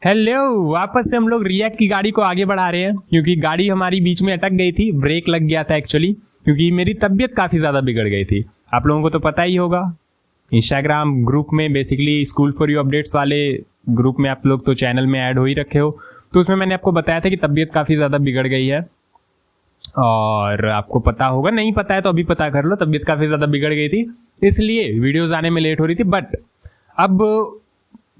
Hello, वापस से हम लोग रिएक्ट की गाड़ी को आगे बढ़ा रहे हैं क्योंकि गाड़ी हमारी बीच में अटक गई थी, ब्रेक लग गया था एक्चुअली, क्योंकि मेरी तबीयत काफ़ी ज़्यादा बिगड़ गई थी। आप लोगों को तो पता ही होगा, इंस्टाग्राम ग्रुप में basically school for you updates वाले ग्रुप में आप लोग तो चैनल में ऐड हो ही रखे हो, तो उसमें मैंने आपको बताया था कि तबीयत काफ़ी ज़्यादा बिगड़ गई है। और आपको पता होगा, नहीं पता है तो अभी पता कर लो, तबीयत काफ़ी ज़्यादा बिगड़ गई थी, इसलिए वीडियोज़ आने में लेट हो रही थी। बट अब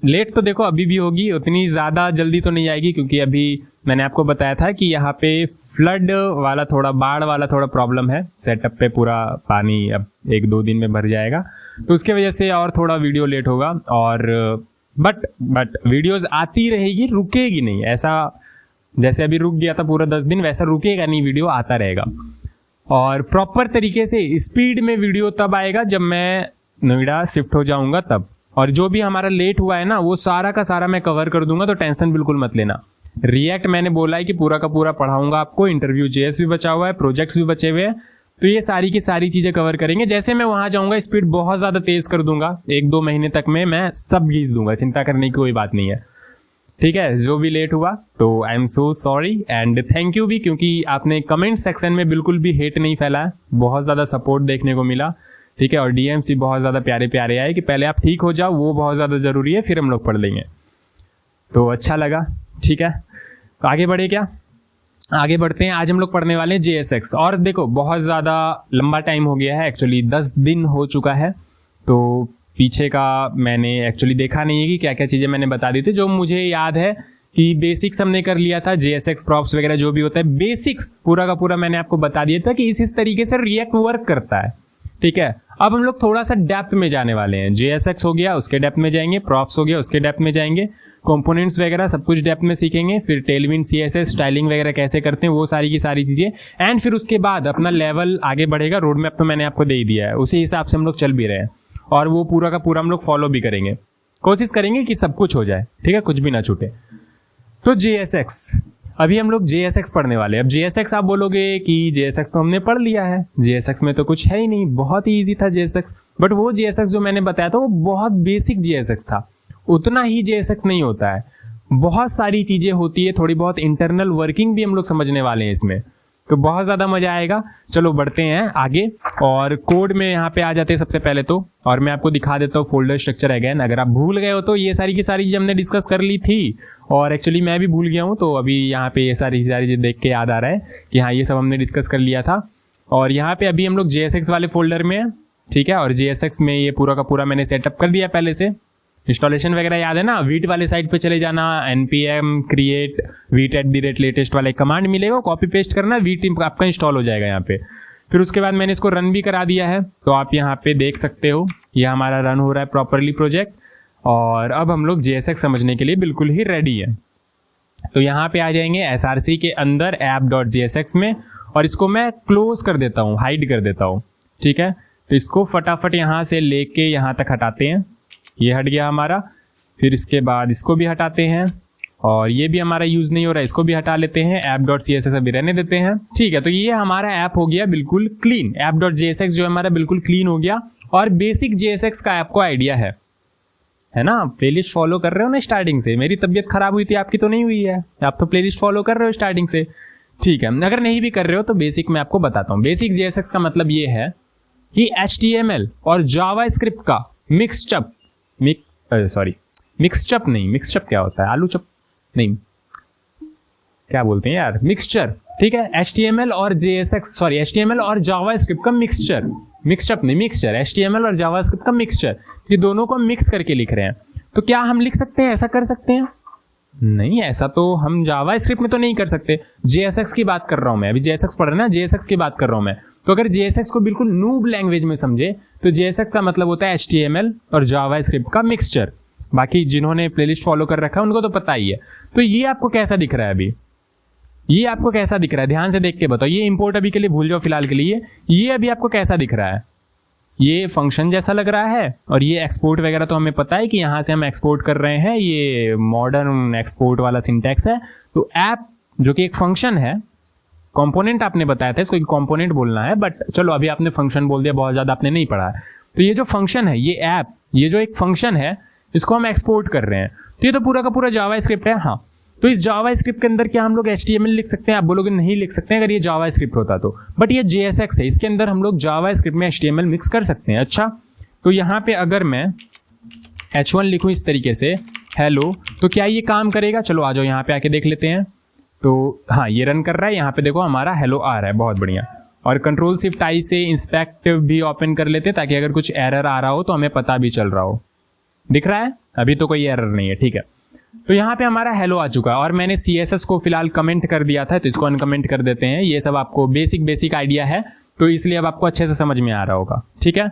लेट तो देखो अभी भी होगी, उतनी ज़्यादा जल्दी तो नहीं आएगी, क्योंकि अभी मैंने आपको बताया था कि यहाँ पे फ्लड वाला थोड़ा, बाढ़ वाला थोड़ा प्रॉब्लम है। सेटअप पे पूरा पानी अब 1-2 दिन में भर जाएगा, तो उसके वजह से और थोड़ा वीडियो लेट होगा। और बट वीडियोस आती रहेगी, रुकेगी नहीं। ऐसा जैसे अभी रुक गया था पूरा 10 दिन, वैसा रुकेगा नहीं, वीडियो आता रहेगा। और प्रॉपर तरीके से स्पीड में वीडियो तब आएगा जब मैं नोएडा शिफ्ट हो जाऊँगा तब। और जो भी हमारा लेट हुआ है ना, वो सारा का सारा मैं कवर कर दूंगा, तो टेंशन बिल्कुल मत लेना। रिएक्ट मैंने बोला है कि पूरा का पूरा पढ़ाऊंगा आपको, इंटरव्यू जेएस भी बचा हुआ है, प्रोजेक्ट्स भी बचे हुए हैं, तो ये सारी की सारी चीज़ें कवर करेंगे। जैसे मैं वहाँ जाऊँगा स्पीड बहुत ज़्यादा तेज़ कर दूंगा, 1-2 महीने तक में मैं सब घींच दूंगा, चिंता करने की कोई बात नहीं है। ठीक है, जो भी लेट हुआ तो I am so sorry and thank you भी, क्योंकि आपने कमेंट सेक्शन में बिल्कुल भी हेट नहीं फैलाया, बहुत ज़्यादा सपोर्ट देखने को मिला। ठीक है, और डीएम्स भी बहुत ज़्यादा प्यारे प्यारे आए कि पहले आप ठीक हो जाओ, वो बहुत ज़्यादा ज़रूरी है, फिर हम लोग पढ़ लेंगे, तो अच्छा लगा। ठीक है, तो आगे बढ़े क्या, आगे बढ़ते हैं। आज हम लोग पढ़ने वाले हैं JSX। और देखो बहुत ज़्यादा लंबा टाइम हो गया है, एक्चुअली 10 दिन हो चुका है, तो पीछे का मैंने एक्चुअली देखा नहीं है कि क्या क्या चीज़ें मैंने बता दी थी। जो मुझे याद है कि बेसिक्स हमने कर लिया था, JSX प्रॉप्स वगैरह जो भी होता है, बेसिक्स पूरा का पूरा मैंने आपको बता दिया था कि इस तरीके से रिएक्ट वर्क करता है। ठीक है, अब हम लोग थोड़ा सा डेप्थ में जाने वाले हैं। JSX हो गया, उसके डेप्थ में जाएंगे, प्रॉप्स हो गया, उसके डेप्थ में जाएंगे, कंपोनेंट्स वगैरह सब कुछ डेप्थ में सीखेंगे, फिर टेलविंड CSS स्टाइलिंग वगैरह कैसे करते हैं, वो सारी की सारी चीज़ें। एंड फिर उसके बाद अपना लेवल आगे बढ़ेगा। रोड मैप तो मैंने आपको दे ही दिया है, उसी हिसाब से हम लोग चल भी रहे हैं, और वो पूरा का पूरा हम लोग फॉलो भी करेंगे, कोशिश करेंगे कि सब कुछ हो जाए। ठीक है, कुछ भी ना छूटे। तो JSX, अभी हम लोग JSX पढ़ने वाले हैं। अब JSX आप बोलोगे कि JSX तो हमने पढ़ लिया है, JSX में तो कुछ है ही नहीं, बहुत ही ईजी था JSX। बट वो JSX जो मैंने बताया था वो बहुत बेसिक JSX था, उतना ही JSX नहीं होता है, बहुत सारी चीज़ें होती है, थोड़ी बहुत इंटरनल वर्किंग भी हम लोग समझने वाले हैं इसमें, तो बहुत ज़्यादा मज़ा आएगा। चलो बढ़ते हैं आगे, और कोड में यहाँ पे आ जाते हैं सबसे पहले तो, और मैं आपको दिखा देता हूँ फोल्डर स्ट्रक्चर अगेन। अगर आप भूल गए हो तो ये सारी की सारी चीज़ हमने डिस्कस कर ली थी, और एक्चुअली मैं भी भूल गया हूँ, तो अभी यहाँ पे ये सारी चीज़ देख के याद आ रहा है कि हाँ ये सब हमने डिस्कस कर लिया था। और यहाँ पे अभी हम लोग JSX वाले फोल्डर में हैं। ठीक है, और JSX में ये पूरा का पूरा मैंने सेटअप कर दिया पहले से। इंस्टॉलेशन वगैरह याद है ना, वीट वाले साइट पे चले जाना, npm create vit@latest वाला एक कमांड मिलेगा, कॉपी पेस्ट करना, वीट आपका इंस्टॉल हो जाएगा यहाँ पे। फिर उसके बाद मैंने इसको रन भी करा दिया है, तो आप यहाँ पे देख सकते हो ये हमारा रन हो रहा है प्रॉपरली प्रोजेक्ट। और अब हम लोग JSX समझने के लिए बिल्कुल ही रेडी है। तो यहाँ पे आ जाएंगे SRC के अंदर app.jsx में, और इसको मैं क्लोज कर देता हूँ, हाइड कर देता हूँ। ठीक है, तो इसको फटाफट यहाँ से लेके यहाँ तक हटाते हैं, ये हट गया हमारा। फिर इसके बाद इसको भी हटाते हैं, और ये भी हमारा यूज़ नहीं हो रहा है, इसको भी हटा लेते हैं, app.css अभी रहने देते हैं। ठीक है, तो ये हमारा ऐप हो गया बिल्कुल क्लीन, app.jsx जो हमारा बिल्कुल क्लीन हो गया। और बेसिक JSX का आपको आइडिया है ना, प्लेलिस्ट फॉलो कर रहे हो ना स्टार्टिंग से। मेरी तबीयत खराब हुई थी, आपकी तो नहीं हुई है, आप तो प्लेलिस्ट फॉलो कर रहे हो स्टार्टिंग से। ठीक है, अगर नहीं भी कर रहे हो तो बेसिक मैं आपको बताता हूँ। बेसिक JSX का मतलब ये है कि HTML और जावास्क्रिप्ट का मिक्सचप मिक्सचप क्या होता है, आलू चप नहीं, क्या बोलते हैं यार, मिक्सचर। ठीक है, HTML और HTML और जावास्क्रिप्ट का मिक्सचप नहीं, मिक्सचर, HTML और जावास्क्रिप्ट का मिक्सचर, ये दोनों को मिक्स करके लिख रहे हैं। तो क्या हम लिख सकते हैं, ऐसा कर सकते हैं? नहीं, ऐसा तो हम जावास्क्रिप्ट में तो नहीं कर सकते। JSX की बात कर रहा हूँ मैं, अभी JSX पढ़ रहे हैं ना, JSX की बात कर रहा हूँ मैं। तो अगर JSX को बिल्कुल नूब लैंग्वेज में समझे तो JSX का मतलब होता है HTML और जावास्क्रिप्ट का मिक्सचर। बाकी जिन्होंने प्लेलिस्ट फॉलो कर रखा है उनको तो पता ही है। तो ये आपको कैसा दिख रहा है अभी, ये आपको कैसा दिख रहा है, ध्यान से देख के बताओ। ये इंपोर्ट अभी के लिए भूल जाओ फिलहाल के लिए, ये अभी आपको कैसा दिख रहा है? ये फंक्शन जैसा लग रहा है, और ये एक्सपोर्ट वगैरह तो हमें पता है कि यहाँ से हम एक्सपोर्ट कर रहे हैं, ये मॉडर्न एक्सपोर्ट वाला सिंटैक्स है। तो ऐप जो कि एक फंक्शन है, कंपोनेंट आपने बताया था, इसको कंपोनेंट बोलना है, बट चलो अभी आपने फंक्शन बोल दिया, बहुत ज़्यादा आपने नहीं पढ़ा है। तो ये जो फंक्शन है, ये ऐप, ये जो एक फंक्शन है, इसको हम एक्सपोर्ट कर रहे हैं। तो ये तो पूरा का पूरा जावा स्क्रिप्ट है। हाँ, तो इस जावा स्क्रिप्ट के अंदर क्या हम लोग HTML लिख सकते हैं? आप बोलोगे नहीं लिख सकते हैं अगर ये जावा स्क्रिप्ट होता तो, बट ये JSX है, इसके अंदर हम लोग जावा स्क्रिप्ट में HTML मिक्स कर सकते हैं। अच्छा, तो यहाँ पे अगर मैं H1 लिखूँ इस तरीके से हेलो, तो क्या ये काम करेगा? चलो आ जाओ यहाँ पे आके देख लेते हैं। तो हाँ, ये रन कर रहा है। यहाँ पे देखो हमारा हेलो आ रहा है, बहुत बढ़िया। और Ctrl+Shift+I से इंस्पेक्ट भी ओपन कर लेते हैं ताकि अगर कुछ एरर आ रहा हो तो हमें पता भी चल रहा हो। दिख रहा है? अभी तो कोई एरर नहीं है, ठीक है। तो यहाँ पे हमारा हेलो आ चुका है और मैंने CSS को फिलहाल कमेंट कर दिया था, तो इसको अनकमेंट कर देते हैं। ये सब आपको बेसिक आइडिया है, तो इसलिए अब आपको अच्छे से समझ में आ रहा होगा, ठीक है।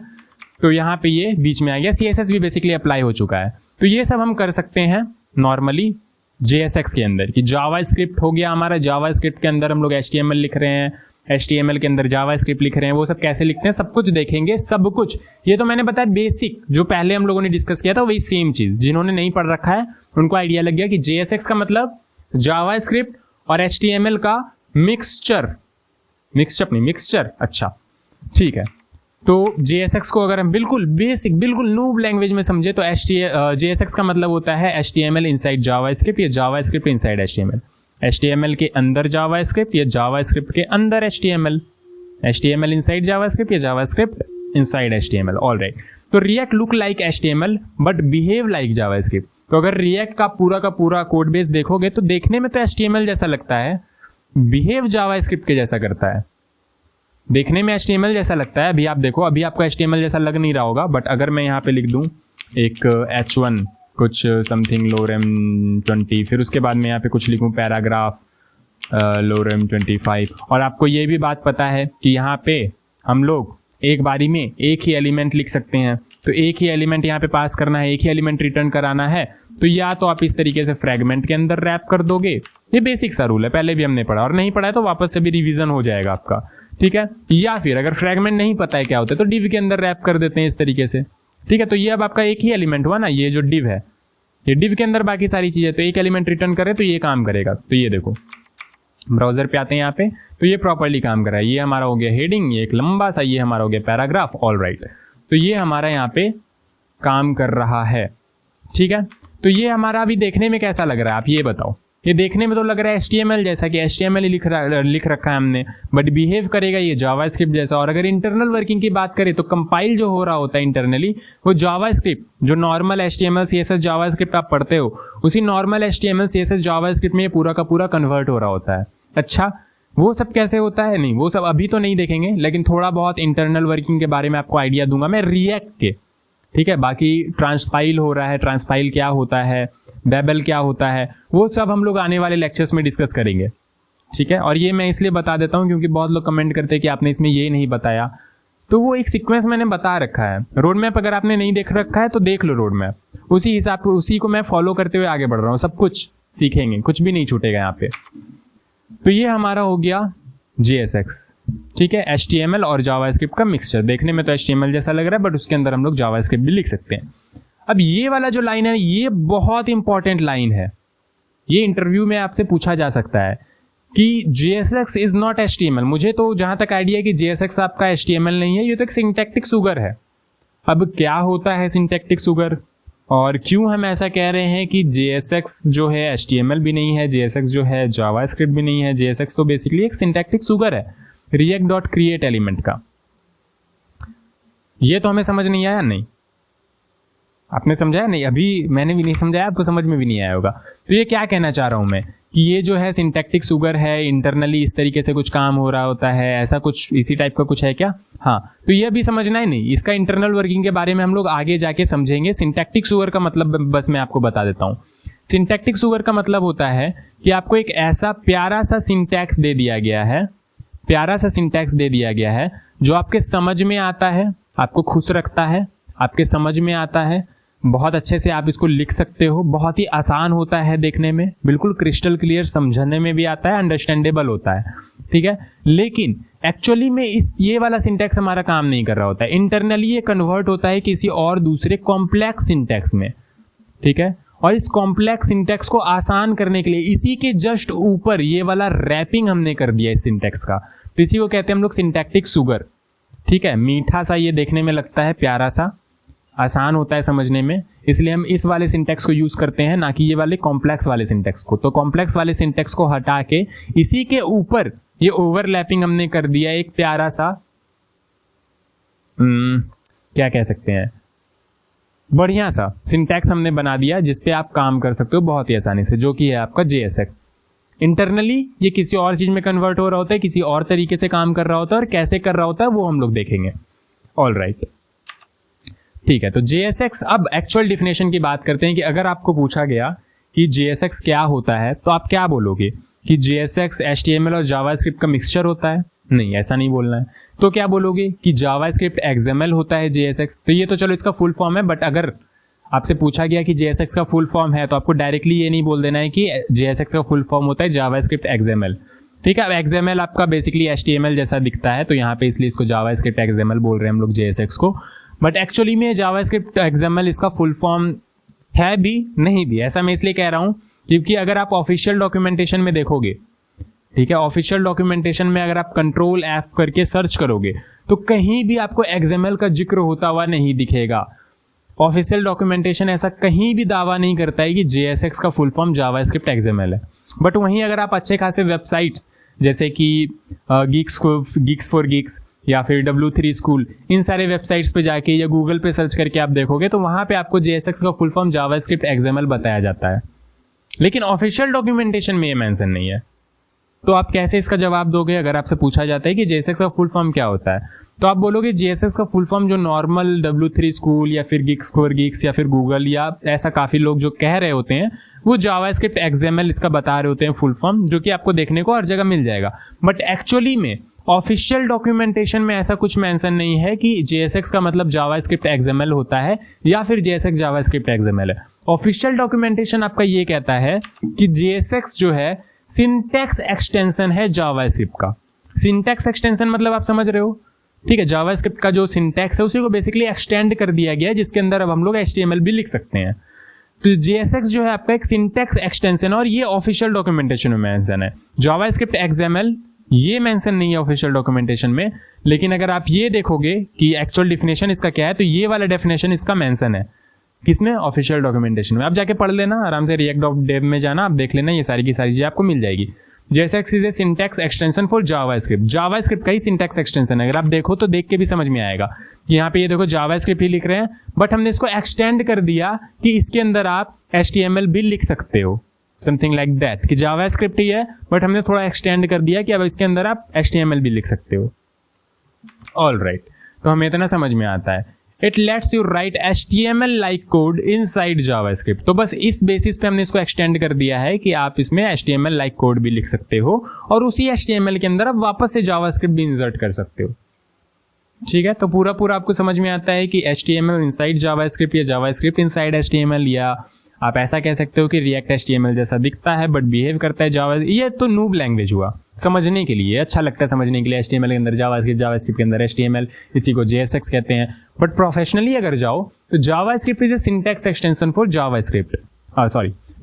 तो यहाँ पे ये बीच में आ गया, CSS भी बेसिकली अप्लाई हो चुका है। तो ये सब हम कर सकते हैं नॉर्मली JSX के अंदर, कि जावा स्क्रिप्ट हो गया हमारा, जावा स्क्रिप्ट के अंदर हम लोग HTML लिख रहे हैं, HTML के अंदर जावा स्क्रिप्ट लिख रहे हैं, वो सब कैसे लिखते हैं सब कुछ देखेंगे, सब कुछ। ये तो मैंने बताया बेसिक, जो पहले हम लोगों ने डिस्कस किया था वही सेम चीज़। जिन्होंने नहीं पढ़ रखा है उनको आइडिया लग गया कि JSX का मतलब जावा स्क्रिप्ट और HTML का मिक्सचर, अच्छा ठीक है। तो JSX को अगर हम बिल्कुल बेसिक, बिल्कुल नूब लैंग्वेज में समझे तो JSX का मतलब होता है HTML इनसाइड जावा स्क्रिप्ट या जावा स्क्रिप्ट इनसाइड HTML। HTML के अंदर जावा स्क्रिप्ट या जावा स्क्रिप्ट के अंदर HTML, HTML इनसाइड जावा स्क्रिप्ट या जावा स्क्रिप्ट इनसाइड HTML। ऑलराइट, तो react look like HTML but behave like Java script. तो अगर रिएक्ट का पूरा कोड बेस देखोगे तो देखने में तो HTML जैसा लगता है, बिहेव जावा स्क्रिप्ट के जैसा करता है। देखने में HTML जैसा लगता है, अभी आप देखो, अभी आपको HTML जैसा लग नहीं रहा होगा, बट अगर मैं यहाँ पे लिख दूँ एक H1 कुछ समथिंग lorem 20, फिर उसके बाद में यहाँ पे कुछ लिखूँ पैराग्राफ lorem 25, और आपको ये भी बात पता है कि यहाँ पे हम लोग एक बारी में एक ही एलिमेंट लिख सकते हैं। तो एक ही एलिमेंट यहाँ पे पास करना है, एक ही एलिमेंट रिटर्न कराना है, तो या तो आप इस तरीके से फ्रेगमेंट के अंदर रैप कर दोगे, ये बेसिक सा रूल है, पहले भी हमने पढ़ा, और नहीं पढ़ा है तो वापस से भी रिवीजन हो जाएगा आपका, ठीक है। या फिर अगर फ्रेगमेंट नहीं पता है क्या होता है तो डिव के अंदर रैप कर देते हैं इस तरीके से, ठीक है। तो ये अब आपका एक ही एलिमेंट हुआ ना, ये जो डिव है, ये डिव के अंदर बाकी सारी चीज़ें, तो एक एलिमेंट रिटर्न करे तो ये काम करेगा। तो ये देखो, ब्राउजर पे आते हैं यहाँ पे, तो ये प्रॉपर्ली काम कर रहा है। ये हमारा हो गया हेडिंग, ये एक लंबा सा, ये हमारा हो गया पैराग्राफ। ऑल राइट, तो ये हमारा यहाँ पे काम कर रहा है, ठीक है। तो ये हमारा अभी देखने में कैसा लग रहा है आप ये बताओ? ये देखने में तो लग रहा है HTML जैसा, कि HTML ही लिख रखा है हमने, बट बिहेव करेगा ये जावा स्क्रिप्ट जैसा। और अगर इंटरनल वर्किंग की बात करें तो कंपाइल जो हो रहा होता है इंटरनली, वो जावा स्क्रिप्ट, जो नॉर्मल HTML CSS जावा स्क्रिप्ट आप पढ़ते हो, उसी नॉर्मल HTML CSS जावा स्क्रिप्ट में ये पूरा का पूरा कन्वर्ट हो रहा होता है। अच्छा, वो सब कैसे होता है? नहीं, वो सब अभी तो नहीं देखेंगे, लेकिन थोड़ा बहुत इंटरनल वर्किंग के बारे में आपको आइडिया दूंगा मैं रिएक्ट के, ठीक है। बाकी ट्रांसपाइल हो रहा है, ट्रांसपाइल क्या होता है, बेबल क्या होता है, वो सब हम लोग आने वाले लेक्चर्स में डिस्कस करेंगे, ठीक है। और ये मैं इसलिए बता देता हूँ क्योंकि बहुत लोग कमेंट करते हैं कि आपने इसमें ये नहीं बताया, तो वो एक सीक्वेंस मैंने बता रखा है। रोड मैप अगर आपने नहीं देख रखा है तो देख लो रोड मैप, उसी हिसाब, उसी को मैं फॉलो करते हुए आगे बढ़ रहा हूँ। सब कुछ सीखेंगे, कुछ भी नहीं छूटेगा यहाँ पे। तो ये हमारा हो गया JSX, ठीक है, HTML और जावास्क्रिप्ट का मिक्सचर। देखने में तो HTML जैसा लग रहा है, बट उसके अंदर हम लोग जावास्क्रिप्ट भी लिख सकते हैं। अब ये वाला जो लाइन है, ये बहुत इंपॉर्टेंट लाइन है, ये इंटरव्यू में आपसे पूछा जा सकता है कि JSX इज नॉट HTML। मुझे तो जहां तक आइडिया है कि JSX आपका HTML नहीं है, ये तो एक सिंटैक्टिक सुगर है। अब क्या होता है सिंटैक्टिक सुगर, और क्यों हम ऐसा कह रहे हैं कि JSX जो है HTML भी नहीं है, JSX जो है जावास्क्रिप्ट भी नहीं है, JSX तो बेसिकली एक सिंटैक्टिक सुगर है react.create एलिमेंट का। ये तो हमें समझ नहीं आया? नहीं, आपने समझाया नहीं? अभी मैंने भी नहीं समझाया, आपको समझ में भी नहीं आया होगा। तो ये क्या कहना चाह रहा हूं मैं कि ये जो है सिंटैक्टिक सुगर है, इंटरनली इस तरीके से कुछ काम हो रहा होता है, ऐसा कुछ इसी टाइप का कुछ है क्या? हाँ, तो ये भी समझना है। नहीं, इसका इंटरनल वर्किंग के बारे में हम लोग आगे जाके समझेंगे। सिंटैक्टिक सुगर का मतलब बस मैं आपको बता देता हूँ। सिंटैक्टिक सुगर का मतलब होता है कि आपको एक ऐसा प्यारा सा सिंटैक्स दे दिया गया है, प्यारा सा सिंटैक्स दे दिया गया है जो आपके समझ में आता है, आपको खुश रखता है, आपके समझ में आता है, बहुत अच्छे से आप इसको लिख सकते हो, बहुत ही आसान होता है देखने में, बिल्कुल क्रिस्टल क्लियर, समझने में भी आता है, अंडरस्टैंडेबल होता है, ठीक है। लेकिन एक्चुअली में ये वाला सिंटैक्स हमारा काम नहीं कर रहा होता है। इंटरनली ये कन्वर्ट होता है किसी और दूसरे कॉम्प्लेक्स सिंटैक्स में, ठीक है। और इस कॉम्प्लेक्स सिंटैक्स को आसान करने के लिए इसी के जस्ट ऊपर ये वाला रैपिंग हमने कर दिया इस सिंटैक्स का, तो इसी को कहते हैं हम लोग सिंटैक्टिक सुगर, ठीक है। मीठा सा ये देखने में लगता है, प्यारा सा, आसान होता है समझने में, इसलिए हम इस वाले सिंटेक्स को यूज करते हैं, ना कि ये वाले कॉम्प्लेक्स वाले सिंटेक्स को। तो कॉम्प्लेक्स वाले सिंटेक्स को हटा के इसी के ऊपर ये ओवरलैपिंग हमने कर दिया, एक प्यारा सा क्या कह सकते हैं, बढ़िया सा सिंटैक्स हमने बना दिया जिसपे आप काम कर सकते हो बहुत ही आसानी से, जो कि है आपका JSX। इंटरनली ये किसी और चीज में कन्वर्ट हो रहा होता है, किसी और तरीके से काम कर रहा होता है, और कैसे कर रहा होता है वो हम लोग देखेंगे। ऑल राइट, ठीक है। तो JSX, अब एक्चुअल डिफिनेशन की बात करते हैं कि अगर आपको पूछा गया कि JSX क्या होता है तो आप क्या बोलोगे कि JSX HTML और जावास्क्रिप्ट का मिक्सचर होता है? नहीं, ऐसा नहीं बोलना है। तो क्या बोलोगे कि जावास्क्रिप्ट XML होता है JSX? तो ये तो चलो इसका फुल फॉर्म है, बट अगर आपसे पूछा गया कि JSX का फुल फॉर्म है तो आपको डायरेक्टली ये नहीं बोल देना है कि JSX का फुल फॉर्म होता है जावास्क्रिप्ट XML। ठीक है, अब XML आपका बेसिकली HTML जैसा दिखता है, तो यहाँ पे इसलिए इसको जावास्क्रिप्ट XML बोल रहे हैं हम लोग JSX को, बट एक्चुअली में जावास्क्रिप्ट XML इसका फुल फॉर्म है भी नहीं भी। ऐसा मैं इसलिए कह रहा हूँ क्योंकि अगर आप ऑफिशियल डॉक्यूमेंटेशन में देखोगे, ठीक है, ऑफिशियल डॉक्यूमेंटेशन में अगर आप कंट्रोल F करके सर्च करोगे तो कहीं भी आपको XML का जिक्र होता हुआ नहीं दिखेगा। ऑफिशियल डॉक्यूमेंटेशन ऐसा कहीं भी दावा नहीं करता है कि JSX का फुल फॉर्म जावास्क्रिप्ट XML है। बट वहीं अगर आप अच्छे खासे वेबसाइट्स जैसे कि Geeks for Geeks या फिर W3 स्कूल, इन सारे वेबसाइट्स पे जाके या गूगल पे सर्च करके आप देखोगे तो वहाँ पे आपको JSX का फुल फॉर्म जावास्क्रिप्ट XML बताया जाता है, लेकिन ऑफिशियल डॉक्यूमेंटेशन में ये मेंशन नहीं है। तो आप कैसे इसका जवाब दोगे अगर आपसे पूछा जाता है कि JSX का फुल फॉर्म क्या होता है? तो आप बोलोगे JSX का फुल फॉर्म जो नॉर्मल W3 स्कूल या फिर Geeks for Geeks या फिर गूगल या ऐसा काफ़ी लोग जो कह रहे होते हैं वो जावास्क्रिप्ट XML इसका बता रहे होते हैं फुल फॉर्म, जो कि आपको देखने को हर जगह मिल जाएगा। बट एक्चुअली में ऑफिशियल डॉक्यूमेंटेशन में ऐसा कुछ मेंशन नहीं है कि JSX का मतलब जावास्क्रिप्ट XML होता है या फिर JSX जावास्क्रिप्ट XML है। ऑफिशियल डॉक्यूमेंटेशन आपका ये कहता है कि JSX जो है सिंटैक्स एक्सटेंशन है जावास्क्रिप्ट का। सिंटैक्स एक्सटेंशन मतलब आप समझ रहे हो, ठीक है, जावास्क्रिप्ट का जो सिंटैक्स है उसी को बेसिकली एक्सटेंड कर दिया गया है, जिसके अंदर अब हम लोग HTML भी लिख सकते हैं। तो JSX जो है आपका एक सिंटैक्स एक्सटेंशन, और ये ऑफिशियल डॉक्यूमेंटेशन में मेंशन है। जावास्क्रिप्ट XML ये मेंशन नहीं है ऑफिशियल डॉक्यूमेंटेशन में, लेकिन अगर आप ये देखोगे कि एक्चुअल डिफिनेशन इसका क्या है तो ये वाला डेफिनेशन इसका मेंशन है। किसमें? ऑफिशियल डॉक्यूमेंटेशन में। आप जाके पढ़ लेना आराम से, react.dev में जाना, आप देख लेना, ये सारी की सारी चीजें आपको मिल जाएगी। JSX is a syntax extension for JavaScript. JavaScript का ही सिंटैक्स एक्सटेंशन है। अगर आप देखो तो देख के भी समझ में आएगा। यहाँ पे ये देखो जावास्क्रिप्ट ही लिख रहे हैं, बट हमने इसको एक्सटेंड कर दिया कि इसके अंदर आप HTML भी लिख सकते हो, समथिंग लाइक दैट, कि जावास्क्रिप्ट ही है बट हमने थोड़ा एक्सटेंड कर दिया कि अब इसके अंदर आप HTML भी लिख सकते हो। ऑल राइट, तो हमें इतना समझ में आता है। It let's you right HTML like code inside JavaScript. तो बस इस बेसिस पे हमने इसको एक्सटेंड कर दिया है कि आप इसमें HTML लाइक कोड भी लिख सकते हो और उसी HTML के अंदर आप वापस से जावास्क्रिप्ट भी इंसर्ट कर सकते हो। ठीक है, तो पूरा आपको समझ में आता है कि HTML इनसाइड जावास्क्रिप्ट या जावास्क्रिप्ट इनसाइड HTML, या आप ऐसा कह सकते हो कि रिएक्ट HTML जैसा दिखता है बट बिहेव करता है जावा। ये तो नूब लैंग्वेज हुआ, समझने के लिए अच्छा लगता है समझने के लिए। HTML के अंदर जावास्क्रिप्ट, जावास्क्रिप्ट के अंदर HTML, इसी को JSX कहते हैं। बट प्रोफेशनली अगर जाओ तो JavaScript is a syntax extension for JavaScript,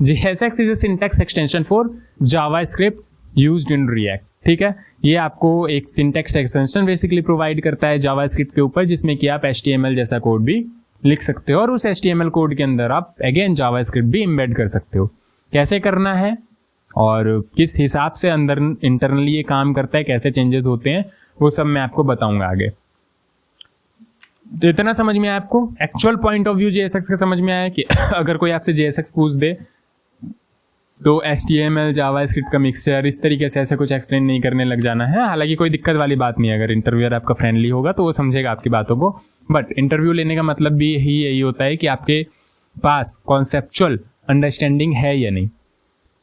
JSX is a syntax extension for JavaScript used in React. ठीक है, ये आपको एक सिंटैक्स एक्सटेंशन बेसिकली प्रोवाइड करता है जावास्क्रिप्ट के ऊपर, जिसमें कि आप HTML जैसा कोड भी लिख सकते हो और उस HTML कोड के अंदर आप अगेन जावास्क्रिप्ट भी एम्बेड कर सकते हो। कैसे करना है और किस हिसाब से अंदर इंटरनली ये काम करता है, कैसे चेंजेस होते हैं, वो सब मैं आपको बताऊंगा आगे। तो इतना समझ में आया आपको? Actual point of view JSX का समझ में आया कि अगर कोई आपसे JSX पूछ दे तो HTML जावास्क्रिप्ट का मिक्सचर, इस तरीके से ऐसे कुछ एक्सप्लेन नहीं करने लग जाना है। हालांकि कोई दिक्कत वाली बात नहीं है, अगर इंटरव्यूअर आपका फ्रेंडली होगा तो वो समझेगा आपकी बातों को। बट इंटरव्यू लेने का मतलब भी यही होता है कि आपके पास कॉन्सेप्चुअल अंडरस्टैंडिंग है या नहीं,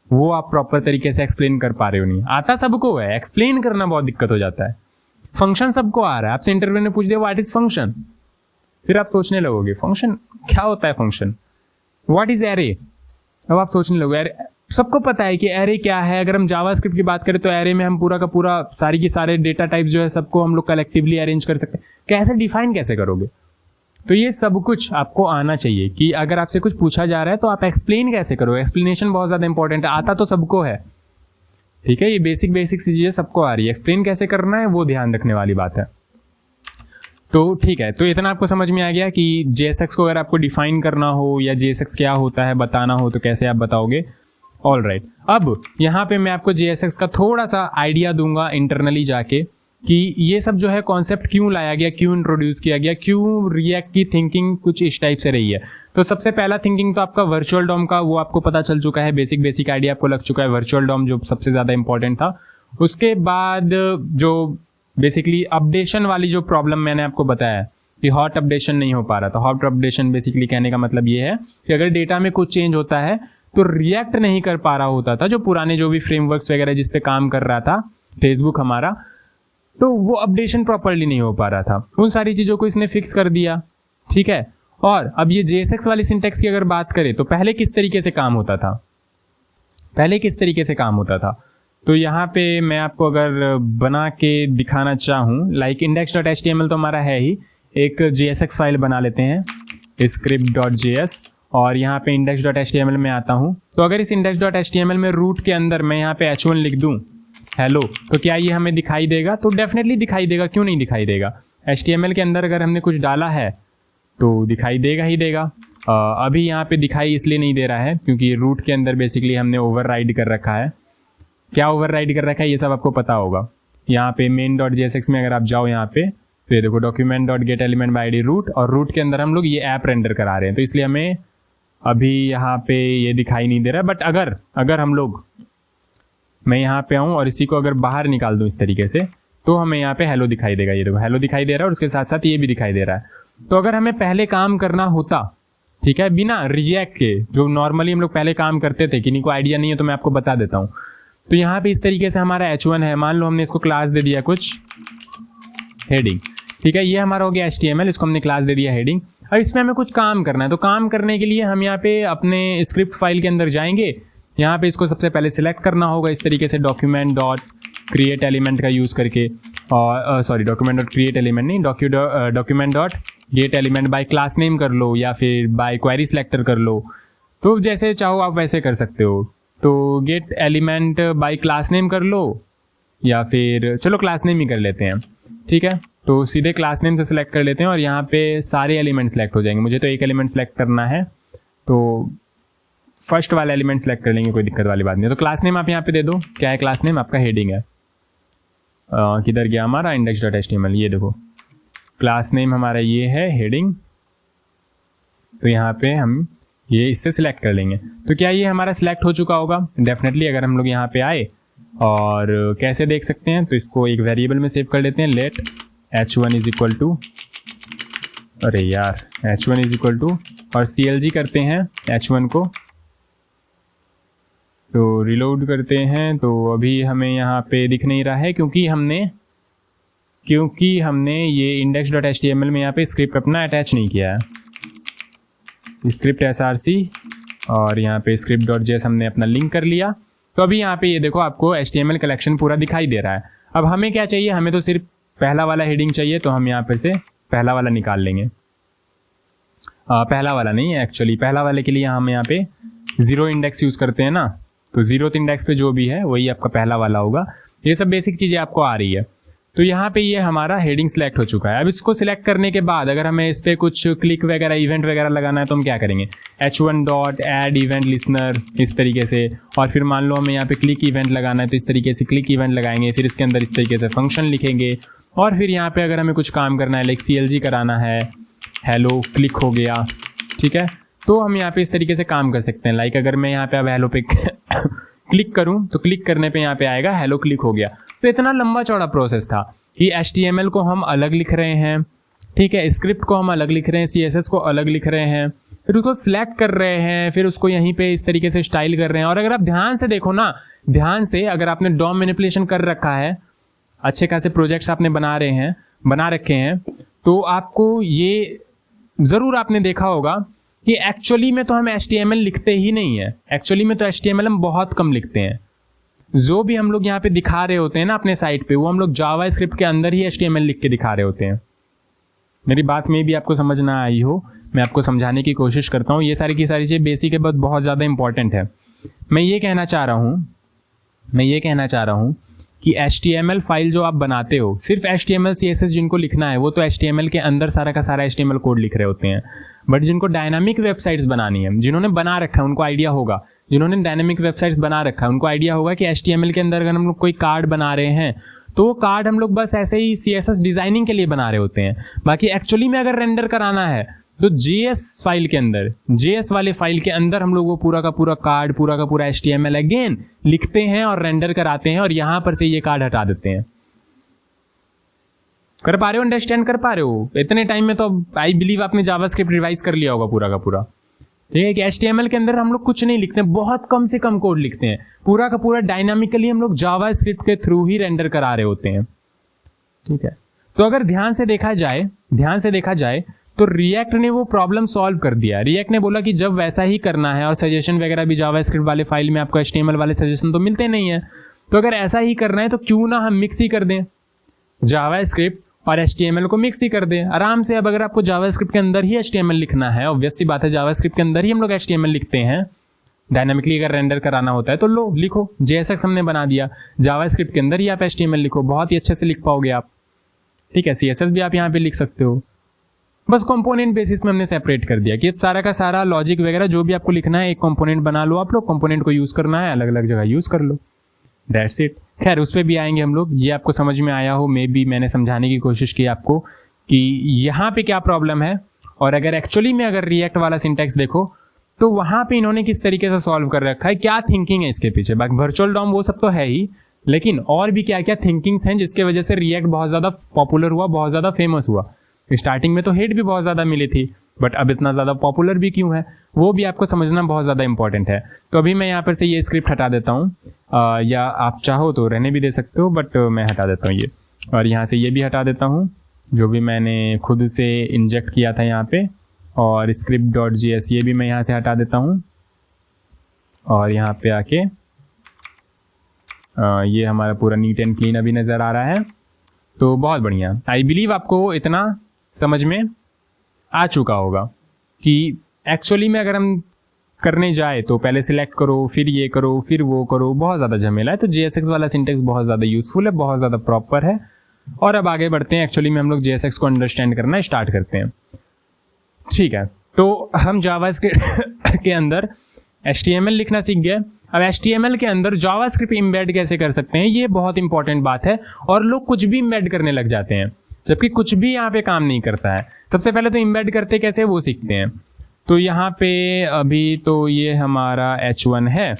वो आप प्रॉपर तरीके से एक्सप्लेन कर पा रहे हो नहीं। आता सबको है, एक्सप्लेन करना बहुत दिक्कत हो जाता है। फंक्शन सबको आ रहा है, आपसे इंटरव्यू ने पूछ दिया व्हाट इज फंक्शन, फिर आप सोचने लगोगे फंक्शन क्या होता है, फंक्शन व्हाट इज एरे। अब आप सोचने लगोगे सबको पता है कि एरे क्या है। अगर हम जावास्क्रिप्ट की बात करें तो एरे में हम पूरा का पूरा सारी की सारे डेटा टाइप जो है सबको हम लोग कलेक्टिवली अरेंज कर सकते हैं। कैसे डिफाइन कैसे करोगे? तो ये सब कुछ आपको आना चाहिए कि अगर आपसे कुछ पूछा जा रहा है तो आप एक्सप्लेन कैसे करो। एक्सप्लेनेशन बहुत ज़्यादा इंपॉर्टेंट है। आता तो सबको है, ठीक है, ये बेसिक चीज़ें सबको आ रही है, एक्सप्लेन कैसे करना है वो ध्यान रखने वाली बात है। तो ठीक है, तो इतना आपको समझ में आ गया कि JSX को अगर आपको डिफाइन करना हो या JSX क्या होता है बताना हो तो कैसे आप बताओगे। ऑल राइट, अब यहाँ पे मैं आपको JSX का थोड़ा सा आइडिया दूंगा इंटरनली जाके कि ये सब जो है कॉन्सेप्ट क्यों लाया गया, क्यों इंट्रोड्यूस किया गया, क्यों रिएक्ट की थिंकिंग कुछ इस टाइप से रही है। तो सबसे पहला थिंकिंग तो आपका वर्चुअल डॉम का, वो आपको पता चल चुका है, बेसिक आइडिया आपको लग चुका है, वर्चुअल डॉम जो सबसे ज़्यादा इंपॉर्टेंट था। उसके बाद जो बेसिकली अपडेशन वाली जो प्रॉब्लम मैंने आपको बताया कि हॉट अपडेशन नहीं हो पा रहा था। हॉट अपडेशन बेसिकली कहने का मतलब ये है कि अगर डेटा में कुछ चेंज होता है तो रिएक्ट नहीं कर पा रहा होता था जो पुराने जो भी फ्रेमवर्क्स वगैरह जिस पे काम कर रहा था फेसबुक हमारा, तो वो अपडेशन प्रॉपर्ली नहीं हो पा रहा था। उन सारी चीज़ों को इसने फिक्स कर दिया, ठीक है। और अब ये JSX वाली सिंटेक्स की अगर बात करें तो पहले किस तरीके से काम होता था, तो यहाँ पे मैं आपको अगर बना के दिखाना चाहूँ, लाइक index.html तो हमारा है ही, एक JSX फाइल बना लेते हैं script.js और यहाँ पे index.html में आता हूँ। तो अगर इस index.html में रूट के अंदर मैं यहाँ पे h1 लिख दूँ हेलो, तो क्या ये हमें दिखाई देगा? तो डेफिनेटली दिखाई देगा, क्यों नहीं दिखाई देगा। HTML के अंदर अगर हमने कुछ डाला है तो दिखाई देगा ही देगा। अभी यहाँ पे दिखाई इसलिए नहीं दे रहा है क्योंकि रूट के अंदर बेसिकली हमने ओवरराइड कर रखा है। क्या ओवरराइड कर रखा है ये सब आपको पता होगा। यहाँ पे main.jsx में अगर आप जाओ यहाँ पे तो ये देखो document.getElementById रूट, और रूट के अंदर हम लोग ये ऐप रेंडर करा रहे हैं, तो इसलिए हमें अभी यहाँ पे ये दिखाई नहीं दे रहा। बट अगर हम लोग, मैं यहाँ पे आऊँ और इसी को अगर बाहर निकाल दूँ इस तरीके से, तो हमें यहाँ पे हेलो दिखाई देगा। ये देखो हेलो दिखाई दे रहा है और उसके साथ साथ ये भी दिखाई दे रहा है। तो अगर हमें पहले काम करना होता, ठीक है, बिना रिएक्ट के, जो नॉर्मली हम लोग पहले काम करते थे, किन्हीं को आइडिया नहीं है तो मैं आपको बता देता हूँ। तो यहाँ पे इस तरीके से हमारा h1 है, मान लो हमने इसको क्लास दे दिया कुछ हेडिंग, ठीक है, ये हमारा हो गया HTML, इसको हमने क्लास दे दिया हेडिंग। और इसमें हमें कुछ काम करना है, तो काम करने के लिए हम यहाँ पे अपने स्क्रिप्ट फाइल के अंदर जाएंगे। यहाँ पे इसको सबसे पहले सिलेक्ट करना होगा इस तरीके से document.createElement का यूज़ करके, और सॉरी document.createElement नहीं, document.getElement बाय क्लास नेम कर लो या फिर बाय क्वेरी सिलेक्टर कर लो, तो जैसे चाहो आप वैसे कर सकते हो। तो gate element by class name कर लो या फिर चलो क्लास नेम ही कर लेते हैं, ठीक है। तो सीधे क्लास नेम से सिलेक्ट कर लेते हैं और यहाँ पे सारे एलिमेंट सेलेक्ट हो जाएंगे। मुझे तो एक एलिमेंट सेलेक्ट करना है तो फर्स्ट वाला एलिमेंट सेलेक्ट कर लेंगे, कोई दिक्कत वाली बात नहीं। तो क्लास नेम आप यहाँ पे दे दो, क्या है क्लास नेम? आपका हेडिंग है। किधर गया हमारा index.html, ये देखो क्लास नेम हमारा ये है हेडिंग। तो यहाँ पे हम ये इससे सिलेक्ट कर लेंगे। तो क्या ये हमारा सिलेक्ट हो चुका होगा? डेफिनेटली। अगर हम लोग यहाँ पे आए और कैसे देख सकते हैं, तो इसको एक वेरिएबल में सेव कर लेते हैं, late h1 is equal to, अरे यार h1 इज इक्वल टू, और CLG करते हैं h1 को, तो रिलोड करते हैं। तो अभी हमें यहाँ पे दिख नहीं रहा है क्योंकि हमने ये index.html में यहाँ पे स्क्रिप्ट अपना अटैच नहीं किया है, स्क्रिप्ट src, और यहाँ पे script.js हमने अपना लिंक कर लिया। तो अभी यहाँ पे ये देखो आपको HTML कलेक्शन पूरा दिखाई दे रहा है। अब हमें क्या चाहिए? हमें तो सिर्फ पहला वाला हेडिंग चाहिए, तो हम यहाँ पे से पहला वाला निकाल लेंगे। पहला वाला नहीं, एक्चुअली पहला वाले के लिए हम यहाँ पे 0 इंडेक्स यूज़ करते हैं ना, तो 0th इंडेक्स पे जो भी है वही आपका पहला वाला होगा। ये सब बेसिक चीज़ें आपको आ रही है। तो यहाँ पे ये हमारा हेडिंग सिलेक्ट हो चुका है। अब इसको सिलेक्ट करने के बाद अगर हमें इस पर कुछ क्लिक वगैरह इवेंट वगैरह लगाना है तो हम क्या करेंगे? h1.add event listener इस तरीके से, और फिर मान लो हमें यहाँ पे क्लिक इवेंट लगाना है तो इस तरीके से क्लिक इवेंट लगाएंगे, फिर इसके अंदर इस तरीके से फंक्शन लिखेंगे, और फिर यहाँ पे अगर हमें कुछ काम करना है, लाइक CLG कराना है, हेलो क्लिक हो गया, ठीक है, तो हम यहाँ पे इस तरीके से काम कर सकते हैं। लाइक अगर मैं यहाँ पे अब हेलो पे क्लिक करूँ तो क्लिक करने पे यहाँ पे आएगा हेलो क्लिक हो गया। तो इतना लंबा चौड़ा प्रोसेस था कि HTML को हम अलग लिख रहे हैं, ठीक है, स्क्रिप्ट को हम अलग लिख रहे हैं, CSS को अलग लिख रहे हैं, फिर उसको सिलेक्ट कर रहे हैं, फिर उसको यहीं पे इस तरीके से स्टाइल कर रहे हैं। और अगर आप ध्यान से देखो ना, ध्यान से अगर आपने DOM मैनिपुलेशन कर रखा है, अच्छे खासे प्रोजेक्ट्स आपने बना रखे हैं, तो आपको ये ज़रूर आपने देखा होगा कि एक्चुअली में तो हम HTML लिखते ही नहीं है। एक्चुअली में तो HTML हम बहुत कम लिखते हैं। जो भी हम लोग यहाँ पे दिखा रहे होते हैं ना अपने साइट पे, वो हम लोग जावा स्क्रिप्ट के अंदर ही HTML लिख के दिखा रहे होते हैं। मेरी बात में भी आपको समझ ना आई हो, मैं आपको समझाने की कोशिश करता हूँ। ये सारी की सारी चीज़ें बेसिक है, बहुत ज़्यादा इंपॉर्टेंट है। मैं ये कहना चाह रहा हूँ कि HTML फाइल जो आप बनाते हो, सिर्फ HTML CSS जिनको लिखना है वो तो HTML के अंदर सारा का सारा HTML कोड लिख रहे होते हैं, बट जिनको डायनामिक वेबसाइट्स बनानी है, जिन्होंने बना रखा है उनको आइडिया होगा, जिन्होंने डायनामिक वेबसाइट्स बना रखा है उनको आइडिया होगा कि HTML के अंदर अगर हम लोग कोई कार्ड बना रहे हैं तो वो कार्ड हम लोग बस ऐसे ही CSS डिज़ाइनिंग के लिए बना रहे होते हैं। बाकी एक्चुअली में अगर रेंडर कराना है तो JS फाइल के अंदर, JS वाले फाइल के अंदर हम लोग वो पूरा का पूरा कार्ड, पूरा का पूरा HTML अगेन लिखते हैं और रेंडर कराते हैं और यहां पर से ये कार्ड हटा देते हैं। कर पा रहे हो, अंडरस्टैंड कर पा रहे हो? इतने टाइम में तो आई बिलीव आपने जावास्क्रिप्ट रिवाइज कर लिया होगा पूरा का पूरा। ठीक है कि HTML के अंदर हम लोग कुछ नहीं लिखते हैं, बहुत कम से कम कोड लिखते हैं, पूरा का पूरा डायनामिकली हम लोग जावास्क्रिप्ट के थ्रू ही रेंडर करा रहे होते हैं। ठीक है, तो अगर ध्यान से देखा जाए तो रिएक्ट ने वो प्रॉब्लम सॉल्व कर दिया। रिएक्ट ने बोला कि जब वैसा ही करना है, और सजेशन वगैरह भी जावास्क्रिप्ट वाले फाइल में आपको HTML वाले सजेशन तो मिलते नहीं है, तो अगर ऐसा ही करना है तो क्यों ना हम मिक्स ही कर दें, जावास्क्रिप्ट और HTML को मिक्स ही कर दें आराम से। अब अगर आपको जावास्क्रिप्ट के अंदर ही HTML लिखना है, ऑब्वियस सी बात है जावास्क्रिप्ट के अंदर ही हम लोग HTML लिखते हैं, डायनामिकली अगर रेंडर कराना होता है तो लो लिखो, JSX हमने बना दिया, जावास्क्रिप्ट के अंदर ही आप HTML लिखो, बहुत ही अच्छे से लिख पाओगे आप। ठीक है, CSS भी आप यहाँ पे लिख सकते हो, बस कंपोनेंट बेसिस में हमने सेपरेट कर दिया कि सारा का सारा लॉजिक वगैरह जो भी आपको लिखना है एक कंपोनेंट बना लो आप लोग, कंपोनेंट को यूज़ करना है अलग अलग जगह यूज़ कर लो, दैट्स इट। खैर उस पर भी आएंगे हम लोग, ये आपको समझ में आया हो, मे बी मैंने समझाने की कोशिश की आपको कि यहाँ पे क्या प्रॉब्लम है, और अगर एक्चुअली में अगर रिएक्ट वाला सिंटैक्स देखो तो वहाँ पे इन्होंने किस तरीके से सॉल्व कर रखा है, क्या थिंकिंग है इसके पीछे। बाकी वर्चुअल डॉम वो सब तो है ही, लेकिन और भी क्या क्या थिंकिंग्स हैं जिसके वजह से रिएक्ट बहुत ज़्यादा पॉपुलर हुआ, बहुत ज़्यादा फेमस हुआ। स्टार्टिंग में तो हेट भी बहुत ज़्यादा मिली थी, बट अब इतना ज़्यादा पॉपुलर भी क्यों है वो भी आपको समझना बहुत ज़्यादा इंपॉर्टेंट है। तो अभी मैं यहाँ पर से ये स्क्रिप्ट हटा देता हूँ, या आप चाहो तो रहने भी दे सकते हो, बट मैं हटा देता हूँ ये, और यहाँ से ये भी हटा देता हूँ जो भी मैंने खुद से इंजेक्ट किया था यहाँ पे, और script.js ये भी मैं यहाँ से हटा देता हूँ, और यहाँ पे आके ये हमारा पूरा नीट एंड क्लीन अभी नज़र आ रहा है। तो बहुत बढ़िया, आई बिलीव आपको इतना समझ में आ चुका होगा कि एक्चुअली में अगर हम करने जाए तो पहले सिलेक्ट करो, फिर ये करो, फिर वो करो, बहुत ज़्यादा झमेला है। तो JSX वाला सिंटेक्स बहुत ज़्यादा यूज़फुल है, बहुत ज़्यादा प्रॉपर है। और अब आगे बढ़ते हैं, एक्चुअली में हम लोग JSX को अंडरस्टैंड करना स्टार्ट करते हैं। ठीक है, तो हम जावास्क्रिप्ट के अंदर HTML लिखना सीख गए। अब HTML के अंदर जावास्क्रिप्ट इम्बेड कैसे कर सकते हैं, ये बहुत इंपॉर्टेंट बात है। और लोग कुछ भी इम्बेड करने लग जाते हैं, जबकि कुछ भी यहाँ पे काम नहीं करता है। सबसे पहले तो इम्बेड करते कैसे वो सीखते हैं। तो यहाँ पे अभी तो ये हमारा H1 है,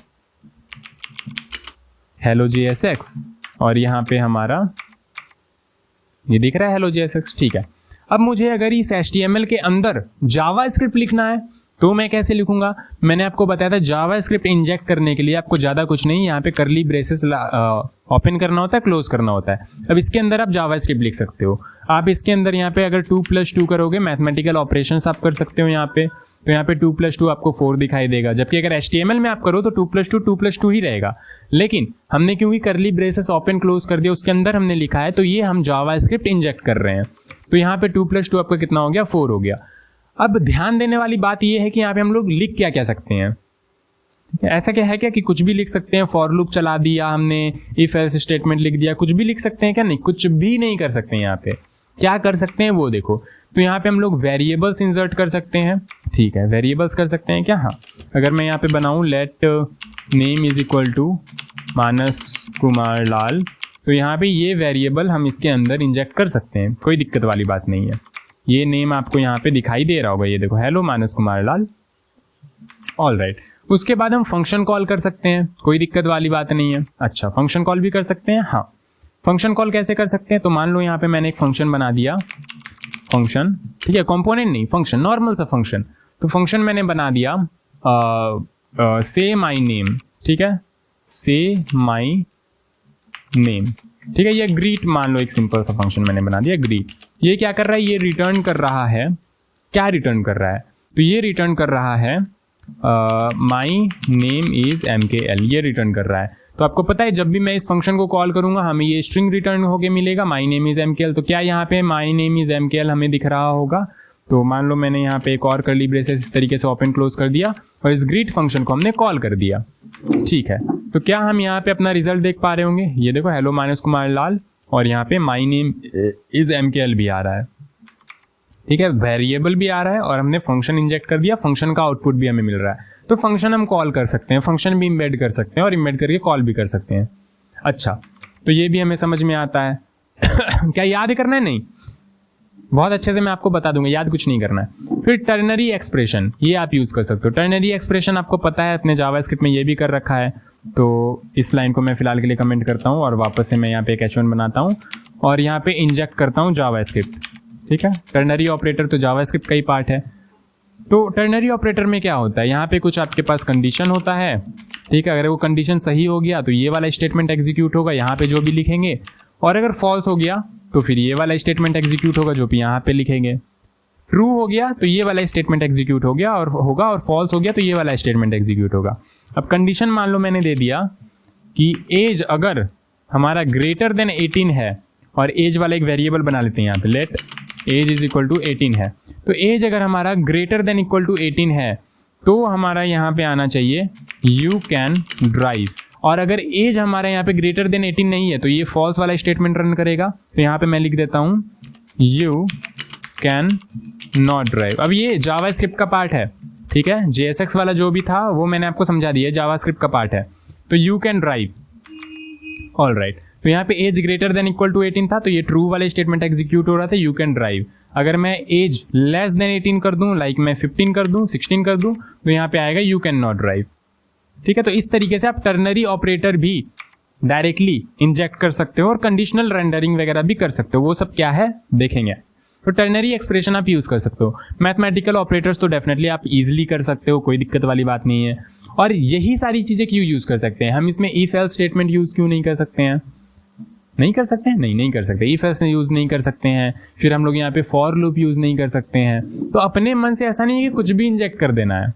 हेलो JSX, और यहाँ पे हमारा ये दिख रहा है हेलो JSX। ठीक है, अब मुझे अगर इस HTML के अंदर जावास्क्रिप्ट लिखना है तो मैं कैसे लिखूंगा। मैंने आपको बताया था जावास्क्रिप्ट इंजेक्ट करने के लिए आपको ज़्यादा कुछ नहीं, यहाँ पे करली ब्रेसेस ओपन करना होता है, क्लोज करना होता है। अब इसके अंदर आप जावास्क्रिप्ट लिख सकते हो। आप इसके अंदर यहाँ पे अगर 2+2 करोगे, मैथमेटिकल ऑपरेशंस आप कर सकते हो यहाँ पे, तो यहाँ पे 2+2 आपको 4 दिखाई देगा। जबकि अगर HTML में आप करो तो 2+2 ही रहेगा। लेकिन हमने क्योंकि करली ब्रेसेस ओपन क्लोज कर दिया, उसके अंदर हमने लिखा है, तो ये हम जावास्क्रिप्ट इंजेक्ट कर रहे हैं। तो यहाँ पे 2+2 आपका कितना हो गया, 4 हो गया। अब ध्यान देने वाली बात यह है कि यहाँ पे हम लोग लिख क्या क्या सकते हैं। ऐसा क्या है क्या कि कुछ भी लिख सकते हैं, फॉर लूप चला दिया हमने, इफ एल्स स्टेटमेंट लिख दिया, कुछ भी लिख सकते हैं क्या? नहीं, कुछ भी नहीं कर सकते हैं। यहाँ पे क्या कर सकते हैं वो देखो। तो यहाँ पे हम लोग वेरिएबल्स इंसर्ट कर सकते हैं। ठीक है, वेरिएबल्स कर सकते हैं क्या? हाँ, अगर मैं यहाँ पे बनाऊँ let name is equal to Manas Kumar Lal, तो यहाँ पे ये वेरिएबल हम इसके अंदर इंजेक्ट कर सकते हैं, कोई दिक्कत वाली बात नहीं है। ये नेम आपको यहाँ पे दिखाई दे रहा होगा, ये देखो, हेलो मानस कुमार लाल। ऑल राइट, उसके बाद हम फंक्शन कॉल कर सकते हैं, कोई दिक्कत वाली बात नहीं है। अच्छा, फंक्शन कॉल भी कर सकते हैं। हाँ, फंक्शन कॉल कैसे कर सकते हैं? तो मान लो यहाँ पे मैंने एक फंक्शन बना दिया, फंक्शन, ठीक है, कंपोनेंट नहीं, फंक्शन, नॉर्मल सा फंक्शन। तो फंक्शन मैंने बना दिया से माई नेम, ठीक है, से माई नेम, ठीक है। ये ग्रीट मान लो, एक सिंपल सा फंक्शन मैंने बना दिया ग्रीट। ये क्या कर रहा है? ये रिटर्न कर रहा है, क्या रिटर्न कर रहा है? तो ये रिटर्न कर रहा है माई नेम इज MKL, ये रिटर्न कर रहा है। तो आपको पता है जब भी मैं इस फंक्शन को कॉल करूंगा हमें ये स्ट्रिंग रिटर्न होके मिलेगा, माई नेम इज MKL। तो क्या यहाँ पे माई नेम इज MKL हमें दिख रहा होगा? तो मान लो मैंने यहाँ पे एक और कर्ली ब्रेसेस इस तरीके से ओपन क्लोज कर दिया और इस ग्रीट फंक्शन को हमने कॉल कर दिया। ठीक है, तो क्या हम यहाँ पे अपना रिजल्ट देख पा रहे होंगे? ये देखो हेलो माइनस कुमार लाल और यहाँ पे माई नेम इज MKL भी आ रहा है। ठीक है, वेरिएबल भी आ रहा है और हमने फंक्शन इंजेक्ट कर दिया, फंक्शन का आउटपुट भी हमें मिल रहा है। तो फंक्शन हम कॉल कर सकते हैं, फंक्शन भी इम्बेड कर सकते हैं और इम्बेड करके कॉल भी कर सकते हैं। अच्छा, तो ये भी हमें समझ में आता है। क्या याद करना है? नहीं, बहुत अच्छे से मैं आपको बता दूंगा, याद कुछ नहीं करना है। फिर टर्नरी एक्सप्रेशन, ये आप यूज़ कर सकते हो। टर्नरी एक्सप्रेशन आपको पता है, अपने जावास्क्रिप्ट में ये भी कर रखा है। तो इस लाइन को मैं फिलहाल के लिए कमेंट करता हूँ और वापस से मैं यहाँ पे एक H1 बनाता हूँ और यहाँ पे इंजेक्ट करता हूँ जावास्क्रिप्ट। ठीक है, टर्नरी ऑपरेटर तो जावास्क्रिप्ट का ही पार्ट है। तो टर्नरी ऑपरेटर में क्या होता है, यहाँ पे कुछ आपके पास कंडीशन होता है। ठीक है, अगर वो कंडीशन सही हो गया तो ये वाला स्टेटमेंट एग्जीक्यूट होगा, यहाँ पे जो भी लिखेंगे, और अगर फॉल्स हो गया तो फिर ये वाला स्टेटमेंट एग्जीक्यूट होगा जो भी यहाँ पे लिखेंगे। ट्रू हो गया तो ये वाला स्टेटमेंट एग्जीक्यूट हो गया और होगा, और फॉल्स हो गया तो ये वाला स्टेटमेंट एग्जीक्यूट होगा। अब कंडीशन मान लो मैंने दे दिया कि एज अगर हमारा ग्रेटर देन 18 है, और एज वाला एक वेरिएबल बना लेते हैं यहाँ पे, let age is equal to 18 है। तो एज अगर हमारा ग्रेटर देन इक्वल टू 18 है तो हमारा यहाँ पे आना चाहिए यू कैन ड्राइव, और अगर एज हमारा यहाँ पे ग्रेटर देन 18 नहीं है तो ये फॉल्स वाला स्टेटमेंट रन करेगा। तो यहाँ पे मैं लिख देता हूँ यू कैन नॉट ड्राइव। अब ये जावास्क्रिप्ट का पार्ट है। ठीक है, JSX वाला जो भी था वो मैंने आपको समझा दिया, जावास्क्रिप्ट का पार्ट है। तो you can drive, all right. तो यहाँ पे age greater than equal to 18 था तो ये ट्रू वाला स्टेटमेंट एग्जीक्यूट हो रहा था, यू कैन ड्राइव। अगर मैं एज लेस देन 18 कर दूं, लाइक मैं 15 कर दूं, 16 कर दूं, तो यहाँ पे आएगा यू कैन नॉट ड्राइव। ठीक है, तो इस तरीके से आप टर्नरी ऑपरेटर भी डायरेक्टली इंजेक्ट कर सकते हो और कंडीशनल रेंडरिंग वगैरह भी कर सकते हो। वो सब क्या है देखेंगे। तो टर्नरी एक्सप्रेशन आप यूज़ कर सकते हो। मैथमेटिकल ऑपरेटर्स तो डेफिनेटली आप इजीली कर सकते हो, कोई दिक्कत वाली बात नहीं है। और यही सारी चीज़ें क्यों यूज़ कर सकते हैं हम? इसमें इफ एल्स स्टेटमेंट यूज़ क्यों नहीं कर सकते हैं? नहीं कर सकते हैं? नहीं कर सकते। इफ एल्स यूज़ नहीं कर सकते हैं, फिर हम लोग यहाँ पे फॉर लूप यूज़ नहीं कर सकते हैं। तो अपने मन से ऐसा नहीं है कि कुछ भी इंजेक्ट कर देना है।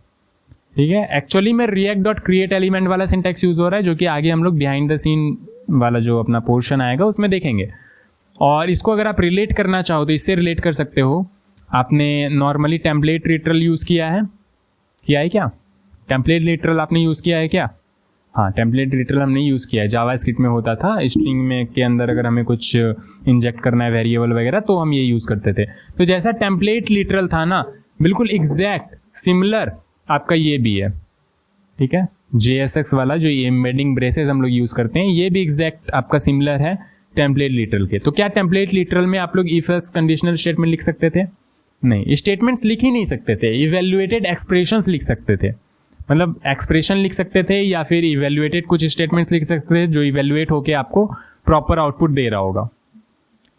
ठीक है, एक्चुअली में react.create एलिमेंट वाला सिंटैक्स यूज़ हो रहा है, जो कि आगे हम लोग बिहाइंड द सीन वाला जो अपना पोर्शन आएगा उसमें देखेंगे। और इसको अगर आप रिलेट करना चाहो तो इससे रिलेट कर सकते हो। आपने नॉर्मली टेम्पलेट लिटरल यूज़ किया है क्या? टेम्पलेट लिटरल आपने यूज़ किया है क्या? हाँ, टेम्पलेट लिटरल हमने यूज़ किया है। जावास्क्रिप्ट में होता था, स्ट्रिंग में के अंदर अगर हमें कुछ इंजेक्ट करना है वेरिएबल वगैरह तो हम ये यूज़ करते थे। तो जैसा टेम्पलेट लिटरल था ना, बिल्कुल एग्जैक्ट सिमिलर आपका ये भी है। ठीक है, JSX वाला जो एम्बेडिंग ब्रेसेस हम लोग यूज़ करते हैं, ये भी एग्जैक्ट आपका सिमिलर है टेम्पलेट लिटरल के। तो क्या टेम्पलेट लिटरल में आप लोग इफ एल्स कंडीशनल स्टेटमेंट लिख सकते थे? नहीं, स्टेटमेंट्स लिख ही नहीं सकते थे। इवेल्युएटेड एक्सप्रेशंस लिख सकते थे, मतलब एक्सप्रेशन लिख सकते थे या फिर इवेल्युएटेड कुछ स्टेटमेंट्स लिख सकते थे जो इवेल्युएट होके आपको प्रॉपर आउटपुट दे रहा होगा।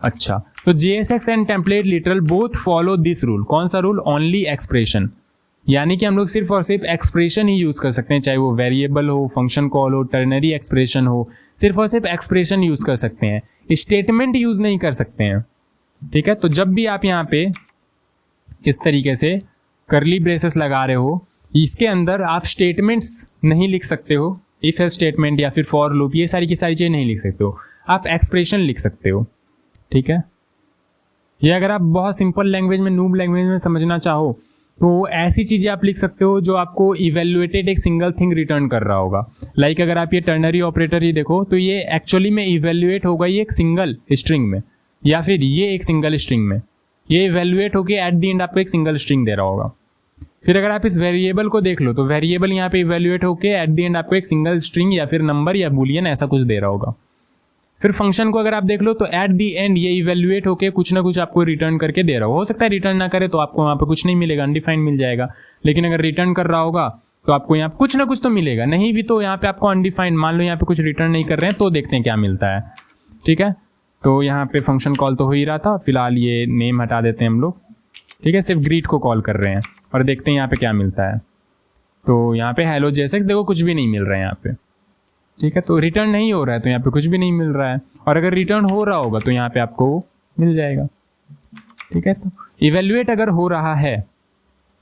अच्छा, तो JSX and template literal both follow this rule. कौन सा रूल? ओनली एक्सप्रेशन, यानी कि हम लोग सिर्फ और सिर्फ एक्सप्रेशन ही यूज़ कर सकते हैं, चाहे वो वेरिएबल हो, फंक्शन कॉल हो, टर्नरी एक्सप्रेशन हो, सिर्फ और सिर्फ एक्सप्रेशन यूज़ कर सकते हैं, स्टेटमेंट यूज़ नहीं कर सकते हैं। ठीक है, तो जब भी आप यहाँ पे इस तरीके से कर्ली ब्रेसेस लगा रहे हो, इसके अंदर आप स्टेटमेंट्स नहीं लिख सकते हो, इफ एल्स स्टेटमेंट या फिर फॉर लूप, ये सारी की सारी चीज़ें नहीं लिख सकते हो। आप एक्सप्रेशन लिख सकते हो। ठीक है, ये अगर आप बहुत सिंपल लैंग्वेज में, नूब लैंग्वेज में समझना चाहो तो ऐसी चीज़ें आप लिख सकते हो जो आपको इवेल्युएटेड एक सिंगल थिंग रिटर्न कर रहा होगा। लाइक अगर आप ये टर्नरी ऑपरेटर ही देखो तो ये एक्चुअली में इवेल्युएट होगा ये एक सिंगल स्ट्रिंग में, या फिर ये एक सिंगल स्ट्रिंग में, ये इवेल्युएट होके एट द एंड आपको एक सिंगल स्ट्रिंग दे रहा होगा। फिर अगर आप इस वेरिएबल को देख लो तो वेरिएबल यहाँ पे इवेल्युएट होके एट द एंड आपको एक सिंगल स्ट्रिंग या फिर नंबर या बूलियन ऐसा कुछ दे रहा होगा। फिर फंक्शन को अगर आप देख लो तो एट दी एंड ये इवेल्युएट होके कुछ ना कुछ आपको रिटर्न करके दे रहा हो सकता है रिटर्न ना करे तो आपको वहाँ पे कुछ नहीं मिलेगा, अनडिफाइंड मिल जाएगा। लेकिन अगर रिटर्न कर रहा होगा तो आपको यहाँ कुछ ना कुछ तो मिलेगा, नहीं भी तो यहाँ पे आपको अनडिफाइंड, मान लो यहाँ पे कुछ रिटर्न नहीं कर रहे हैं तो देखते हैं क्या मिलता है। ठीक है, तो यहाँ पे फंक्शन कॉल तो हो ही रहा था, फिलहाल ये नेम हटा देते हैं हम लोग। ठीक है, सिर्फ ग्रीट को कॉल कर रहे हैं और देखते हैं यहाँ पे क्या मिलता है। तो यहाँ पे हेलो JSX देखो कुछ भी नहीं मिल रहा है यहाँ पे। ठीक है, तो रिटर्न नहीं हो रहा है तो यहाँ पे कुछ भी नहीं मिल रहा है, और अगर रिटर्न हो रहा होगा तो यहाँ पे आपको मिल जाएगा। ठीक है, तो इवेल्युएट अगर हो रहा है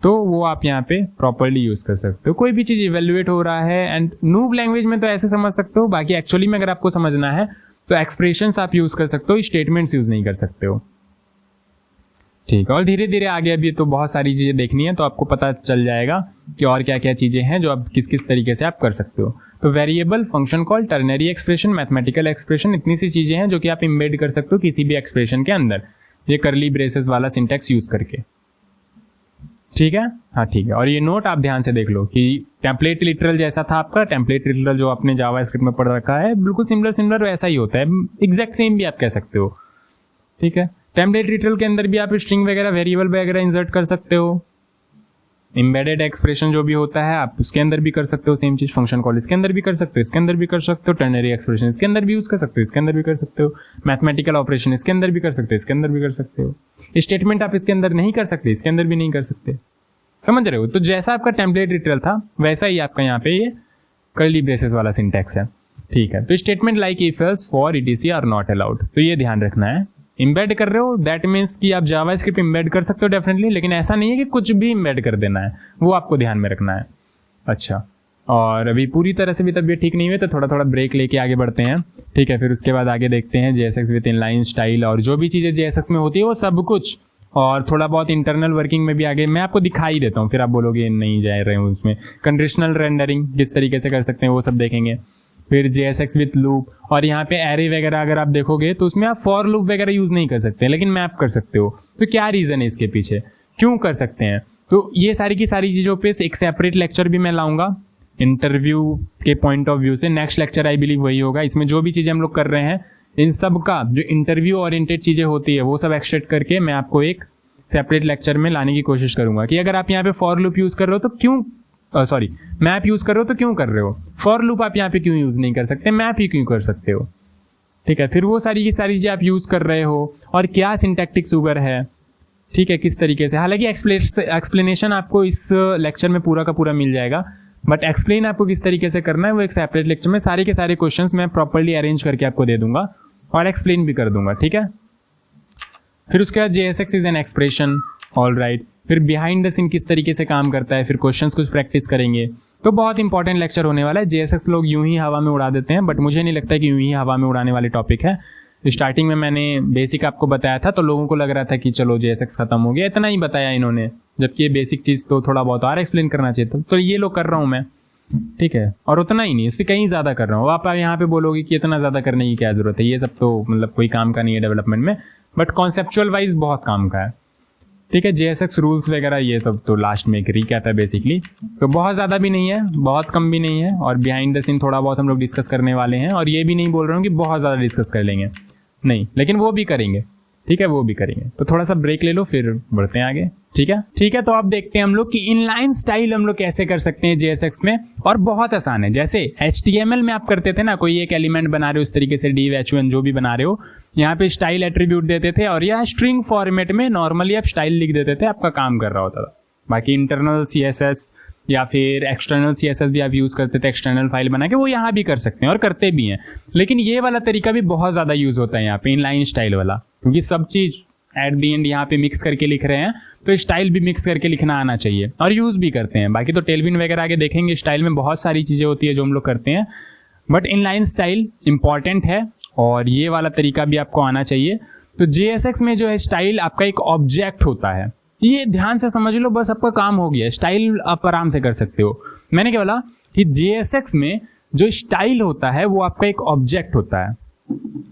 तो वो आप यहाँ पे प्रॉपरली यूज़ कर सकते हो। कोई भी चीज़ इवेल्युएट हो रहा है, एंड नूब लैंग्वेज में तो ऐसे समझ सकते हो, बाकी एक्चुअली में अगर आपको समझना है तो एक्सप्रेशंस आप यूज़ कर सकते हो, स्टेटमेंट्स यूज़ नहीं कर सकते हो। ठीक है, और धीरे धीरे आगे अभी तो बहुत सारी चीज़ें देखनी है, तो आपको पता चल जाएगा कि और क्या क्या चीज़ें हैं जो आप किस किस तरीके से आप कर सकते हो। तो variable, function call, ternary expression, mathematical expression, इतनी सी चीज़ें हैं जो कि आप इम्बेड कर सकते हो किसी भी एक्सप्रेशन के अंदर, ये करली ब्रेसेस वाला सिंटैक्स यूज़ करके। ठीक है, हाँ ठीक है। और ये नोट आप ध्यान से देख लो कि टेम्पलेट लिटरल जैसा था आपका, टेम्पलेट लिटरल जो आपने जावास्क्रिप्ट में पढ़ रखा है बिल्कुल सिमिलर वैसा ही होता है, एग्जैक्ट सेम भी आप कह सकते हो। ठीक है, टेम्पलेट लिटरल के अंदर भी आप स्ट्रिंग वगैरह, वेरिएबल वगैरह इंसर्ट कर सकते हो। एम्बेडेड एक्सप्रेशन जो भी होता है आप उसके अंदर भी कर सकते हो सेम चीज़। फंक्शन कॉल इसके अंदर भी कर सकते हो, इसके अंदर भी कर सकते हो। टर्नरी एक्सप्रेशन इसके अंदर भी यूज़ कर सकते हो, इसके अंदर भी कर सकते हो। मैथमेटिकल ऑपरेशन इसके अंदर भी कर सकते हो, इसके अंदर भी कर सकते हो। स्टेटमेंट आप इसके अंदर नहीं कर सकते, इसके अंदर भी नहीं कर सकते। समझ रहे हो? तो जैसा आपका टेम्पलेट लिटरल था वैसा ही आपका यहाँ पे ये कर्ली ब्रेसेस वाला सिंटैक्स है। ठीक है, तो statement like if else for etc are not allowed, तो ये ध्यान रखना है। इम्बेड कर रहे हो दैट मीन्स कि आप जावास्क्रिप्ट इम्बेड कर सकते हो डेफिनेटली, लेकिन ऐसा नहीं है कि कुछ भी इम्बेड कर देना है, वो आपको ध्यान में रखना है। अच्छा, और अभी पूरी तरह से भी तबीयत ठीक नहीं हुई तो थोड़ा थोड़ा ब्रेक लेके आगे बढ़ते हैं। ठीक है, फिर उसके बाद आगे देखते हैं JSX विद इनलाइन स्टाइल और जो भी चीज़ें JSX में होती है वो सब कुछ, और थोड़ा बहुत इंटरनल वर्किंग में भी आगे मैं आपको दिखाई देता हूँ, फिर आप बोलोगे नहीं जा रहे हूँ उसमें। कंडीशनल रेंडरिंग किस तरीके से कर सकते हैं वो सब देखेंगे। फिर JSX विथ लूप, और यहाँ पे एरे वगैरह अगर आप देखोगे तो उसमें आप फॉर लूप वगैरह यूज़ नहीं कर सकते, लेकिन मैप कर सकते हो। तो क्या रीज़न है इसके पीछे, क्यों कर सकते हैं? तो ये सारी की सारी चीज़ों पे एक सेपरेट लेक्चर भी मैं लाऊंगा इंटरव्यू के पॉइंट ऑफ व्यू से। नेक्स्ट लेक्चर आई बिलीव वही होगा। इसमें जो भी चीज़ें हम लोग कर रहे हैं इन सब का जो इंटरव्यू ओरिएंटेड चीज़ें होती है वो सब एक्सट्रैक्ट करके मैं आपको एक सेपरेट लेक्चर में लाने की कोशिश करूंगा कि अगर आप यहाँ पे फॉर लूप यूज़ कर रहे हो तो क्यों, सॉरी मैप यूज़ कर रहे हो तो क्यों कर रहे हो, फॉर लूप आप यहाँ पे क्यों यूज़ नहीं कर सकते, मैप ही क्यों कर सकते हो। ठीक है, फिर वो सारी की सारी चीज़ें आप यूज़ कर रहे हो और क्या सिंटैक्टिक सुगर है। ठीक है, किस तरीके से, हालांकि एक्सप्लेनेशन आपको इस लेक्चर में पूरा का पूरा मिल जाएगा, बट एक्सप्लेन आपको किस तरीके से करना है वो एक सेपरेट लेक्चर में सारे के सारे क्वेश्चंस मैं प्रॉपर्ली अरेंज करके आपको दे दूंगा और एक्सप्लेन भी कर दूंगा। ठीक है, फिर उसके बाद JSX is an expression, all right. फिर बिहाइंड द सीन किस तरीके से काम करता है, फिर क्वेश्चंस कुछ प्रैक्टिस करेंगे। तो बहुत इंपॉर्टेंट लेक्चर होने वाला है। JSX लोग यूं ही हवा में उड़ा देते हैं, बट मुझे नहीं लगता कि यूं ही हवा में उड़ाने वाले टॉपिक है। स्टार्टिंग में मैंने बेसिक आपको बताया था तो लोगों को लग रहा था कि चलो JSX खत्म हो गया, इतना ही बताया इन्होंने, जबकि ये बेसिक चीज़ तो थोड़ा बहुत और एक्सप्लेन करना चाहिए था। तो ये लोग कर रहा हूँ मैं, ठीक है, और उतना ही नहीं, इससे कहीं ज़्यादा कर रहा हूँ। आप यहाँ पे बोलोगे कि इतना ज़्यादा करने की क्या ज़रूरत है, ये सब तो मतलब कोई काम का नहीं है डेवलपमेंट में, बट कॉन्सेप्चुअल वाइज बहुत काम का है। ठीक है, JSX रूल्स वगैरह ये सब तो लास्ट में एक रिकैप है बेसिकली, तो बहुत ज़्यादा भी नहीं है, बहुत कम भी नहीं है, और बिहाइंड द सीन थोड़ा बहुत हम लोग डिस्कस करने वाले हैं। और ये भी नहीं बोल रहा हूँ कि बहुत ज़्यादा डिस्कस कर लेंगे, नहीं, लेकिन वो भी करेंगे। ठीक है, वो भी करेंगे। तो थोड़ा सा ब्रेक ले लो फिर बढ़ते हैं आगे। ठीक है, ठीक है। तो अब देखते हैं हम लोग कि इनलाइन स्टाइल हम लोग कैसे कर सकते हैं JSX में, और बहुत आसान है। जैसे HTML में आप करते थे ना, कोई एक एलिमेंट बना रहे हो इस तरीके से div h1 जो भी बना रहे हो, यहाँ पे स्टाइल एट्रीब्यूट देते थे और यहाँ स्ट्रिंग फॉर्मेट में नॉर्मली आप स्टाइल लिख देते थे, आपका काम कर रहा होता था। बाकी इंटरनल CSS या फिर एक्सटर्नल CSS भी आप यूज़ करते थे, एक्सटर्नल फाइल बना के, वो यहाँ भी कर सकते हैं और करते भी हैं। लेकिन ये वाला तरीका भी बहुत ज़्यादा यूज़ होता है यहाँ पे इनलाइन स्टाइल वाला, क्योंकि सब चीज़ एट दी एंड यहाँ पे मिक्स करके लिख रहे हैं, तो स्टाइल भी मिक्स करके लिखना आना चाहिए और यूज़ भी करते हैं। बाकी तो टेलविन वगैरह आगे देखेंगे, स्टाइल में बहुत सारी चीज़ें होती है जो हम लोग करते हैं, बट इनलाइन स्टाइल इंपॉर्टेंट है और ये वाला तरीका भी आपको आना चाहिए। तो JSX में जो है स्टाइल आपका एक ऑब्जेक्ट होता है, ये ध्यान से समझ लो, बस आपका काम हो गया। स्टाइल आप आराम से कर सकते हो। मैंने क्या बोला कि JSX में जो स्टाइल होता है वो आपका एक ऑब्जेक्ट होता है।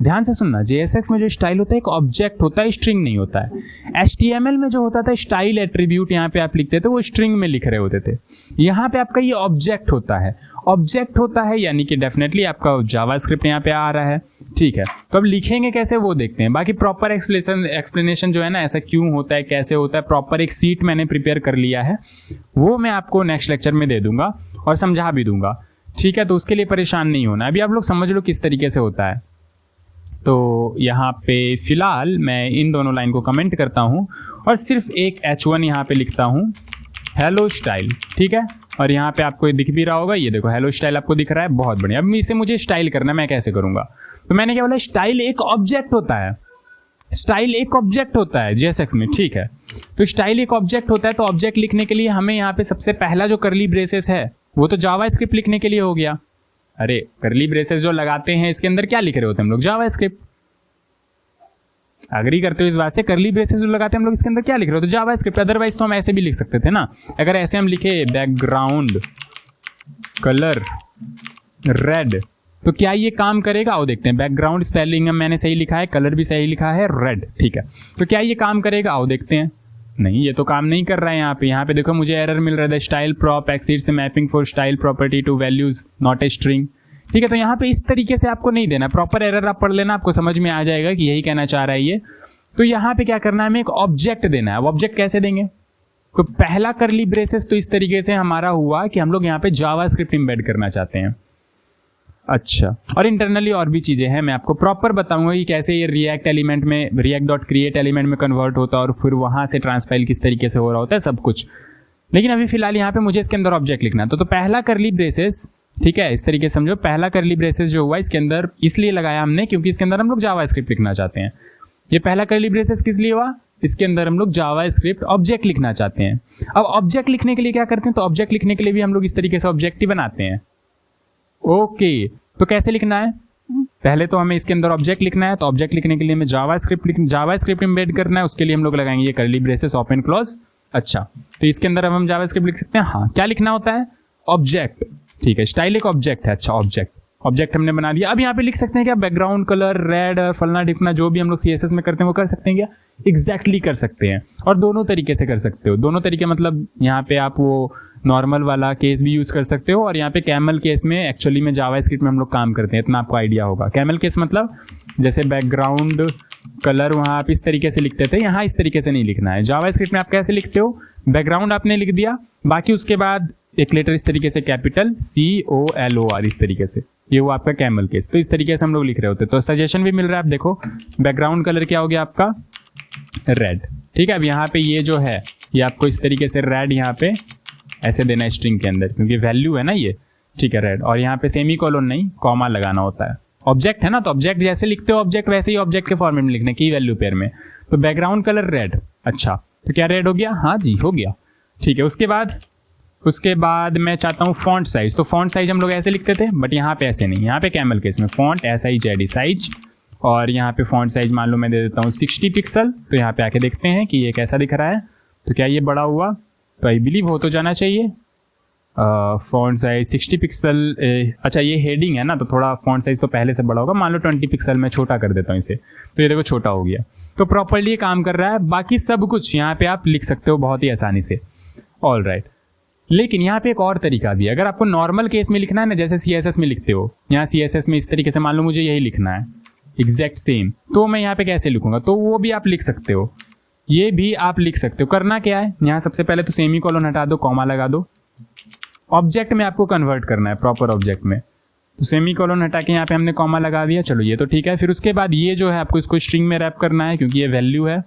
ध्यान से सुनना, JSX में जो स्टाइल होता है एक ऑब्जेक्ट होता है, स्ट्रिंग नहीं होता है। HTML में जो होता था स्टाइल एट्रीब्यूट, यहाँ पे आप लिखते थे, वो स्ट्रिंग में लिख रहे होते थे। यहाँ पे आपका ये ऑब्जेक्ट होता है। ऑब्जेक्ट होता है यानी कि डेफिनेटली आपका जावास्क्रिप्ट यहाँ पे आ रहा है। ठीक है, तो अब लिखेंगे कैसे वो देखते हैं। बाकी प्रॉपर एक्सप्लेनेशन जो है ना, ऐसा क्यों होता है, कैसे होता है, प्रॉपर एक सीट मैंने प्रिपेयर कर लिया है, वो मैं आपको नेक्स्ट लेक्चर में दे दूंगा और समझा भी दूंगा। ठीक है, तो उसके लिए परेशान नहीं होना। अभी आप लोग समझ लो किस तरीके से होता है। तो यहाँ पे फिलहाल मैं इन दोनों लाइन को कमेंट करता हूँ और सिर्फ एक H1 यहाँ पे लिखता हूँ, हेलो स्टाइल। ठीक है, और यहाँ पे आपको दिख भी रहा होगा, ये देखो हेलो स्टाइल आपको दिख रहा है, बहुत बढ़िया। अब इसे मुझे स्टाइल करना, मैं कैसे करूँगा? तो मैंने क्या बोला, स्टाइल एक ऑब्जेक्ट होता है। स्टाइल एक ऑब्जेक्ट होता है JSX में। ठीक है, तो स्टाइल एक ऑब्जेक्ट होता है, तो ऑब्जेक्ट लिखने के लिए हमें यहाँ पे सबसे पहला जो करली ब्रेसेस है वो तो जावास्क्रिप्ट लिखने के लिए हो गया। अरे करली ब्रेसेस जो लगाते हैं इसके अंदर क्या लिख रहे होते हैं हम लोग? जावास्क्रिप्ट। अग्री करते हो इस बात से? करली ब्रेसेस लगाते हैं हम लोग, इसके अंदर क्या लिख रहे हो? तो जावास्क्रिप्ट। अदरवाइज तो हम ऐसे भी लिख सकते थे ना। अगर ऐसे हम लिखे बैकग्राउंड कलर रेड, तो क्या ये काम करेगा? आओ देखते हैं। बैकग्राउंड स्पेलिंग मैंने सही लिखा है, कलर भी सही लिखा है, रेड, ठीक है। तो क्या ये काम करेगा? आओ देखते हैं। नहीं, ये तो काम नहीं कर रहा है यहाँ पे। यहाँ पे देखो मुझे एरर मिल रहा है, style prop exceeds mapping for style property to values not a string. ठीक है, तो यहाँ पे इस तरीके से आपको नहीं देना। प्रॉपर एरर आप पढ़ लेना, आपको समझ में आ जाएगा कि यही कहना चाह रहा है ये। तो यहाँ पे क्या करना है, हमें एक ऑब्जेक्ट देना है। अब ऑब्जेक्ट कैसे देंगे? तो पहला करली ब्रेसेस तो इस तरीके से हमारा हुआ कि हम लोग यहाँ पे जावास्क्रिप्ट एम्बेड करना चाहते हैं। अच्छा, और इंटरनली और भी चीज़ें हैं, मैं आपको प्रॉपर बताऊंगा कि कैसे ये रिएक्ट एलिमेंट में रिएक्ट डॉट क्रिएट एलिमेंट में कन्वर्ट होता है और फिर वहाँ से ट्रांसफाइल किस तरीके से हो रहा होता है, सब कुछ। लेकिन अभी फिलहाल यहाँ पे मुझे इसके अंदर ऑब्जेक्ट लिखना है। तो पहला करली ब्रेसेस, ठीक है, इस तरीके से समझो। पहला करली ब्रेसेस जो हुआ इसके अंदर इसलिए लगाया हमने क्योंकि इसके अंदर हम लोग जावास्क्रिप्ट लिखना चाहते हैं। ये पहला करली ब्रेसेस किस लिए हुआ? इसके अंदर हम लोग जावास्क्रिप्ट ऑब्जेक्ट लिखना चाहते हैं। अब ऑब्जेक्ट लिखने के लिए क्या करते हैं? तो ऑब्जेक्ट लिखने के लिए भी हम लोग इस तरीके से ऑब्जेक्ट ही बनाते हैं। ओके, तो कैसे लिखना है? पहले तो हमें इसके अंदर ऑब्जेक्ट लिखना है। तो ऑब्जेक्ट लिखने के लिए हमें जावास्क्रिप्ट एम्बेड करना है। उसके लिए हम लोग लगाएंगे ये करली ब्रेसेस ओपन क्लोज। अच्छा, तो इसके अंदर अब हम जावास्क्रिप्ट लिख सकते हैं। हाँ, क्या लिखना होता है? ऑब्जेक्ट, ठीक है। स्टाइल एक ऑब्जेक्ट है। अच्छा, ऑब्जेक्ट हमने बना लिया। अब यहाँ पे लिख सकते हैं क्या? बैकग्राउंड कलर रेड, फलना ढिपना, जो भी हम लोग CSS में करते हैं वो कर सकते हैं क्या? एग्जैक्टली कर सकते हैं। और दोनों तरीके से कर सकते हो। दोनों तरीके मतलब यहाँ पे आप वो नॉर्मल वाला केस भी यूज़ कर सकते हो, और यहाँ पे कैमल केस में एक्चुअली में जावास्क्रिप्ट में हम लोग काम करते हैं, इतना आपको आइडिया होगा। कैमल केस मतलब जैसे बैकग्राउंड कलर वहाँ आप इस तरीके से लिखते थे, यहाँ इस तरीके से नहीं लिखना है। जावास्क्रिप्ट में आप कैसे लिखते हो? बैकग्राउंड आपने लिख दिया, बाकी उसके बाद एक लेटर इस तरीके से कैपिटल COLOR इस तरीके से, ये वो आपका कैमल केस। तो इस तरीके से हम लोग लिख रहे होते। तो सजेशन भी मिल रहा है, आप देखो बैकग्राउंड कलर क्या हो गया आपका? रेड, ठीक है। अब यहाँ पे ये जो है ये आपको इस तरीके से रेड यहाँ पे ऐसे देना है स्ट्रिंग के अंदर, क्योंकि वैल्यू है ना ये, ठीक है, रेड। और यहाँ पे सेमीकोलन नहीं, कॉमा लगाना होता है। ऑब्जेक्ट है ना, तो ऑब्जेक्ट जैसे लिखते हो ऑब्जेक्ट, वैसे ही ऑब्जेक्ट के फॉर्मेट में लिखना, की वैल्यू पेयर में। तो बैकग्राउंड कलर रेड। अच्छा, तो क्या रेड हो गया? हाँ जी, हो गया, ठीक है। उसके बाद मैं चाहता हूँ फॉन्ट साइज। तो फॉन्ट साइज हम लोग ऐसे लिखते थे, बट यहाँ पे ऐसे नहीं। यहाँ पे कैमल केस में फॉन्ट SIZ साइज, और यहाँ पे फॉन्ट साइज मान लो मैं दे देता हूँ 60 पिक्सल। तो यहाँ पे आके देखते हैं कि ये कैसा दिख रहा है। तो क्या ये बड़ा हुआ? तो आई बिलीव हो तो जाना चाहिए। Font size 60 pixel. अच्छा, ये हेडिंग है ना, तो थोड़ा फॉन्ट साइज तो पहले से बड़ा होगा। मान लो 20 पिक्सल में छोटा कर देता हूँ इसे, तो ये देखो छोटा हो गया। तो प्रॉपर्ली काम कर रहा है। बाकी सब कुछ यहाँ पे आप लिख सकते हो बहुत ही आसानी से। ऑल राइट, लेकिन यहाँ पे एक और तरीका भी है। अगर आपको नॉर्मल केस में लिखना है ना, जैसे CSS में लिखते हो, यहाँ CSS में इस तरीके से मान लो मुझे यही लिखना है एग्जैक्ट सेम, तो मैं यहाँ पे कैसे लिखूंगा? तो वो भी आप लिख सकते हो, ये भी आप लिख सकते हो। करना क्या है, यहाँ सबसे पहले तो सेमीकोलन हटा दो, कॉमा लगा दो। ऑब्जेक्ट में आपको कन्वर्ट करना है, प्रॉपर ऑब्जेक्ट में। तो सेमीकोलन हटा के यहाँ पे हमने कॉमा लगा दिया, चलो ये तो ठीक है। फिर उसके बाद ये जो है आपको इसको स्ट्रिंग में रैप करना है, क्योंकि ये वैल्यू है।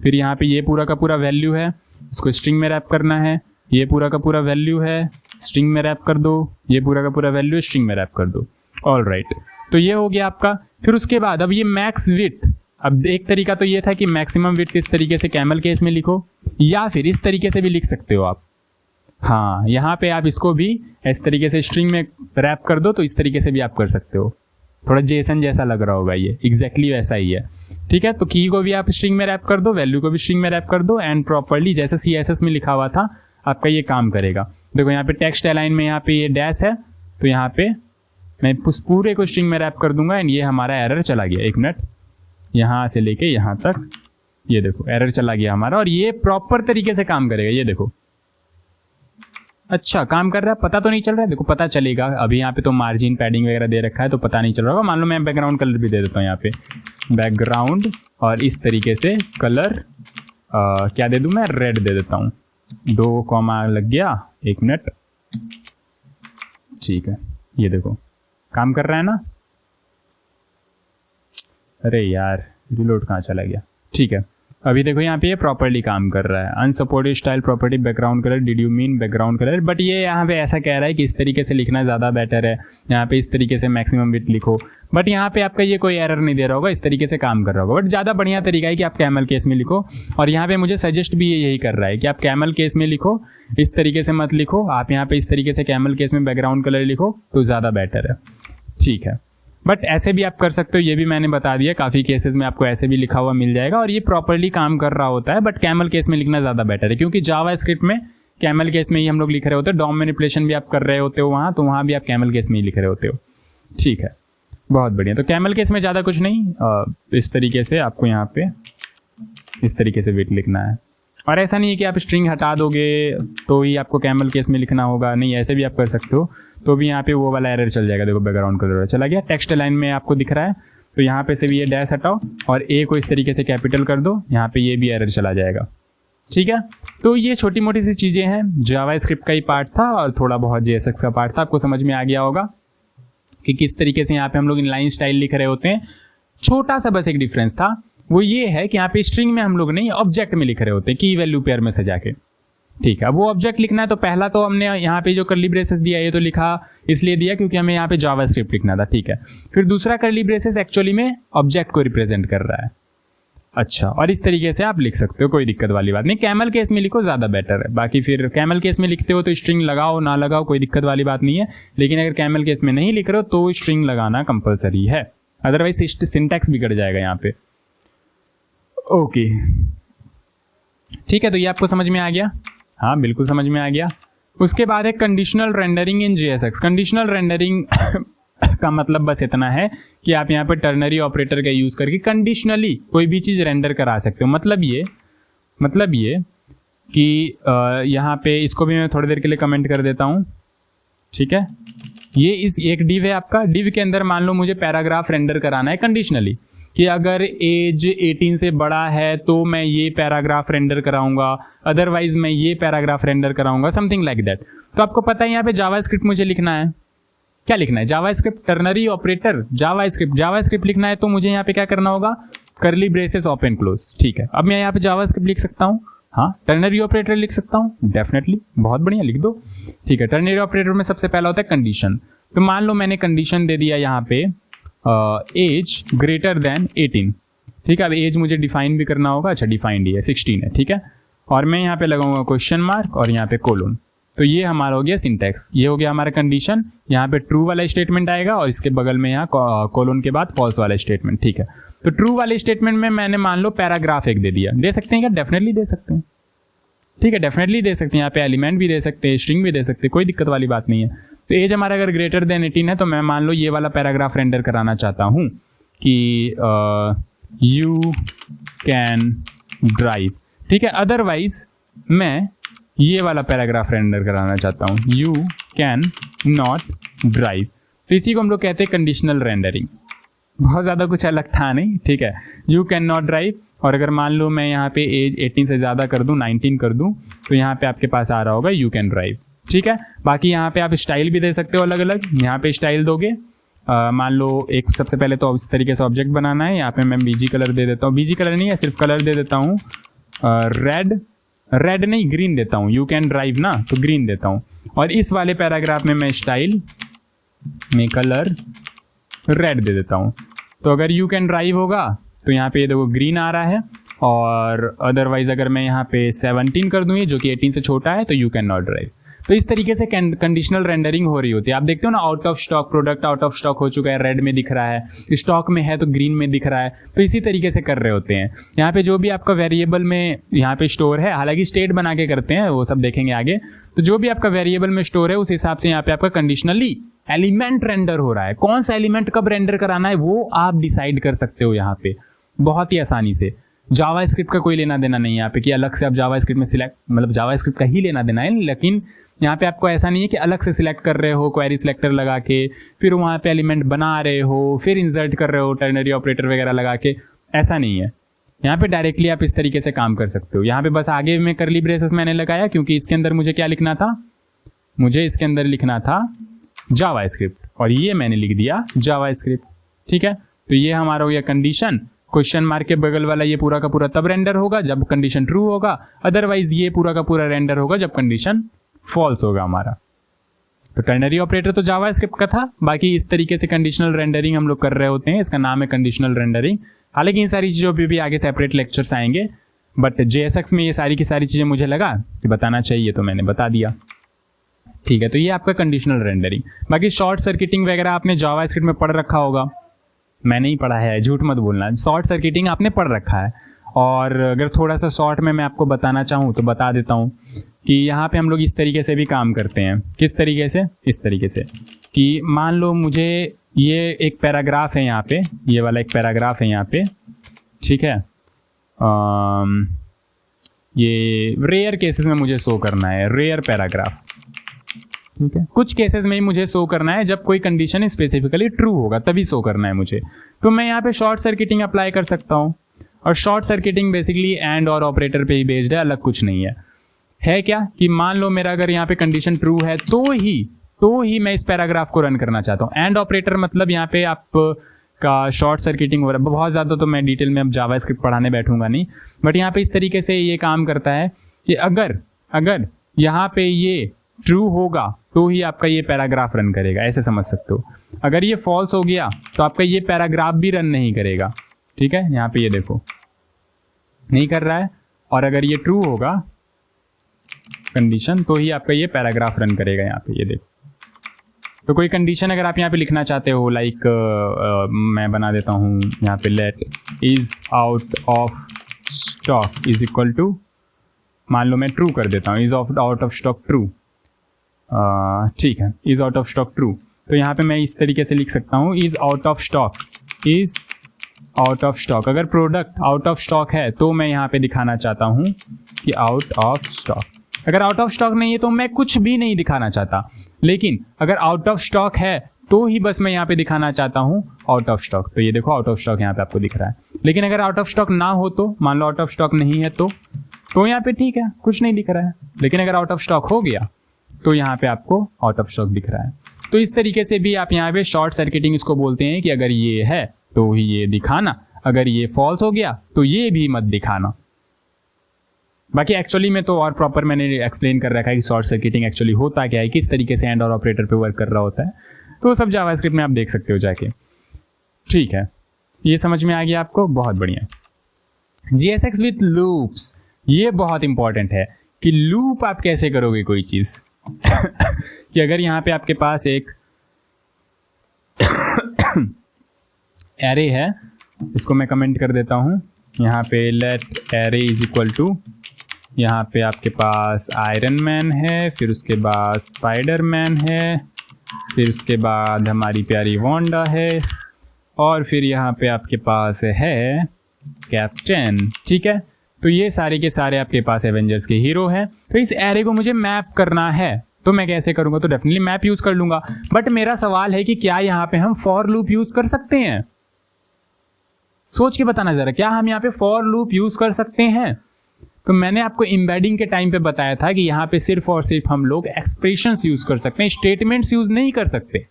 फिर यहाँ पे ये पूरा का पूरा वैल्यू है, इसको स्ट्रिंग में रैप करना है। ये पूरा का पूरा वैल्यू है, स्ट्रिंग में रैप कर दो। ये पूरा का पूरा वैल्यू है, स्ट्रिंग में रैप कर दो। ऑल राइट, तो ये हो गया आपका। फिर उसके बाद अब ये मैक्स विड्थ। अब एक तरीका तो ये था कि मैक्सिमम विड्थ इस तरीके से कैमल केस में लिखो, या फिर इस तरीके से भी लिख सकते हो आप। हाँ, यहाँ पे आप इसको भी इस तरीके से स्ट्रिंग में रैप कर दो, तो इस तरीके से भी आप कर सकते हो। थोड़ा जेसन जैसा लग रहा होगा, ये एग्जैक्टली वैसा ही है, ठीक है। तो की को भी आप स्ट्रिंग में रैप कर दो, वैल्यू को भी स्ट्रिंग में रैप कर दो, एंड प्रॉपर्ली जैसे CSS में लिखा हुआ था आपका ये काम करेगा। देखो यहाँ पे टेक्स्ट अलाइन में यहाँ पे ये डैश है, तो यहाँ पे मैं उस पूरे को स्ट्रिंग में रैप कर दूंगा, एंड ये हमारा एरर चला गया। एक मिनट, यहाँ से लेके यहाँ तक ये देखो एरर चला गया हमारा, और ये प्रॉपर तरीके से काम करेगा। ये देखो, अच्छा काम कर रहा है। पता तो नहीं चल रहा है? देखो पता चलेगा। अभी यहाँ पे तो मार्जिन पैडिंग वगैरह दे रखा है, तो पता नहीं चल रहा होगा। मान लो मैं बैकग्राउंड कलर भी दे देता हूँ यहाँ पे, बैकग्राउंड, और इस तरीके से कलर क्या दे दूँ मैं? रेड दे देता हूँ। 2 कॉमा लग गया, 1 मिनट, ठीक है। ये देखो काम कर रहा है ना। अरे यार, रिलोड कहाँ चला गया? ठीक है, अभी देखो यहाँ पे ये प्रॉपर्ली काम कर रहा है। Unsupported style property background colour, did you mean background colour? But ये यहाँ पे ऐसा कह रहा है कि इस तरीके से लिखना ज़्यादा बेटर है, यहाँ पे इस तरीके से मैक्सिमम विड्थ लिखो। बट यहाँ पे आपका ये कोई एरर नहीं दे रहा होगा, इस तरीके से काम कर रहा होगा। बट ज़्यादा बढ़िया तरीका है कि आप कैमल केस में लिखो, और यहाँ पे मुझे सजेस्ट भी यही कर रहा है कि आप कैमल केस में लिखो, इस तरीके से मत लिखो। आप यहाँ पे इस तरीके से कैमल केस में बैकग्राउंड कलर लिखो तो ज़्यादा बेटर है, ठीक है। बट ऐसे भी आप कर सकते हो, ये भी मैंने बता दिया, काफ़ी केसेस में आपको ऐसे भी लिखा हुआ मिल जाएगा और ये प्रॉपरली काम कर रहा होता है। बट कैमल केस में लिखना ज़्यादा बेटर है, क्योंकि जावा स्क्रिप्ट में कैमल केस में ही हम लोग लिख रहे होते हैं। डॉम मैनिपुलेशन भी आप कर रहे होते हो वहाँ, तो वहाँ भी आप कैमल केस में ही लिख रहे होते हो। ठीक है, बहुत बढ़िया। तो कैमल केस में ज़्यादा कुछ नहीं, इस तरीके से आपको यहाँ पे इस तरीके से वेट लिखना है। और ऐसा नहीं है कि आप स्ट्रिंग हटा दोगे तो ही आपको कैमल केस में लिखना होगा, नहीं, ऐसे भी आप कर सकते हो। तो भी यहाँ पे वो वाला एरर चल जाएगा, देखो बैकग्राउंड कलर चला गया। टेक्स्ट लाइन में आपको दिख रहा है, तो यहाँ पे से भी ये डैश हटाओ और ए को इस तरीके से कैपिटल कर दो, यहाँ पे ये भी एरर चला जाएगा। ठीक है, तो ये छोटी मोटी सी चीज़ें हैं, जावा स्क्रिप्ट का ही पार्ट था और थोड़ा बहुत JSX का पार्ट था। आपको समझ में आ गया होगा कि किस तरीके से यहाँ पे हम लोग इनलाइन स्टाइल लिख रहे होते हैं। छोटा सा बस एक डिफरेंस था, वो ये है कि यहाँ पे स्ट्रिंग में हम लोग नहीं, ऑब्जेक्ट में लिख रहे होते हैं, की वैल्यू पेयर में सजा के। ठीक है, अब वो ऑब्जेक्ट लिखना है तो पहला तो हमने यहाँ पे जो कर्ली ब्रेसेस दिया ये तो लिखा इसलिए दिया क्योंकि हमें यहाँ पे जावा स्क्रिप्ट लिखना था। ठीक है, फिर दूसरा कर्ली ब्रेसेस एक्चुअली में ऑब्जेक्ट को रिप्रेजेंट कर रहा है। अच्छा, और इस तरीके से आप लिख सकते हो, कोई दिक्कत वाली बात नहीं। कैमल केस में लिखो ज़्यादा बेटर है। बाकी फिर कैमल केस में लिखते हो तो स्ट्रिंग लगाओ ना लगाओ कोई दिक्कत वाली बात नहीं है, लेकिन अगर कैमल केस में नहीं लिख रहे हो तो स्ट्रिंग लगाना कंपलसरी है, अदरवाइज सिंटैक्स बिगड़ जाएगा यहाँ पे। ओके, ठीक है, तो ये आपको समझ में आ गया? हाँ, बिल्कुल समझ में आ गया। उसके बाद है कंडीशनल रेंडरिंग इन JSX। कंडीशनल रेंडरिंग का मतलब बस इतना है कि आप यहाँ पे टर्नरी ऑपरेटर का यूज़ करके कंडीशनली कोई भी चीज़ रेंडर करा सकते हो। मतलब ये कि यहाँ पे इसको भी मैं थोड़ी देर के लिए कमेंट कर देता हूँ। ठीक है, ये इस एक डिव है आपका, डिव के अंदर मान लो मुझे पैराग्राफ रेंडर कराना है कंडीशनली, कि अगर एज 18 से बड़ा है तो मैं ये पैराग्राफ रेंडर कराऊंगा, अदरवाइज मैं ये पैराग्राफ रेंडर कराऊंगा, समथिंग लाइक दैट। तो आपको पता है यहाँ पे जावा स्क्रिप्ट मुझे लिखना है, क्या लिखना है? जावा स्क्रिप्ट टर्नरी ऑपरेटर जावा स्क्रिप्ट लिखना है, तो मुझे यहाँ पे क्या करना होगा? Curly braces open close. ठीक है, अब मैं यहाँ पे जावा स्क्रिप्ट लिख सकता हूँ, हाँ, टर्नरी ऑपरेटर लिख सकता हूँ, डेफिनेटली, बहुत बढ़िया, लिख दो। ठीक है, टर्नरी ऑपरेटर में सबसे पहला होता है कंडीशन। तो मान लो मैंने कंडीशन दे दिया यहाँ पे एज ग्रेटर देन 18। ठीक है, अब एज मुझे डिफाइन भी करना होगा। अच्छा, डिफाइंड है 16 है। ठीक है, और मैं यहाँ पे लगाऊंगा क्वेश्चन मार्क और यहाँ पे कोलोन। तो ये हमारा हो गया सिंटैक्स, ये हो गया हमारा कंडीशन। यहाँ पे ट्रू वाला स्टेटमेंट आएगा और इसके बगल में यहाँ कोलोन के बाद फॉल्स वाला स्टेटमेंट। ठीक है, तो ट्रू वाले स्टेटमेंट में मैंने मान लो पैराग्राफ एक दे दिया, दे सकते हैं क्या? डेफिनेटली दे सकते हैं। ठीक है, डेफिनेटली दे सकते हैं, यहाँ पे एलिमेंट भी दे सकते हैं, स्ट्रिंग भी दे सकते हैं, कोई दिक्कत वाली बात नहीं है। तो एज हमारा अगर ग्रेटर देन 18 है तो मैं मान लो ये वाला पैराग्राफ रेंडर कराना चाहता हूँ कि यू कैन ड्राइव। ठीक है, अदरवाइज मैं ये वाला पैराग्राफ रेंडर कराना चाहता हूँ, यू कैन नॉट ड्राइव। तो इसी को हम लोग कहते हैं कंडीशनल रेंडरिंग। बहुत ज़्यादा कुछ अलग था नहीं। ठीक है, यू कैन नॉट ड्राइव, और अगर मान लो मैं यहाँ पे एज 18 से ज़्यादा कर दूँ, 19 कर दूँ, तो यहाँ पे आपके पास आ रहा होगा यू कैन ड्राइव। ठीक है, बाकी यहाँ पे आप स्टाइल भी दे सकते हो अलग अलग। यहाँ पे स्टाइल दोगे, मान लो एक सबसे पहले तो इस तरीके से ऑब्जेक्ट बनाना है। यहाँ पे मैं बीजी कलर दे देता हूँ, बीजी कलर नहीं है, सिर्फ कलर दे देता हूँ रेड नहीं, ग्रीन देता हूँ। यू कैन ड्राइव ना, तो ग्रीन देता हूँ। और इस वाले पैराग्राफ में मैं स्टाइल में कलर रेड दे देता हूँ। तो अगर यू कैन ड्राइव होगा तो यहाँ पे ये देखो ग्रीन आ रहा है, और अदरवाइज अगर मैं यहाँ पे 17 कर दूँ, जो कि 18 से छोटा है, तो यू कैन नॉट ड्राइव। तो इस तरीके से कंडीशनल रेंडरिंग हो रही होती है। आप देखते हो ना, out of stock product out of stock हो चुका है, रेड में दिख रहा है, स्टॉक में है तो ग्रीन में दिख रहा है। तो इसी तरीके से कर रहे होते हैं। यहाँ पे जो भी आपका वेरिएबल में यहाँ पे स्टोर है, हालांकि स्टेट बना के करते हैं, वो सब देखेंगे आगे। तो जो भी आपका वेरिएबल में स्टोर है उस हिसाब से यहाँ पे आपका कंडीशनली एलिमेंट रेंडर हो रहा है। कौन सा एलिमेंट कब रेंडर कराना है वो आप डिसाइड कर सकते हो यहाँ पे बहुत ही आसानी से। जावा स्क्रिप्ट का कोई लेना देना नहीं है यहाँ पे कि अलग से आप जावा स्क्रिप्ट में सिलेक्ट, मतलब जावा स्क्रिप्ट का ही लेना देना है, लेकिन यहाँ पे आपको ऐसा नहीं है कि अलग से सिलेक्ट कर रहे हो क्वेरी सिलेक्टर लगा के, फिर वहाँ पे एलिमेंट बना रहे हो, फिर इंसर्ट कर रहे हो टर्नरी ऑपरेटर वगैरह लगा के, ऐसा नहीं है। यहाँ पे डायरेक्टली आप इस तरीके से काम कर सकते हो। यहाँ पे बस आगे में कर्ली ब्रेसेस मैंने लगाया क्योंकि इसके अंदर मुझे क्या लिखना था, मुझे इसके अंदर लिखना था जावा स्क्रिप्ट, और ये मैंने लिख दिया जावा स्क्रिप्ट। ठीक है, तो ये हमारा हो गया कंडीशन। क्वेश्चन मार्क के बगल वाला ये पूरा का पूरा तब रेंडर होगा जब कंडीशन ट्रू होगा, अदरवाइज ये पूरा का पूरा रेंडर होगा जब कंडीशन फॉल्स होगा हमारा। तो टर्नरी ऑपरेटर तो जावा स्क्रिप्ट का था। बाकी इस तरीके से कंडीशनल रेंडरिंग हम लोग कर रहे होते हैं, इसका नाम है कंडीशनल रेंडरिंग। हालांकि इन सारी चीज़ों पे भी आगे सेपरेट लेक्चर्स आएंगे, बट JSX में ये सारी की सारी चीज़ें मुझे लगा कि बताना चाहिए तो मैंने बता दिया। ठीक है, तो ये आपका कंडीशनल रेंडरिंग। बाकी शॉर्ट सर्किटिंग वगैरह आपने जावास्क्रिप्ट में पढ़ रखा होगा, मैंने ही पढ़ा है, झूठ मत बोलना, शॉर्ट सर्किटिंग आपने पढ़ रखा है। और अगर थोड़ा सा शॉर्ट में मैं आपको बताना चाहूँ तो बता देता हूँ कि यहाँ पे हम लोग इस तरीके से भी काम करते हैं। किस तरीके से? इस तरीके से कि मान लो मुझे ये एक पैराग्राफ है यहाँ पे, ये वाला एक पैराग्राफ है यहाँ पे, ठीक है, ये रेयर केसेस में मुझे शो करना है, रेयर पैराग्राफ, ठीक है। कुछ केसेस में ही मुझे शो करना है जब कोई कंडीशन स्पेसिफिकली ट्रू होगा तभी शो करना है मुझे, तो मैं यहाँ पे शॉर्ट सर्किटिंग अप्लाई कर सकता हूँ। और शॉर्ट सर्किटिंग बेसिकली एंड और ऑपरेटर पे ही बेस्ड है, अलग कुछ नहीं है क्या कि मान लो मेरा अगर यहाँ पे कंडीशन ट्रू है तो ही मैं इस पैराग्राफ को रन करना चाहता हूँ। एंड ऑपरेटर मतलब यहाँ पे आप का शॉर्ट सर्किटिंग हो रहा है, बहुत ज़्यादा तो मैं डिटेल में अब जावास्क्रिप्ट पढ़ाने बैठूंगा नहीं, बट यहाँ पे इस तरीके से ये काम करता है कि अगर यहाँ पे ये ट्रू होगा तो ही आपका ये पैराग्राफ रन करेगा, ऐसे समझ सकते हो। अगर ये फॉल्स हो गया तो आपका ये पैराग्राफ भी रन नहीं करेगा, ठीक है। यहाँ पे ये देखो नहीं कर रहा है, और अगर ये ट्रू होगा कंडीशन तो ही आपका ये पैराग्राफ रन करेगा। यहाँ पे ये देखो, तो कोई कंडीशन अगर आप यहाँ पे लिखना चाहते हो, लाइक मैं बना देता हूँ यहाँ पे let is out of stock is equal to, मान लो मैं ट्रू कर देता हूँ, is out of stock true, ठीक है, is out of stock true. तो यहाँ पे मैं इस तरीके से लिख सकता हूँ is out of stock, is out of stock. अगर प्रोडक्ट आउट ऑफ स्टॉक है तो मैं यहाँ पे दिखाना चाहता हूँ कि आउट ऑफ स्टॉक। अगर आउट ऑफ स्टॉक नहीं है तो मैं कुछ भी नहीं दिखाना चाहता, लेकिन अगर आउट ऑफ स्टॉक है तो ही बस मैं यहाँ पे दिखाना चाहता हूँ आउट ऑफ स्टॉक। तो ये देखो आउट ऑफ स्टॉक यहाँ पे आपको दिख रहा है। लेकिन अगर आउट ऑफ स्टॉक ना हो तो, मान लो आउट ऑफ स्टॉक नहीं है तो यहाँ पे ठीक है, कुछ नहीं दिख रहा है। लेकिन अगर आउट ऑफ स्टॉक हो गया तो यहाँ पे आपको आउट ऑफ स्टॉक दिख रहा है। तो इस तरीके से भी आप यहाँ पे शॉर्ट सर्किटिंग इसको बोलते हैं कि अगर ये है तो ही ये दिखाना, अगर ये फॉल्स हो गया तो ये भी मत दिखाना। बाकी एक्चुअली में तो और प्रॉपर मैंने एक्सप्लेन कर रखा है कि शॉर्ट सर्किटिंग एक्चुअली होता क्या है, किस तरीके से एंड और ऑपरेटर पे वर्क कर रहा होता है, तो सब जावास्क्रिप्ट में आप देख सकते हो जाके, ठीक है। ये समझ में आ गया आपको? बहुत बढ़िया। GSX विथ लूप्स, ये बहुत इंपॉर्टेंट है कि लूप आप कैसे करोगे कोई चीज़ कि अगर यहाँ पे आपके पास एक एरे है, इसको मैं कमेंट कर देता हूँ यहाँ पे, let array is equal to, यहाँ पे आपके पास आयरन मैन है, फिर उसके बाद स्पाइडर मैन है, फिर उसके बाद हमारी प्यारी वांडा है, और फिर यहाँ पे आपके पास है कैप्टन, ठीक है। तो ये सारे के सारे आपके पास एवेंजर्स के हीरो हैं। तो इस एरे को मुझे मैप करना है, तो मैं कैसे करूँगा? तो डेफिनेटली मैप यूज़ कर लूँगा। बट मेरा सवाल है कि क्या यहाँ पे हम फॉर लूप यूज़ कर सकते हैं? सोच के बताना ज़रा, क्या हम यहाँ पे फॉर लूप यूज़ कर सकते हैं? तो मैंने आपको एम्बेडिंग के टाइम पे बताया था कि यहाँ पे सिर्फ और सिर्फ हम लोग एक्सप्रेशंस यूज़ कर सकते हैं, स्टेटमेंट्स यूज़ नहीं कर सकते।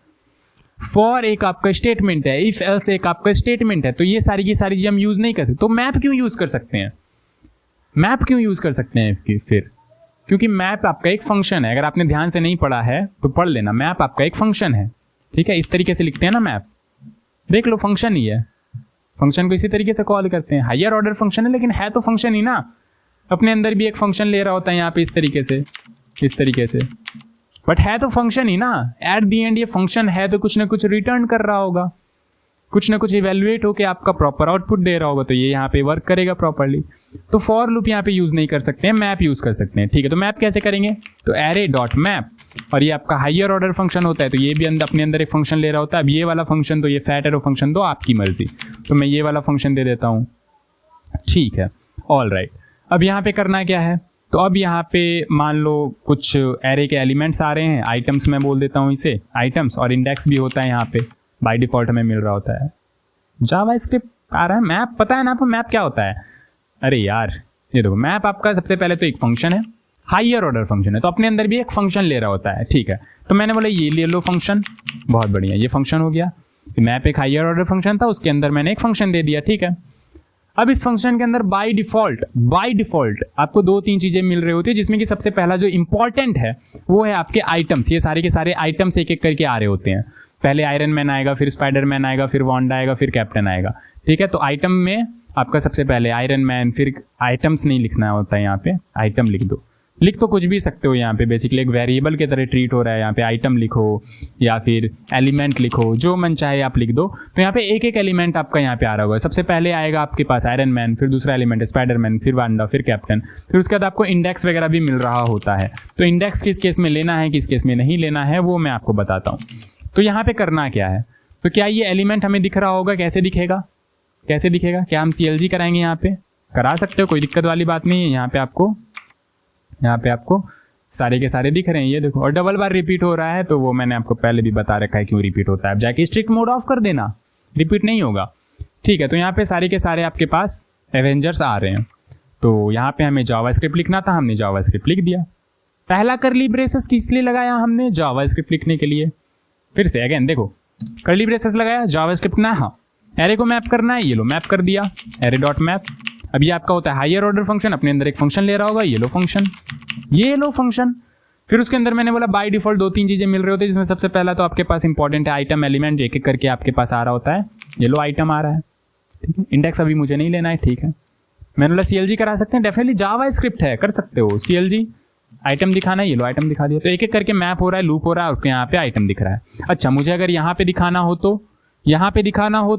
फॉर एक आपका स्टेटमेंट है, इफ एल्स एक आपका स्टेटमेंट है, तो ये सारी की सारी चीज़ हम यूज़ नहीं कर सकते। तो मैप क्यों यूज़ कर सकते हैं? मैप क्यों यूज़ कर सकते हैं फिर? क्योंकि मैप आपका एक फंक्शन है। अगर आपने ध्यान से नहीं पढ़ा है तो पढ़ लेना, मैप आपका एक फंक्शन है, ठीक है। इस तरीके से लिखते हैं ना मैप, देख लो फंक्शन ही है। फंक्शन को इसी तरीके से कॉल करते हैं, हायर ऑर्डर फंक्शन है लेकिन है तो फंक्शन ही ना, अपने अंदर भी एक फंक्शन ले रहा होता है यहाँ पे इस तरीके से, बट है तो फंक्शन ही ना। एट दी एंड ये फंक्शन है तो कुछ ना कुछ रिटर्न कर रहा होगा, कुछ ना कुछ इवेल्युएट होकर आपका प्रॉपर आउटपुट दे रहा होगा, तो ये यहाँ पे वर्क करेगा प्रॉपरली। तो फॉर लूप यहाँ पे यूज़ नहीं कर सकते हैं, मैप यूज़ कर सकते हैं, ठीक है। तो मैप कैसे करेंगे? तो एरे डॉट मैप, और ये आपका हायर ऑर्डर फंक्शन होता है, तो ये भी अपने अंदर एक फंक्शन ले रहा होता है। अब ये वाला फंक्शन, तो ये फैट एरो फंक्शन दो, आपकी मर्जी, तो मैं ये वाला फंक्शन दे देता हूँ, ठीक है, ऑल राइट। अब यहाँ पे करना क्या है? तो अब यहाँ पे मान लो कुछ एरे के एलिमेंट्स आ रहे हैं, आइटम्स मैं बोल देता हूँ इसे, आइटम्स, और इंडेक्स भी होता है यहाँ पे, बाय डिफॉल्ट हमें मिल रहा होता है। जावास्क्रिप्ट आ रहा है, मैप पता है ना आपको मैप क्या होता है? अरे यार ये देखो, मैप आपका सबसे पहले तो एक फंक्शन है, हायर ऑर्डर फंक्शन है, तो अपने अंदर भी एक फंक्शन ले रहा होता है, ठीक है। तो मैंने बोला ये ले लो फंक्शन, बहुत बढ़िया, ये फंक्शन हो गया। मैप एक हायर ऑर्डर फंक्शन था, उसके अंदर मैंने एक फंक्शन दे दिया, ठीक है। अब इस फंक्शन के अंदर बाय डिफॉल्ट आपको 2-3 चीज़ें मिल रही होती है, जिसमें कि सबसे पहला जो इंपॉर्टेंट है वो है आपके आइटम्स। ये सारे के सारे आइटम्स एक एक करके आ रहे होते हैं। पहले आयरन मैन आएगा, फिर स्पाइडर मैन आएगा, फिर वांडा आएगा, फिर कैप्टन आएगा, ठीक है। तो आइटम में आपका सबसे पहले आयरन मैन, फिर आइटम्स नहीं लिखना होता है यहाँ पे, आइटम लिख दो, लिख तो कुछ भी सकते हो यहाँ पे, बेसिकली एक वेरिएबल की तरह ट्रीट हो रहा है। यहाँ पे आइटम लिखो या फिर एलिमेंट लिखो, जो मन चाहे आप लिख दो। तो यहाँ पे एक एक एलिमेंट आपका यहाँ पे आ रहा होगा। सबसे पहले आएगा आपके पास आयरन मैन, फिर दूसरा एलिमेंट है स्पाइडरमैन, फिर वांडा, फिर कैप्टन, फिर उसके बाद आपको इंडेक्स वगैरह भी मिल रहा होता है। तो इंडेक्स किस केस में लेना है, किस केस में नहीं लेना है, वो मैं आपको बताता हूँ। तो यहाँ पे करना क्या है, तो क्या ये एलिमेंट हमें दिख रहा होगा, कैसे दिखेगा, कैसे दिखेगा, क्या हम CLG कराएंगे, यहाँ पे करा सकते हो, कोई दिक्कत वाली बात नहीं है। यहाँ पे आपको सारे के सारे दिख रहे हैं, ये देखो, और डबल बार रिपीट हो रहा है, तो वो मैंने आपको पहले भी बता रखा है क्यों रिपीट होता है। अब जाके स्ट्रिक्ट मोड ऑफ कर देना, रिपीट नहीं होगा, ठीक है। तो यहाँ पे सारे के सारे आपके पास एवेंजर्स आ रहे हैं। तो यहाँ पे हमें जावास्क्रिप्ट लिखना था, हमने जावास्क्रिप्ट लिख दिया। पहला कर्ली ब्रेसेस किस लिए लगाया हमने, जावास्क्रिप्ट लिखने के लिए। फिर से अगेन देखो, कर्ली ब्रेसेस लगाया, जावास्क्रिप्ट ना, हाँ एरे को मैप करना है, ये लो मैप कर दिया, एरे डॉट मैप। अब ये आपका होता है हायर ऑर्डर फंक्शन, अपने अंदर एक फंक्शन ले रहा होगा, ये लो फंक्शन। फिर उसके अंदर मैंने बोला बाय डिफॉल्ट 2-3 चीजें मिल रही होती है, जिसमें सबसे पहला तो आपके पास इंपॉर्टेंट है आइटम एलिमेंट, एक एक करके आपके पास आ रहा होता है। ये लो आइटम आ रहा है, ठीक है। इंडेक्स अभी मुझे नहीं लेना है, ठीक है। मैंने बोला CLG करा सकते हैं, डेफिनेटली जावा स्क्रिप्ट है, कर सकते हो। CLG आइटम दिखाना है, ये लो आइटम दिखा दिया। तो एक एक करके मैप हो रहा है, लूप हो रहा है, और यहाँ पे आइटम दिख रहा है। अच्छा, मुझे अगर यहाँ पे दिखाना हो तो, यहाँ पे दिखाना हो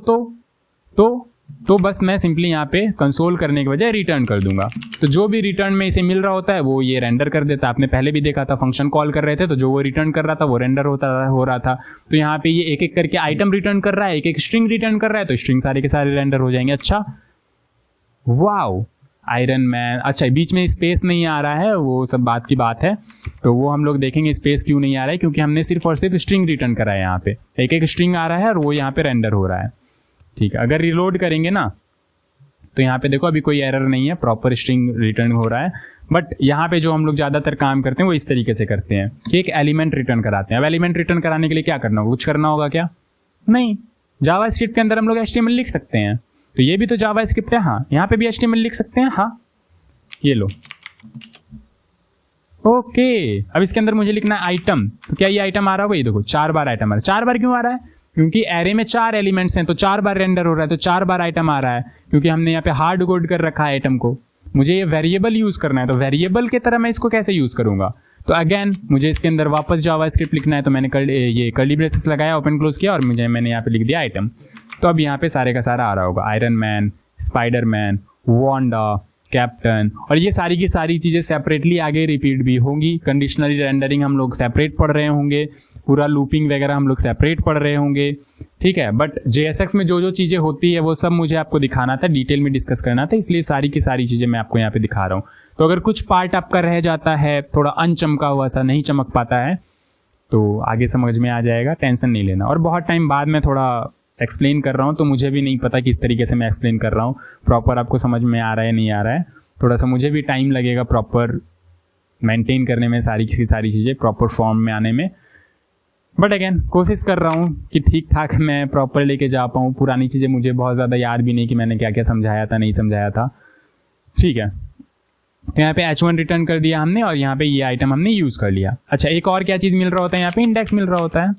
तो बस मैं सिंपली यहाँ पे कंसोल करने के बजाय रिटर्न कर दूंगा। तो जो भी रिटर्न में इसे मिल रहा होता है वो ये रेंडर कर देता है। आपने पहले भी देखा था, फंक्शन कॉल कर रहे थे तो जो वो रिटर्न कर रहा था वो रेंडर हो रहा था। तो यहाँ पे ये एक एक करके आइटम रिटर्न कर रहा है, एक एक स्ट्रिंग रिटर्न कर रहा है, तो स्ट्रिंग सारे के सारे रेंडर हो जाएंगे। अच्छा, वाओ, आयरन मैन। अच्छा, बीच में स्पेस नहीं आ रहा है, वो सब बात की बात है, तो वो हम लोग देखेंगे स्पेस क्यों नहीं आ रहा है, क्योंकि हमने सिर्फ और सिर्फ स्ट्रिंग रिटर्न करा है। यहाँ पे एक एक स्ट्रिंग आ रहा है और वो यहाँ पे रेंडर हो रहा है, ठीक है। अगर रिलोड करेंगे ना तो यहाँ पे देखो अभी कोई एरर नहीं है, प्रॉपर स्ट्रिंग रिटर्न हो रहा है। बट यहाँ पे जो हम लोग ज़्यादातर काम करते हैं वो इस तरीके से करते हैं कि एक एलिमेंट रिटर्न कराते हैं। अब एलिमेंट रिटर्न कराने के लिए क्या करना होगा, कुछ करना होगा क्या, नहीं। जावास्क्रिप्ट के अंदर हम लोग HTML लिख सकते हैं, तो ये भी तो जावास्क्रिप्ट है, हाँ। यहाँ पे भी HTML लिख सकते हैं, हाँ, ये लो, ओके। अब इसके अंदर मुझे लिखना है आइटम, तो क्या ये आइटम आ रहा होगा, ये देखो 4 बार आइटम आ रहा है। 4 बार क्यों आ रहा है, क्योंकि एरे में 4 एलिमेंट्स हैं, तो 4 बार रेंडर हो रहा है, तो 4 बार आइटम आ रहा है, क्योंकि हमने यहाँ पे हार्ड कोड कर रखा है आइटम को। मुझे ये वेरिएबल यूज करना है, तो वेरिएबल की तरह मैं इसको कैसे यूज करूंगा, तो अगेन मुझे इसके अंदर वापस जावास्क्रिप्ट लिखना है। तो मैंने ये कर्ली ब्रेसेस लगाया, ओपन क्लोज किया, और मैंने यहाँ पे लिख दिया आइटम। तो अब यहाँ पे सारे का सारा आ रहा होगा, iron man, Spiderman, Wanda, captain, और ये सारी की सारी चीज़ें सेपरेटली आगे रिपीट भी होंगी। कंडीशनली रेंडरिंग हम लोग सेपरेट पढ़ रहे होंगे, पूरा लूपिंग वगैरह हम लोग सेपरेट पढ़ रहे होंगे, ठीक है। बट JSX में जो जो चीज़ें होती है वो सब मुझे आपको दिखाना था, डिटेल में डिस्कस करना था, इसलिए सारी की सारी चीज़ें मैं आपको यहाँ पे दिखा रहा हूँ। तो अगर कुछ पार्ट आपका रह जाता है, थोड़ा अनचमका हुआ सा नहीं चमक पाता है, तो आगे समझ में आ जाएगा, टेंशन नहीं लेना। और बहुत टाइम बाद में थोड़ा एक्सप्लेन कर रहा हूँ, तो मुझे भी नहीं पता किस तरीके से मैं एक्सप्लेन कर रहा हूँ, प्रॉपर आपको समझ में आ रहा है नहीं आ रहा है। थोड़ा सा मुझे भी टाइम लगेगा प्रॉपर मेंटेन करने में, सारी की सारी चीज़ें प्रॉपर फॉर्म में आने में। बट अगेन कोशिश कर रहा हूँ कि ठीक ठाक मैं प्रॉपर लेके जा पाऊँ। पुरानी चीज़ें मुझे बहुत ज़्यादा याद भी नहीं कि मैंने क्या क्या समझाया था, नहीं समझाया था, ठीक है। तो यहाँ पे H1 रिटर्न कर दिया हमने, और यहाँ पे ये आइटम हमने यूज़ कर लिया। अच्छा, एक और क्या चीज़ मिल रहा होता है, यहाँ पे इंडेक्स मिल रहा होता है,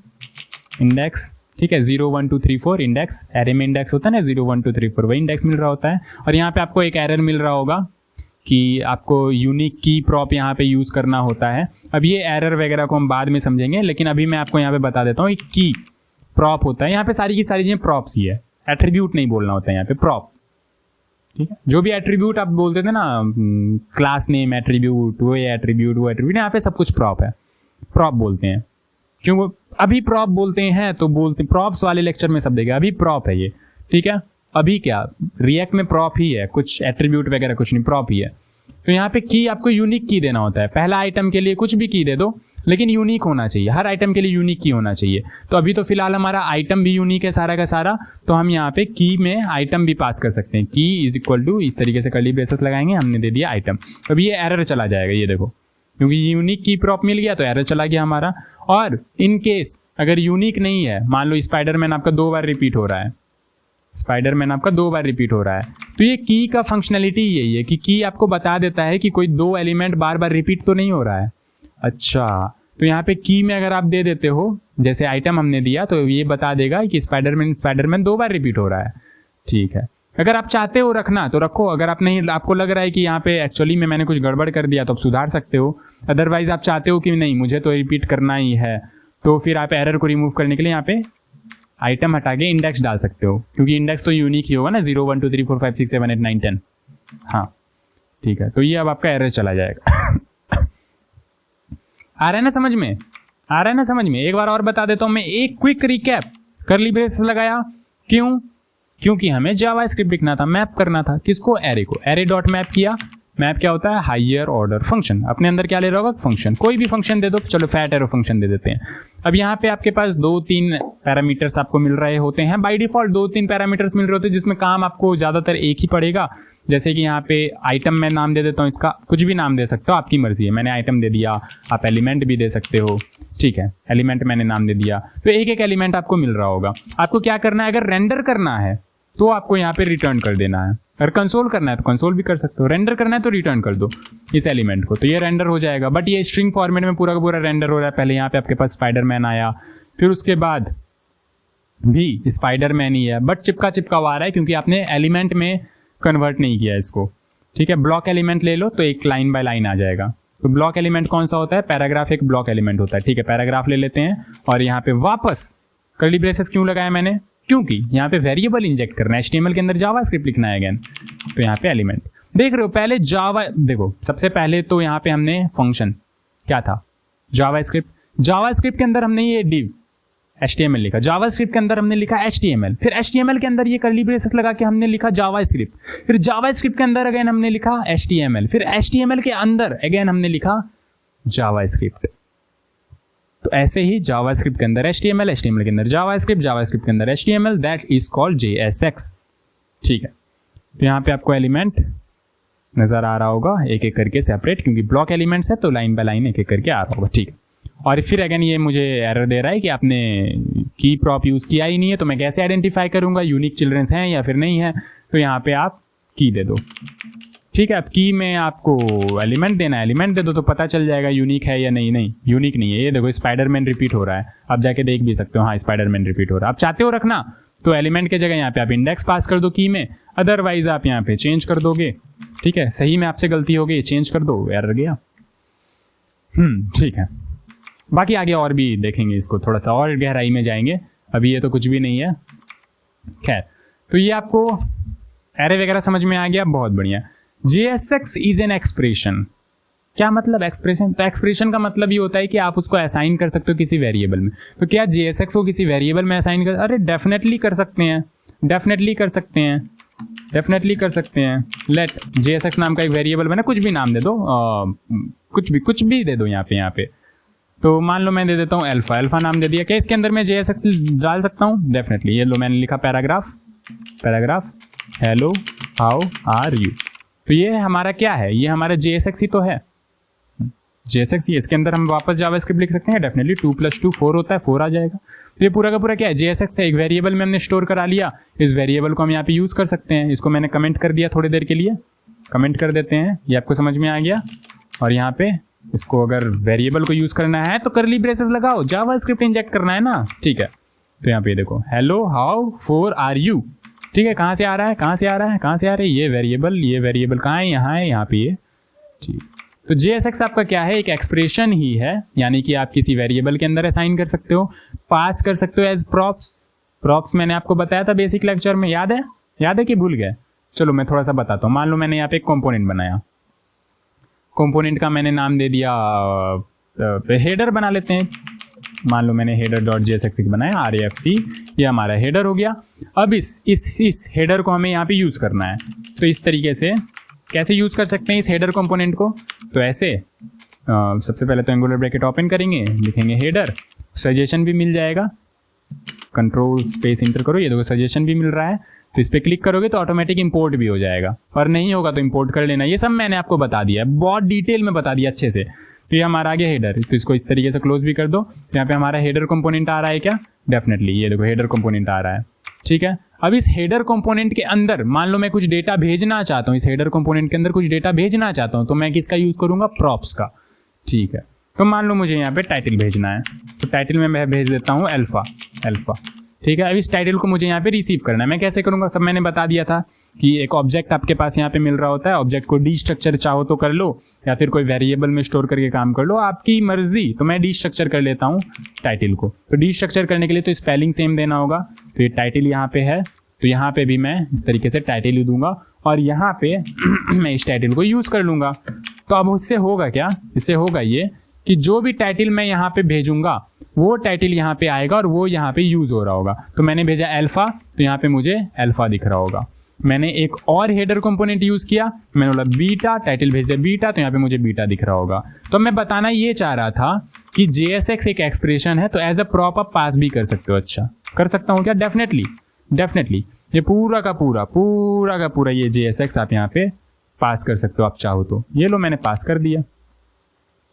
इंडेक्स, ठीक है। 0 1 2 3 4 इंडेक्स, एरे में इंडेक्स होता है ना, 0 1 2 3 4, वही इंडेक्स मिल रहा होता है। और यहाँ पे आपको एक एरर मिल रहा होगा कि आपको यूनिक की प्रॉप यहाँ पे यूज़ करना होता है। अब ये एरर वगैरह को हम बाद में समझेंगे, लेकिन अभी मैं आपको यहाँ पे बता देता हूँ, एक की प्रॉप होता है। यहाँ पे सारी की सारी चीज़ें प्रॉप्स ही है, एट्रीब्यूट नहीं बोलना होता है यहाँ पे, प्रॉप, ठीक है। जो भी एट्रीब्यूट आप बोलते थे ना, क्लास नेम एट्रीब्यूट, वो एट्रीब्यूट, यहाँ पे सब कुछ प्रॉप है, प्रॉप बोलते हैं। क्यों अभी प्रॉप बोलते हैं, तो बोलते प्रॉप्स वाले लेक्चर में सब देगा, अभी प्रॉप है ये, ठीक है। अभी क्या रिएक्ट में प्रॉप ही है, कुछ एट्रीब्यूट वगैरह कुछ नहीं, प्रॉप ही है। तो यहाँ पे की आपको यूनिक की देना होता है। पहला आइटम के लिए कुछ भी की दे दो, लेकिन यूनिक होना चाहिए, हर आइटम के लिए यूनिक की होना चाहिए। तो अभी तो फिलहाल हमारा आइटम भी यूनिक है सारा का सारा, तो हम यहाँ पे की में आइटम भी पास कर सकते हैं। की इज इक्वल टू, इस तरीके से कर्ली ब्रेसेस लगाएंगे, हमने दे दिया आइटम। अब ये एरर चला जाएगा, ये देखो, क्योंकि यूनिक की प्रॉप मिल गया तो एरर चला गया हमारा। और इन केस अगर यूनिक नहीं है, मान लो स्पाइडरमैन आपका 2 बार रिपीट हो रहा है, स्पाइडरमैन आपका 2 बार रिपीट हो रहा है, तो ये की का फंक्शनैलिटी यही है कि की आपको बता देता है कि कोई 2 एलिमेंट बार बार रिपीट तो नहीं हो रहा है। अच्छा, तो यहाँ पे की में अगर आप दे देते हो, जैसे आइटम हमने दिया, तो ये बता देगा कि स्पाइडरमैन 2 बार रिपीट हो रहा है, ठीक है। अगर आप चाहते हो रखना तो रखो, अगर आप नहीं, आपको लग रहा है कि यहाँ पे एक्चुअली में मैंने कुछ गड़बड़ कर दिया तो आप सुधार सकते हो। अदरवाइज आप चाहते हो कि नहीं मुझे तो रिपीट करना ही है, तो फिर आप एरर को रिमूव करने के लिए यहाँ पे आइटम हटा के इंडेक्स डाल सकते हो, क्योंकि इंडेक्स तो यूनिक ही होगा ना, 0 1 2 3 4 5 6 7 8 9 10। हाँ ठीक है, तो ये अब आपका एरर चला जाएगा। आ रहा है ना समझ में, आ रहा है ना समझ में। एक बार और बता देता हूँ मैं, एक क्विक रिकैप। कर्ली ब्रेसेस लगाया क्यों? क्योंकि हमें जावास्क्रिप्ट लिखना था, मैप करना था किसको, एरे को। एरे डॉट मैप किया। मैप क्या होता है, हायर ऑर्डर फंक्शन। अपने अंदर क्या ले रहा होगा, फंक्शन, कोई भी फंक्शन दे दो, चलो फैट एरो फंक्शन दे देते हैं। अब यहाँ पे आपके पास 2-3 पैरामीटर्स आपको मिल रहे होते हैं, बाय डिफॉल्ट 2-3 पैरामीटर्स मिल रहे होते हैं, जिसमें काम आपको ज़्यादातर एक ही पड़ेगा। जैसे कि यहाँ पे आइटम मैं नाम दे देता हूँ, इसका कुछ भी नाम दे सकते हो, आपकी मर्जी है। मैंने आइटम दे दिया, आप एलिमेंट भी दे सकते हो, ठीक है, एलिमेंट मैंने नाम दे दिया। तो एक एक एलिमेंट आपको मिल रहा होगा। आपको क्या करना है, अगर रेंडर करना है तो आपको यहाँ पे रिटर्न कर देना है, अगर कंसोल करना है तो कंसोल भी कर सकते हो, रेंडर करना है तो रिटर्न कर दो इस एलिमेंट को, तो ये रेंडर हो जाएगा। बट ये स्ट्रिंग फॉर्मेट में पूरा का पूरा रेंडर हो रहा है। पहले यहाँ पे आपके पास स्पाइडरमैन आया, फिर उसके बाद भी स्पाइडरमैन ही है, बट चिपका चिपका हुआ आ रहा है क्योंकि आपने एलिमेंट में कन्वर्ट नहीं किया इसको, ठीक है। ब्लॉक एलिमेंट ले लो तो एक लाइन बाय लाइन आ जाएगा। तो ब्लॉक एलिमेंट कौन सा होता है, पैराग्राफ एक ब्लॉक एलिमेंट होता है, ठीक है। पैराग्राफ ले लेते हैं और यहाँ पे वापस कर्ली ब्रेसेस क्यों लगाया मैंने, क्योंकि यहाँ पे वेरिएबल इंजेक्ट करना है, HTML के अंदर जावास्क्रिप्ट लिखना है अगेन। तो यहाँ पे एलिमेंट देख रहे हो, पहले जावा देखो, सबसे पहले तो यहाँ पे हमने फंक्शन क्या था, जावास्क्रिप्ट। जावास्क्रिप्ट के अंदर हमने ये div HTML लिखा, जावास्क्रिप्ट के अंदर हमने लिखा HTML, फिर HTML के अंदर ये कर्ली ब्रेसेस लगा के हमने लिखा जावास्क्रिप्ट, फिर जावास्क्रिप्ट के अंदर अगेन हमने लिखा HTML, फिर HTML के अंदर अगेन हमने लिखा जावास्क्रिप्ट। तो ऐसे ही जावास्क्रिप्ट के अंदर HTML, HTML के अंदर जावास्क्रिप्ट, जावास्क्रिप्ट के अंदर HTML, that is called JSX, ठीक है। तो यहाँ पे आपको एलिमेंट नजर आ रहा होगा एक एक करके सेपरेट, क्योंकि ब्लॉक एलिमेंट्स है तो लाइन बाय लाइन एक एक करके आ रहा होगा, ठीक है। और फिर अगेन ये मुझे एरर दे रहा है कि आपने की प्रॉप यूज़ किया ही नहीं है, तो मैं कैसे आइडेंटिफाई करूँगा यूनिक चिल्ड्रंस हैं या फिर नहीं है। तो यहाँ पे आप की दे दो, ठीक है। अब की में आपको एलिमेंट देना है, एलिमेंट दे दो तो पता चल जाएगा यूनिक है या नहीं। नहीं यूनिक नहीं है, ये देखो स्पाइडरमैन रिपीट हो रहा है, आप जाके देख भी सकते हो, हाँ स्पाइडरमैन रिपीट हो रहा है। आप चाहते हो रखना तो एलिमेंट के जगह यहाँ पे आप इंडेक्स पास कर दो की में, अदरवाइज आप यहाँ पे चेंज कर दोगे, ठीक है। सही में आपसे गलती हो गई, चेंज कर दो, एरर गया, ठीक है। बाकी आगे और भी देखेंगे इसको, थोड़ा सा और गहराई में जाएंगे, अभी ये तो कुछ भी नहीं है। खैर, तो ये आपको एरे वगैरह समझ में आ गया, बहुत बढ़िया। JSX is an expression. क्या मतलब एक्सप्रेशन, तो एक्सप्रेशन का मतलब ये होता है कि आप उसको असाइन कर सकते हो किसी वेरिएबल में। तो क्या JSX को किसी वेरिएबल में असाइन कर, अरे डेफिनेटली कर सकते हैं, डेफिनेटली कर सकते हैं, डेफिनेटली कर सकते हैं। लेट JSX नाम का एक वेरिएबल बना, कुछ भी नाम दे दो, कुछ भी दे दो यहाँ पे। तो मान लो मैं दे देता हूँ अल्फा, अल्फा नाम दे दिया, क्या इसके अंदर मैं JSX डाल सकता हूँ, डेफिनेटली। ये लो मैंने लिखा paragraph, paragraph hello how are you. तो ये हमारा क्या है, ये हमारा JSX ही तो है, JSX ही। इसके अंदर हम वापस जावास्क्रिप्ट लिख सकते हैं, डेफिनेटली 2 + 2 4 होता है, 4 आ जाएगा। तो ये पूरा का पूरा क्या है, JSX है, एक वेरिएबल में हमने स्टोर करा लिया, इस वेरिएबल को हम यहाँ पे यूज़ कर सकते हैं। इसको मैंने कमेंट कर दिया थोड़ी देर के लिए, कमेंट कर देते हैं, ये आपको समझ में आ गया। और यहाँ पे इसको अगर वेरिएबल को यूज़ करना है तो कर्ली ब्रेसेस लगाओ, जावास्क्रिप्ट इंजेक्ट करना है ना, ठीक है। तो यहाँ पे देखो हेलो हाउ 4 आर यू, ठीक है। कहाँ से आ रहा है, कहाँ से आ रहा है, कहाँ से आ रही है, ये वेरिएबल कहाँ है, यहाँ पे ये, ठीक। तो JSX आपका क्या है, एक एक्सप्रेशन ही है, यानी कि आप किसी वेरिएबल के अंदर असाइन कर सकते हो, पास कर सकते हो एज प्रॉप्स। प्रॉप्स मैंने आपको बताया था बेसिक लेक्चर में, याद है कि भूल गए? चलो मैं थोड़ा सा बताता हूँ। मान लो मैंने यहाँ पे एक कॉम्पोनेंट बनाया, कॉम्पोनेंट का मैंने नाम दे दिया हेडर बना लेते हैं। मान लो मैंने header.jsx बनाया, RAFC, ये हमारा हेडर हो गया। अब इस हेडर को हमें यहाँ पे यूज़ करना है, तो इस तरीके से कैसे यूज़ कर सकते हैं इस हेडर कंपोनेंट को, तो ऐसे सबसे पहले तो एंगुलर ब्रैकेट ओपन करेंगे, लिखेंगे हेडर, सजेशन भी मिल जाएगा, कंट्रोल स्पेस इंटर करो, ये देखो सजेशन भी मिल रहा है। तो इस पर क्लिक करोगे तो ऑटोमेटिक इंपोर्ट भी हो जाएगा, और नहीं होगा तो इंपोर्ट कर लेना। ये सब मैंने आपको बता दिया है, बहुत डिटेल में बता दिया अच्छे से। तो ये हमारा आ गया हेडर, तो इसको इस तरीके से क्लोज भी कर दो। यहाँ पे हमारा हेडर कंपोनेंट आ रहा है क्या, डेफिनेटली ये देखो हेडर कंपोनेंट आ रहा है, ठीक है। अब इस हेडर कंपोनेंट के अंदर मान लो मैं कुछ डेटा भेजना चाहता हूँ, इस हेडर कंपोनेंट के अंदर कुछ डेटा भेजना चाहता हूँ, तो मैं किसका यूज़ करूँगा, प्रॉप्स का, ठीक है। तो मान लो मुझे यहाँ पे टाइटल भेजना है, तो टाइटल में मैं भेज देता हूँ अल्फा, ठीक है। अब इस टाइटल को मुझे यहाँ पे रिसीव करना है। मैं कैसे करूँगा, सब मैंने बता दिया था कि एक ऑब्जेक्ट आपके पास यहाँ पे मिल रहा होता है। ऑब्जेक्ट को डी स्ट्रक्चर चाहो तो कर लो या फिर कोई वेरिएबल में स्टोर करके काम कर लो, आपकी मर्जी। तो मैं डी स्ट्रक्चर कर लेता हूँ टाइटल को। तो डी स्ट्रक्चर करने के लिए तो स्पेलिंग सेम देना होगा। तो ये टाइटल यहाँ पे है, तो यहाँ पे भी मैं इस तरीके से टाइटल ही दूंगा और यहाँ पे मैं इस टाइटल को यूज़ कर लूँगा। तो अब उससे होगा क्या, इससे होगा ये कि जो भी टाइटल मैं यहाँ पे भेजूंगा वो टाइटल यहाँ पे आएगा और वो यहाँ पे यूज़ हो रहा होगा। तो मैंने भेजा अल्फ़ा, तो यहाँ पे मुझे अल्फ़ा दिख रहा होगा। मैंने एक और हेडर कंपोनेंट यूज़ किया, मैंने बोला बीटा, टाइटल भेज दिया बीटा, तो यहाँ पे मुझे बीटा दिख रहा होगा। तो मैं बताना ये चाह रहा था कि JSX एक एक्सप्रेशन है, तो एज अ प्रॉप आप पास भी कर सकते हो। अच्छा, कर सकता हूँ क्या? डेफिनेटली ये पूरा का पूरा ये JSX आप यहाँ पे पास कर सकते हो आप चाहो तो। ये लो, मैंने पास कर दिया।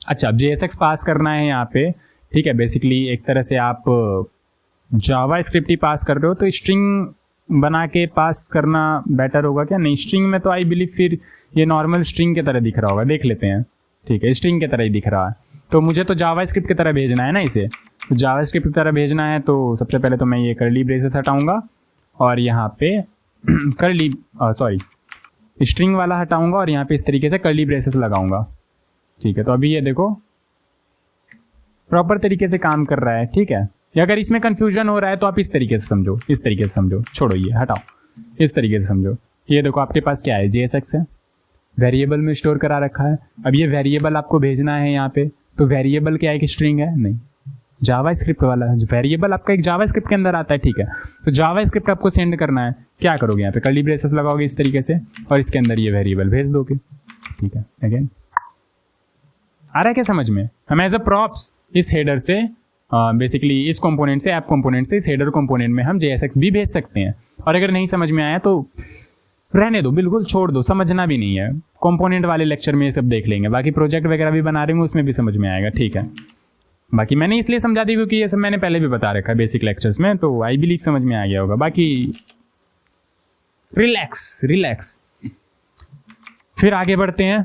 अच्छा, अब JSX पास करना है यहाँ पे, ठीक है। बेसिकली एक तरह से आप जावा स्क्रिप्ट ही पास कर रहे हो, तो स्ट्रिंग बना के पास करना बेटर होगा क्या? नहीं, स्ट्रिंग में तो आई बिलीव फिर ये नॉर्मल स्ट्रिंग की तरह दिख रहा होगा। देख लेते हैं, ठीक है, स्ट्रिंग की तरह ही दिख रहा है। तो मुझे तो जावा स्क्रिप्ट की तरह भेजना है ना इसे। तो जावा स्क्रिप्ट की तरह भेजना है तो सबसे पहले तो मैं ये कर्ली ब्रेसेस हटाऊँगा और यहाँ पे स्ट्रिंग वाला हटाऊँगा और यहाँ पे इस तरीके से कर्ली ब्रेसेस लगाऊंगा, ठीक है। तो अभी ये देखो प्रॉपर तरीके से काम कर रहा है, ठीक है। या अगर इसमें कंफ्यूजन हो रहा है तो आप इस तरीके से समझो, छोड़ो ये हटाओ, इस तरीके से समझो। ये देखो आपके पास क्या है, JSX है, वेरिएबल में स्टोर करा रखा है। अब ये वेरिएबल आपको भेजना है यहाँ पे, तो वेरिएबल क्या है कि स्ट्रिंग है? नहीं, जावा स्क्रिप्ट वाला वेरिएबल आपका एक जावा स्क्रिप्ट के अंदर आता है, ठीक है। तो जावा स्क्रिप्ट आपको सेंड करना है, क्या करोगे यहाँ पे कर्ली ब्रेसेस लगाओगे इस तरीके से और इसके अंदर ये वेरिएबल भेज दोगे, ठीक है। अगेन आ रहा है क्या समझ में? हम एज अ प्रॉप्स इस हेडर से बेसिकली इस कंपोनेंट से, ऐप कंपोनेंट से इस हेडर कंपोनेंट में हम JSX भी भेज सकते हैं। और अगर नहीं समझ में आया तो रहने दो, बिल्कुल छोड़ दो, समझना भी नहीं है। कंपोनेंट वाले लेक्चर में ये सब देख लेंगे, बाकी प्रोजेक्ट वगैरह भी बना रहे हैं उसमें भी समझ में आएगा, ठीक है। बाकी मैंने इसलिए समझा दी क्योंकि ये सब मैंने पहले भी बता रखा है बेसिक लेक्चर्स में, तो आई बिलीव समझ में आ गया होगा। बाकी रिलैक्स। फिर आगे बढ़ते हैं।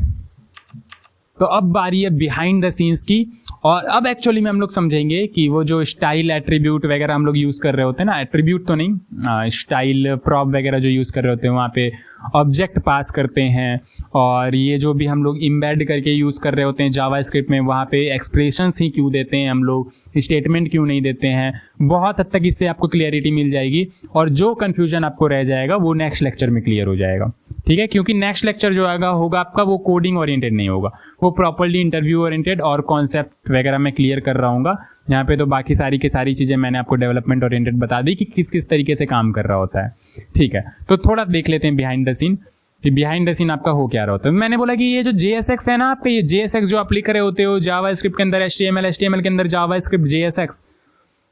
तो अब बारी है बिहाइंड द सीन्स की, और अब एक्चुअली में हम लोग समझेंगे कि वो जो स्टाइल एट्रीब्यूट वगैरह हम लोग यूज़ कर रहे होते हैं ना, एट्रीब्यूट तो नहीं, स्टाइल प्रॉप वगैरह जो यूज़ कर रहे होते हैं वहाँ पे ऑब्जेक्ट पास करते हैं। और ये जो भी हम लोग इम्बेड करके यूज़ कर रहे होते हैं जावा स्क्रिप्ट में, वहाँ पे एक्सप्रेशंस ही क्यों देते हैं हम लोग, स्टेटमेंट क्यों नहीं देते हैं, बहुत हद तक इससे आपको क्लियरिटी मिल जाएगी। और जो कन्फ्यूजन आपको रह जाएगा वो नेक्स्ट लेक्चर में क्लियर हो जाएगा, ठीक है। क्योंकि नेक्स्ट लेक्चर जो होगा आपका वो कोडिंग ओरिएंटेड नहीं होगा, वो प्रॉपर्ली इंटरव्यू ओरिएंटेड और कॉन्सेप्ट वगैरह मैं क्लियर कर रहा हूँ। यहाँ पे तो बाकी सारी की सारी चीज़ें मैंने आपको डेवलपमेंट ओरिएंटेड बता दी कि किस किस तरीके से काम कर रहा होता है, ठीक है। तो थोड़ा देख लेते हैं बिहाइंड द सीन कि बिहाइंड द सीन आपका हो क्या रहा होता है। मैंने बोला कि ये जो JSX है ना आपका, ये JSX जो आप लिख रहे होते हो जावा स्क्रिप्ट के अंदर HTML के अंदर जावा स्क्रिप्ट JSX,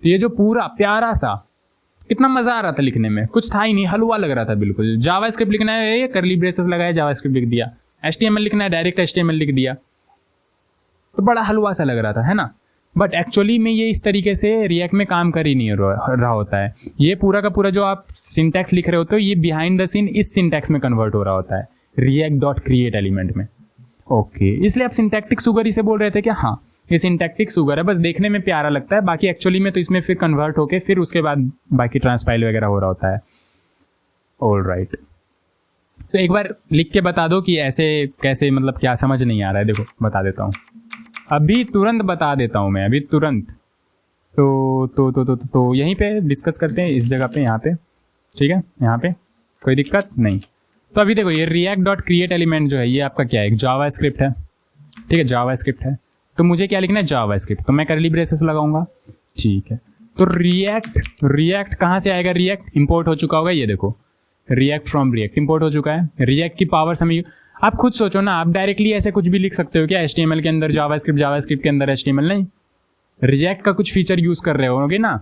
तो ये जो पूरा प्यारा सा, कितना मजा आ रहा था लिखने में, कुछ था ही नहीं, हलवा लग रहा था बिल्कुल। जावा स्क्रिप्ट लिखना है, ये कर्ली ब्रेसेस लगाया जावा स्क्रिप्ट लिख दिया, HTML लिखना है डायरेक्ट HTML लिख दिया, तो बड़ा हलवा सा लग रहा था, है ना। बट एक्चुअली में ये इस तरीके से रिएक्ट में काम कर ही नहीं रहा होता है। ये पूरा का पूरा जो आप सिंटैक्स लिख रहे होते हो, ये बिहाइंड द सीन इस सिंटैक्स में कन्वर्ट हो रहा होता है, react.create एलिमेंट में। ओके, इसलिए आप सिंटैक्टिक सुगर इसे बोल रहे थे क्या? हाँ, ये सिंटैक्टिक सुगर है, बस देखने में प्यारा लगता है, बाकी एक्चुअली में तो इसमें फिर कन्वर्ट होके फिर उसके बाद बाकी ट्रांसपाइल वगैरह हो रहा होता है। ऑल राइट, तो एक बार लिख के बता दो कि ऐसे कैसे, मतलब क्या समझ नहीं आ रहा है। देखो बता देता हूँ, अभी तुरंत बता देता हूँ मैं, अभी तुरंत। तो यहीं पे डिस्कस करते हैं, इस जगह पे, यहाँ पे, ठीक है, यहाँ पे कोई दिक्कत नहीं। तो अभी देखो ये react.create एलिमेंट जो है ये आपका क्या है, एक जावा स्क्रिप्ट है, ठीक है, जावा स्क्रिप्ट है। तो मुझे क्या लिखना है, जावा स्क्रिप्ट, तो मैं कर्ली ब्रेसेस लगाऊंगा, ठीक है। तो रिएक्ट कहाँ से आएगा, रिएक्ट इंपोर्ट हो चुका होगा, ये देखो रिएक्ट फ्रॉम रिएक्ट इंपोर्ट हो चुका है। रिएक्ट की पावर हमें, आप खुद सोचो ना, आप डायरेक्टली ऐसे कुछ भी लिख सकते हो क्या HTML के अंदर जावा स्क्रिप्ट के अंदर HTML, नहीं, रिएक्ट का कुछ फीचर यूज कर रहे होगे ना,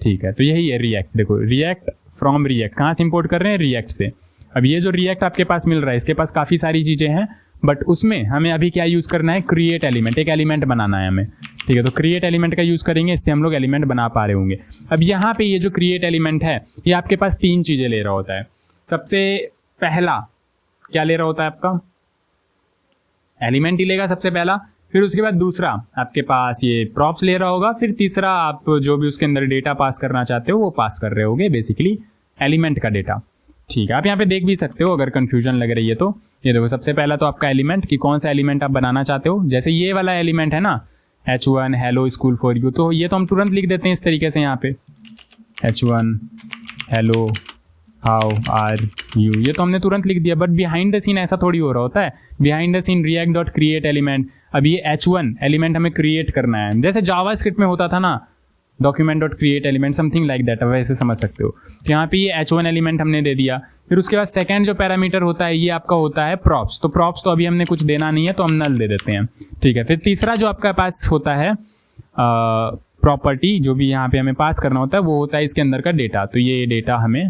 ठीक है। तो यही है रिएक्ट, देखो रिएक्ट फ्रॉम रिएक्ट, कहाँ से इंपोर्ट कर रहे हैं, रिएक्ट से। अब ये जो रिएक्ट आपके पास मिल रहा है, इसके पास काफ़ी सारी चीज़ें हैं, बट उसमें हमें अभी क्या यूज़ करना है, क्रिएट एलिमेंट, एक एलिमेंट बनाना है हमें, ठीक है। तो क्रिएट एलिमेंट का यूज़ करेंगे, इससे हम लोग एलिमेंट बना पा रहे होंगे। अब यहाँ पे ये जो क्रिएट एलिमेंट है, ये आपके पास 3 चीज़ें ले रहा होता है। सबसे पहला क्या ले रहा होता है आपका, एलिमेंट ही लेगा सबसे पहला। फिर उसके बाद दूसरा आपके पास ये प्रॉप्स ले रहा होगा, फिर तीसरा आप जो भी उसके अंदर डेटा पास करना चाहते हो वो पास कर रहे होगे, बेसिकली एलिमेंट का डेटा। ठीक है, आप यहाँ पे देख भी सकते हो अगर कंफ्यूजन लग रही है तो। ये देखो सबसे पहला तो आपका एलिमेंट कि कौन सा एलिमेंट आप बनाना चाहते हो। जैसे ये वाला एलिमेंट है ना H1 hello school for you, तो ये तो हम तुरंत लिख देते हैं इस तरीके से यहाँ पे H1 hello how are you, ये तो हमने तुरंत लिख दिया। बट बिहाइंड द सीन ऐसा थोड़ी हो रहा होता है। Behind the scene React dot create element, अब ये H1 एलिमेंट हमें क्रिएट करना है, जैसे जावा स्क्रिप्ट में होता था ना document dot create element, something like that, वैसे समझ सकते हो। तो यहाँ पे ये H1 एलिमेंट हमने दे दिया। फिर उसके बाद सेकंड जो पैरामीटर होता है ये आपका होता है प्रॉप्स। तो प्रॉप्स तो अभी हमने कुछ देना नहीं है तो हम नल दे देते हैं। ठीक है, फिर तीसरा जो आपका पास होता है प्रॉपर्टी, जो भी यहाँ पे हमें पास करना होता है वो होता है इसके अंदर का डेटा। तो ये डेटा हमें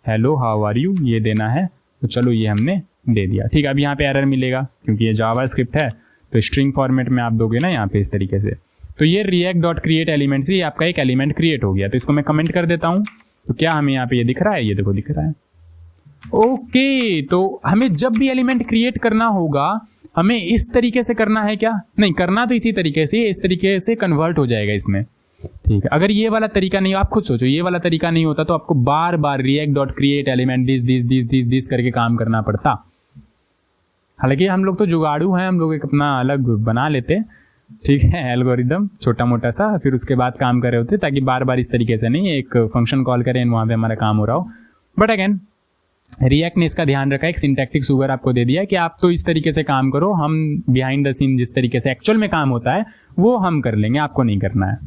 हेलो हाउ आर यू ये देना है, तो चलो ये हमने दे दिया। ठीक है, अब यहाँ पे एरर मिलेगा क्योंकि ये जावा स्क्रिप्ट है, तो स्ट्रिंग फॉर्मेट में आप दोगे ना यहाँ पे इस तरीके से। तो ये रिएक्ट डॉट क्रिएट एलिमेंट से आपका एक एलिमेंट क्रिएट हो गया। तो इसको मैं कमेंट कर देता हूँ। तो क्या हमें यहाँ पे ये दिख रहा है, ये देखो दिख रहा है। ओके, तो हमें जब भी एलिमेंट क्रिएट करना होगा हमें इस तरीके से करना है क्या? नहीं करना, तो इसी तरीके से इस तरीके से कन्वर्ट हो जाएगा इसमें। ठीक है, अगर ये वाला तरीका नहीं, आप खुद सोचो, ये वाला तरीका नहीं होता तो आपको बार बार React dot create element this करके काम करना पड़ता। हालांकि हम लोग तो जुगाड़ू हैं, हम लोग एक अपना अलग बना लेते, ठीक है, एल्गोरिदम छोटा मोटा सा, फिर उसके बाद काम कर रहे होते ताकि बार बार इस तरीके से नहीं एक फंक्शन कॉल करें वहाँ पे हमारा काम हो रहा हो। बट अगेन रिएक्ट ने इसका ध्यान रखा, एक सिंटैक्टिक शुगर आपको दे दिया कि आप तो इस तरीके से काम करो, हम बिहाइंड द सीन जिस तरीके से एक्चुअल में काम होता है वो हम कर लेंगे, आपको नहीं करना है।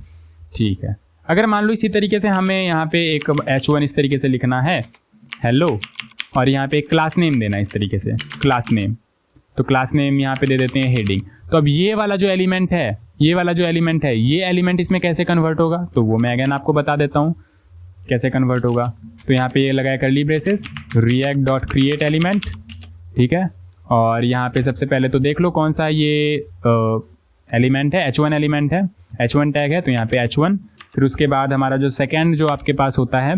ठीक है, अगर मान लो इसी तरीके से हमें यहाँ पे एक H1 इस तरीके से लिखना है हेलो, और यहाँ पे एक क्लास नेम देना है इस तरीके से क्लास नेम, तो क्लास नेम यहाँ पे दे देते हैं हेडिंग। तो अब ये वाला जो एलिमेंट है ये एलिमेंट इसमें कैसे कन्वर्ट होगा, तो वो मैं अगेन आपको बता देता हूँ कैसे कन्वर्ट होगा। तो यहाँ पे ये लगाया curly braces react dot create element, ठीक है, और यहाँ पे सबसे पहले तो देख लो कौन सा ये एलिमेंट है, H1 एलिमेंट है, H1 टैग है, तो यहाँ पे H1। फिर उसके बाद हमारा जो सेकेंड जो आपके पास होता है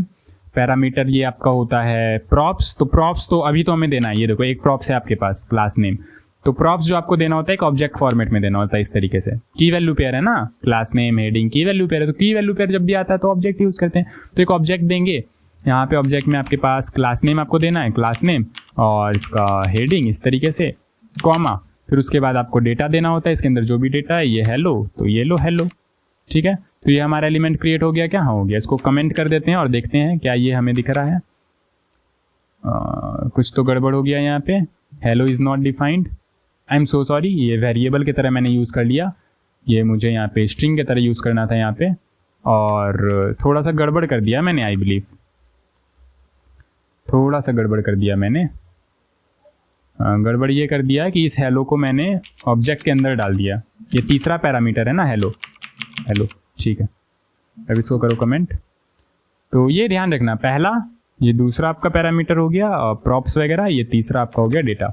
पैरामीटर ये आपका होता है प्रॉप्स। तो प्रॉप्स तो अभी तो हमें देना है, ये देखो एक प्रॉप्स है आपके पास क्लास नेम, तो प्रॉप्स जो आपको देना होता है एक ऑब्जेक्ट फॉर्मेट में देना होता है इस तरीके से। की वैल्यू पेयर है ना, क्लास नेम हेडिंग की वैल्यू पेयर है, तो की वैल्यू पेयर जब भी आता है तो ऑब्जेक्ट यूज करते हैं। तो एक ऑब्जेक्ट देंगे, यहाँ पे ऑब्जेक्ट में आपके पास क्लास नेम आपको देना है, क्लास नेम और इसका हेडिंग इस तरीके से कॉमा, फिर उसके बाद आपको डेटा देना होता है, इसके अंदर जो भी डेटा है ये हेलो, तो ये लो हेलो। ठीक है, तो ये हमारा एलिमेंट क्रिएट हो गया क्या? हाँ हो गया। इसको कमेंट कर देते हैं और देखते हैं क्या ये हमें दिख रहा है। कुछ तो गड़बड़ हो गया यहाँ पे, hello is not defined, I am so sorry, ये वेरिएबल की तरह मैंने यूज़ कर लिया, ये मुझे यहाँ पे स्ट्रिंग की तरह यूज़ करना था यहाँ पे, और थोड़ा सा गड़बड़ कर दिया मैंने, आई बिलीव थोड़ा सा गड़बड़ कर दिया मैंने। गड़बड़ ये कर दिया कि इस हेलो को मैंने ऑब्जेक्ट के अंदर डाल दिया, ये तीसरा पैरामीटर है ना हेलो हेलो। ठीक है, अब इसको करो कमेंट। तो ये ध्यान रखना, पहला ये दूसरा आपका पैरामीटर हो गया और प्रॉप्स वगैरह, ये तीसरा आपका हो गया डेटा।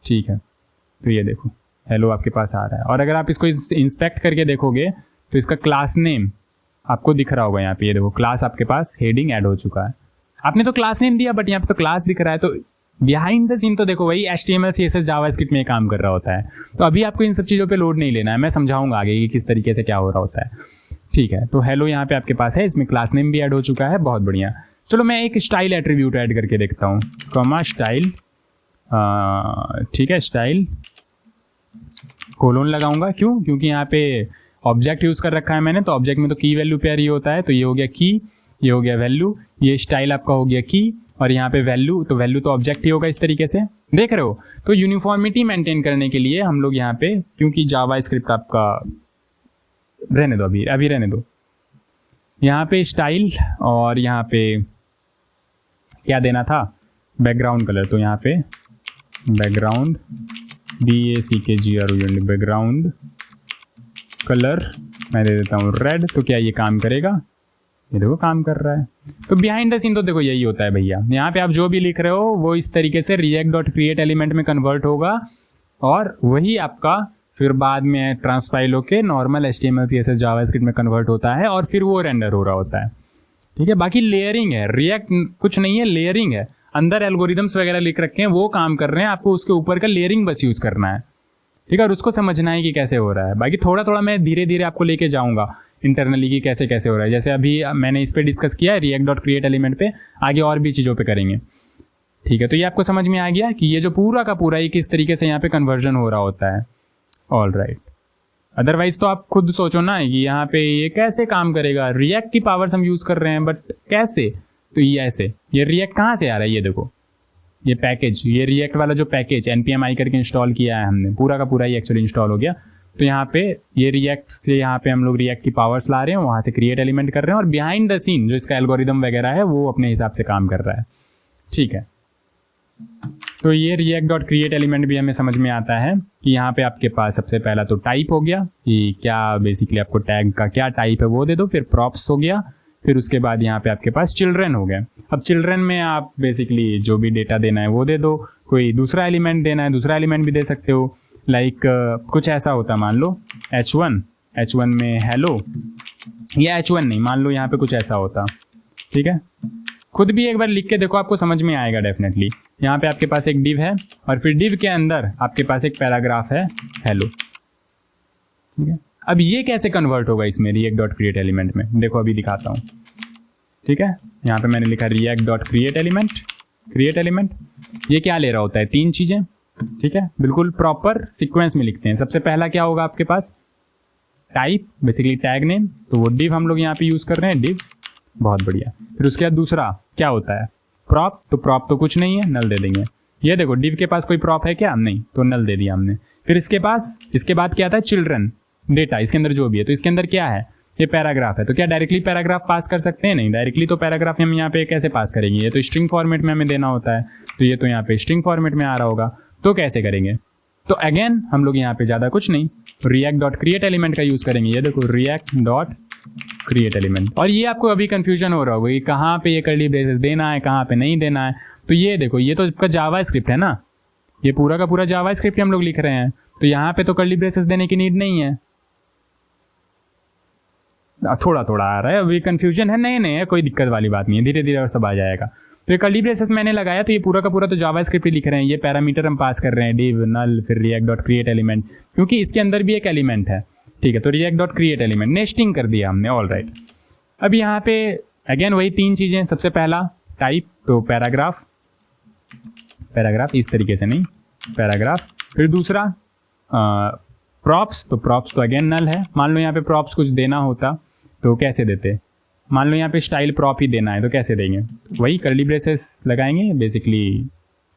ठीक है, तो ये देखो हेलो आपके पास आ रहा है, और अगर आप इसको इंस्पेक्ट करके देखोगे तो इसका क्लास नेम आपको दिख रहा होगा यहाँ पे, ये देखो क्लास आपके पास हेडिंग ऐड हो चुका है। आपने तो क्लास नेम दिया बट यहाँ पे तो क्लास दिख रहा है, तो बिहाइंड द सीन तो देखो वही HTML CSS जावास्क्रिप्ट में काम कर रहा होता है। तो अभी आपको इन सब चीज़ों पे लोड नहीं लेना है, मैं समझाऊंगा आगे कि किस तरीके से क्या हो रहा होता है। ठीक है, तो हेलो यहाँ पे आपके पास है, इसमें क्लास नेम भी ऐड हो चुका है, बहुत बढ़िया। चलो मैं एक स्टाइल एट्रीब्यूट ऐड करके देखता हूँ, कॉमा स्टाइल, ठीक है, स्टाइल कोलोन लगाऊंगा, क्यों? क्योंकि यहाँ पे ऑब्जेक्ट यूज़ कर रखा है मैंने, तो ऑब्जेक्ट में तो की वैल्यू पेयर ही होता है, तो ये हो गया की, ये हो गया वैल्यू, ये स्टाइल आपका हो गया की, और यहाँ पे वैल्यू, तो वैल्यू तो ऑब्जेक्ट ही होगा इस तरीके से, देख रहे हो। तो यूनिफॉर्मिटी मेंटेन करने के लिए हम लोग यहाँ पे, क्योंकि जावा स्क्रिप्ट आपका रहने दो, अभी रहने दो, यहाँ पे स्टाइल और यहाँ पे क्या देना था, बैकग्राउंड कलर, तो यहाँ पे बैकग्राउंड BACKGROUND बैकग्राउंड कलर मैं दे देता हूँ रेड। तो क्या ये काम करेगा? ये देखो काम कर रहा है। तो बिहाइंड द सीन तो देखो यही होता है भैया, यहाँ पे आप जो भी लिख रहे हो वो इस तरीके से रिएक्ट डॉट क्रिएट एलिमेंट में कन्वर्ट होगा, और वही आपका फिर बाद में ट्रांसफाइल होके नॉर्मल HTML CSS जावास्क्रिप्ट में कन्वर्ट होता है, और फिर वो रेंडर हो रहा होता है। ठीक है, बाकी लेयरिंग है, रिएक्ट कुछ नहीं है, लेयरिंग है, अंदर एल्गोरिदम्स वगैरह लिख रखे हैं वो काम कर रहे हैं, आपको उसके ऊपर का लेयरिंग बस यूज़ करना है। ठीक है, और उसको समझना है कि कैसे हो रहा है। बाकी थोड़ा थोड़ा मैं धीरे धीरे आपको लेके जाऊंगा इंटरनली कि कैसे कैसे हो रहा है। जैसे अभी मैंने इस पे डिस्कस किया है रिएक्ट डॉट क्रिएट एलिमेंट पे, आगे और भी चीज़ों पे करेंगे। ठीक है, तो ये आपको समझ में आ गया कि ये जो पूरा का पूरा ये किस तरीके से यहाँ पे कन्वर्जन हो रहा होता है। ऑल राइट, अदरवाइज तो आप खुद सोचो ना कि यहाँ पे ये कैसे काम करेगा। रिएक्ट की पावर्स हम यूज़ कर रहे हैं, बट कैसे? तो ये ऐसे, ये रिएक्ट कहाँ से आ रहा है? ये देखो, ये पैकेज, ये रिएक्ट वाला जो पैकेज npm करके इंस्टॉल किया है हमने, पूरा का पूरा ही एक्चुअली इंस्टॉल हो गया। तो यहाँ पे ये रिएक्ट से यहाँ पे हम लोग रिएक्ट की पावर्स ला रहे हैं, वहाँ से क्रिएट एलिमेंट कर रहे हैं, और बिहाइंड द सीन जो इसका एल्गोरिदम वगैरह है वो अपने हिसाब से काम कर रहा है। ठीक है, तो ये रिएक्ट डॉट क्रिएट एलिमेंट भी हमें समझ में आता है कि यहाँ पे आपके पास सबसे पहला तो टाइप हो गया कि क्या बेसिकली आपको टैग का क्या टाइप है वो दे दो, फिर प्रॉप्स हो गया, फिर उसके बाद यहाँ पे आपके पास चिल्ड्रन हो गया। अब चिल्ड्रन में आप बेसिकली जो भी डेटा देना है वो दे दो, कोई दूसरा एलिमेंट देना है दूसरा एलिमेंट भी दे सकते हो। लाइक कुछ ऐसा होता, मान लो H1 में हेलो, या H1 नहीं, मान लो यहाँ पे कुछ ऐसा होता। ठीक है, खुद भी एक बार लिख के देखो, आपको समझ में आएगा डेफिनेटली। यहाँ पे आपके पास एक डिव है और फिर डिव के अंदर आपके पास एक पैराग्राफ है हेलो। ठीक है, अब ये कैसे कन्वर्ट होगा इसमें रिएक्ट डॉट क्रिएट एलिमेंट में, देखो अभी दिखाता हूँ। ठीक है, यहाँ पे मैंने लिखा रिएक्ट डॉट क्रिएट एलिमेंट। ये क्या ले रहा होता है? 3 चीज़ें। ठीक है, बिल्कुल प्रॉपर सीक्वेंस में लिखते हैं। सबसे पहला क्या होगा आपके पास? टाइप, बेसिकली टैग नेम, तो वो डिव हम लोग यहाँ पे यूज़ कर रहे हैं, डिव। बहुत बढ़िया। फिर उसके बाद दूसरा क्या होता है? प्रॉप, तो प्रॉप तो कुछ नहीं है, नल दे देंगे। ये देखो डिव के पास कोई प्रॉप है क्या? नहीं, तो नल दे दिया हमने। फिर इसके बाद क्या आता है? चिल्ड्रन डेटा, इसके अंदर जो भी है। तो इसके अंदर क्या है? ये पैराग्राफ है, तो क्या डायरेक्टली पैराग्राफ पास कर सकते हैं? नहीं, डायरेक्टली तो पैराग्राफ हम यहाँ पे कैसे पास करेंगे? ये तो स्ट्रिंग फॉर्मेट में हमें देना होता है, तो ये तो यहाँ पे स्ट्रिंग फॉर्मेट में आ रहा होगा, तो कैसे करेंगे? तो अगेन हम लोग यहाँ पे ज़्यादा कुछ नहीं, रिएक्ट डॉट क्रिएट एलिमेंट का यूज़ करेंगे। ये देखो रिएक्ट डॉट क्रिएट एलिमेंट। और ये आपको अभी कंफ्यूजन हो रहा होगा कि कहाँ पे ये कर्ली ब्रेसेस देना है, कहाँ पे नहीं देना है। तो ये देखो, ये तो आपका जावा स्क्रिप्ट है ना, ये पूरा का पूरा जावा स्क्रिप्ट हम लोग लिख रहे हैं, तो यहाँ पे तो कर्ली ब्रेसेस देने की नीड नहीं है। थोड़ा थोड़ा आ रहा है अभी, कंफ्यूजन है, नहीं, कोई दिक्कत वाली बात नहीं है, धीरे धीरे और सब आ जाएगा। तो ये कर्ली ब्रेसेस मैंने लगाया, तो ये पूरा का पूरा तो जावा स्क्रिप्ट ही लिख रहे हैं। ये पैरामीटर हम पास कर रहे हैं, डिव, नल, फिर रिएक्ट डॉट क्रिएट एलिमेंट, क्योंकि इसके अंदर भी एक एलिमेंट है। ठीक है, तो react dot create element nesting कर दिया हमने। ऑल राइट, अब यहाँ पे अगेन वही 3 चीज़ें। सबसे पहला टाइप, तो पैराग्राफ इस तरीके से नहीं, पैराग्राफ। फिर दूसरा प्रॉप्स, तो प्रॉप्स तो अगेन नल है। मान लो यहाँ पे प्रॉप्स कुछ देना होता तो कैसे देते? मान लो यहाँ पे स्टाइल प्रॉप ही देना है, तो कैसे देंगे? वही कर्ली ब्रेसेस लगाएंगे, बेसिकली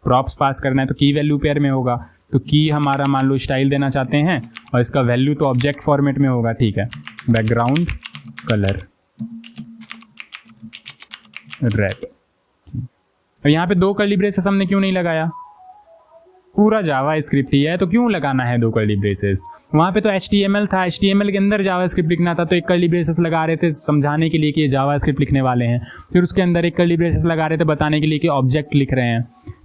प्रॉप्स पास करना है तो की वैल्यू पेयर में होगा। तो की हमारा मान लो स्टाइल देना चाहते हैं और इसका वैल्यू तो ऑब्जेक्ट फॉर्मेट में होगा। ठीक है, बैकग्राउंड कलर रेड। और यहाँ पे 2 कर्ली ब्रेसेस हमने क्यों नहीं लगाया? पूरा जावा स्क्रिप्ट ही है, तो क्यों लगाना है 2 कर्ली ब्रेसेस? वहाँ पे तो HTML था, HTML के अंदर जावा स्क्रिप्ट लिखना था, तो एक कर्ली ब्रेसेस लगा रहे थे समझाने के लिए कि ये जावा स्क्रिप्ट लिखने वाले हैं। फिर उसके अंदर एक कर्ली ब्रेसेस लगा रहे थे बताने के लिए कि ऑब्जेक्ट लिख रहे हैं।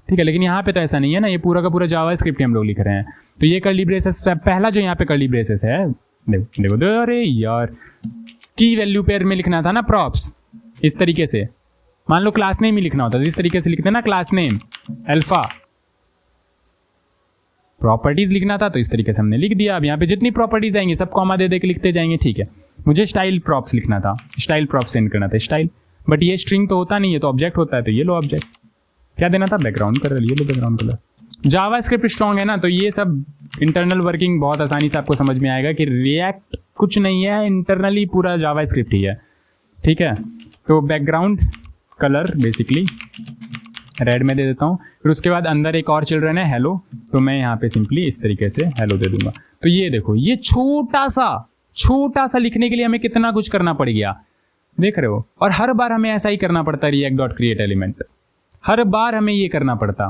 ठीक है, लेकिन यहाँ पे तो ऐसा नहीं है ना, ये पूरा का पूरा जावा स्क्रिप्ट हम लोग लिख रहे हैं। तो ये कर्ली ब्रेसेस, पहला जो यहाँ पे कर्ली ब्रेसेस है, देखो, अरे यार, की वैल्यू पेयर में लिखना था ना प्रॉप्स, इस तरीके से। मान लो क्लास नेम ही लिखना होता है, इस तरीके से लिखते हैं ना, क्लास नेम अल्फा। प्रॉपर्टीज लिखना था तो इस तरीके से हमने लिख दिया। अब यहाँ पे जितनी प्रॉपर्टीज आएंगी सब कॉमा दे के लिखते जाएंगे। ठीक है, मुझे स्टाइल प्रॉप्स लिखना था, स्टाइल प्रॉप्स सेंड करना था, स्टाइल, बट ये स्ट्रिंग तो होता नहीं है, तो ऑब्जेक्ट होता है, तो ये लो ऑब्जेक्ट। क्या देना था? बैकग्राउंड कलर, ये लो बैकग्राउंड कलर। जावा स्क्रिप्ट स्ट्रॉन्ग है ना, तो ये सब इंटरनल वर्किंग बहुत आसानी से आपको समझ में आएगा कि रिएक्ट कुछ नहीं है, इंटरनली पूरा जावा स्क्रिप्ट ही है। ठीक है, तो बैकग्राउंड कलर बेसिकली रेड में दे देता हूँ। फिर उसके बाद अंदर एक और चिल्ड्रन है हेलो, तो मैं यहाँ पे सिंपली इस तरीके से हेलो दे दूंगा। तो ये देखो, ये छोटा सा लिखने के लिए हमें कितना कुछ करना पड़ गया, देख रहे हो? और हर बार हमें ऐसा ही करना पड़ता है, रिएक्ट डॉट क्रिएट एलिमेंट, हर बार हमें ये करना पड़ता।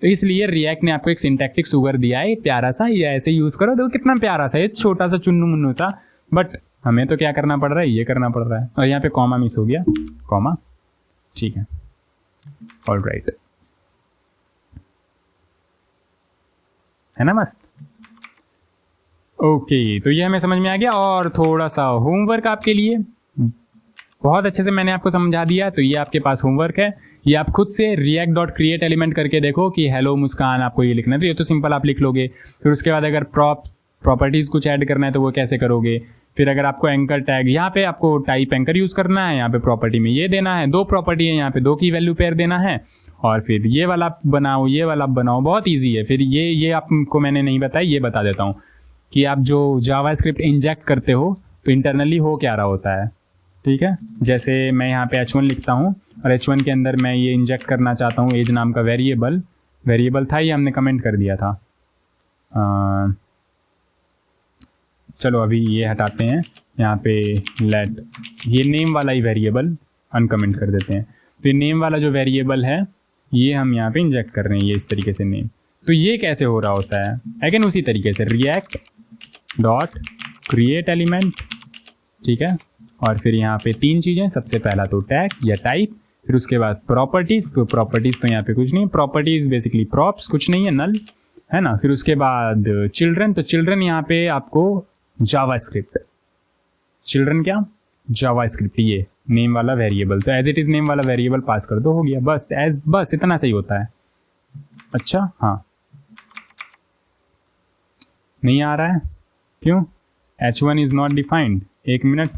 तो इसलिए रिएक्ट ने आपको एक सिंटैक्टिक सुगर दिया है प्यारा सा, ये ऐसे यूज करो, देखो कितना प्यारा सा, ये छोटा सा चुन्नू मुन्नू सा, बट हमें तो क्या करना पड़ रहा है, ये करना पड़ रहा है। और यहाँ पे कॉमा मिस हो गया, कॉमा। ठीक है, ऑल राइट, है ना मस्त? ओके, तो ये हमें समझ में आ गया। और थोड़ा सा होमवर्क आपके लिए, बहुत अच्छे से मैंने आपको समझा दिया। तो ये आपके पास होमवर्क है, ये आप खुद से react.create एलिमेंट करके देखो कि हेलो मुस्कान आपको ये लिखना है, तो ये तो सिंपल आप लिख लोगे। फिर उसके बाद अगर प्रॉपर्टीज़ कुछ ऐड करना है तो वो कैसे करोगे। फिर अगर आपको एंकर टैग, यहाँ पे आपको टाइप एंकर यूज़ करना है, यहाँ पे प्रॉपर्टी में ये देना है, 2 प्रॉपर्टी है यहाँ पे, 2 की वैल्यू पेयर देना है, और फिर ये वाला बनाओ, ये वाला बनाओ, बहुत ईजी है। फिर ये आपको मैंने नहीं बताया, ये बता देता हूँ कि आप जो जावास्क्रिप्ट इंजेक्ट करते हो तो इंटरनली हो क्या रहा होता है, ठीक है। जैसे मैं यहाँ पे h1 लिखता हूँ और h1 के अंदर मैं ये इंजेक्ट करना चाहता हूँ एज नाम का वेरिएबल था, ये हमने कमेंट कर दिया था। चलो अभी ये हटाते हैं, यहाँ पे लेट ये नेम वाला ही वेरिएबल अनकमेंट कर देते हैं। तो नेम वाला जो वेरिएबल है ये हम यहाँ पे इंजेक्ट कर रहे हैं, ये इस तरीके से नेम। तो ये कैसे हो रहा होता है, अगेन उसी तरीके से react.create एलिमेंट, ठीक है। और फिर यहाँ पे 3 चीज़ें, सबसे पहला तो टैग या टाइप, फिर उसके बाद प्रॉपर्टीज़, तो प्रॉपर्टीज़ तो यहाँ पे कुछ नहीं, प्रॉपर्टीज़ बेसिकली प्रॉप्स, कुछ नहीं है, नल है ना। फिर उसके बाद चिल्ड्रन, तो चिल्ड्रन यहाँ पे आपको जावास्क्रिप्ट, चिल्ड्रन क्या, जावास्क्रिप्ट, ये नेम वाला वेरिएबल, तो एज इट इज़ नेम वाला वेरिएबल पास कर दो, हो गया, बस इतना सही होता है। अच्छा हाँ, नहीं आ रहा है क्यों, h1 is not defined, 1 minute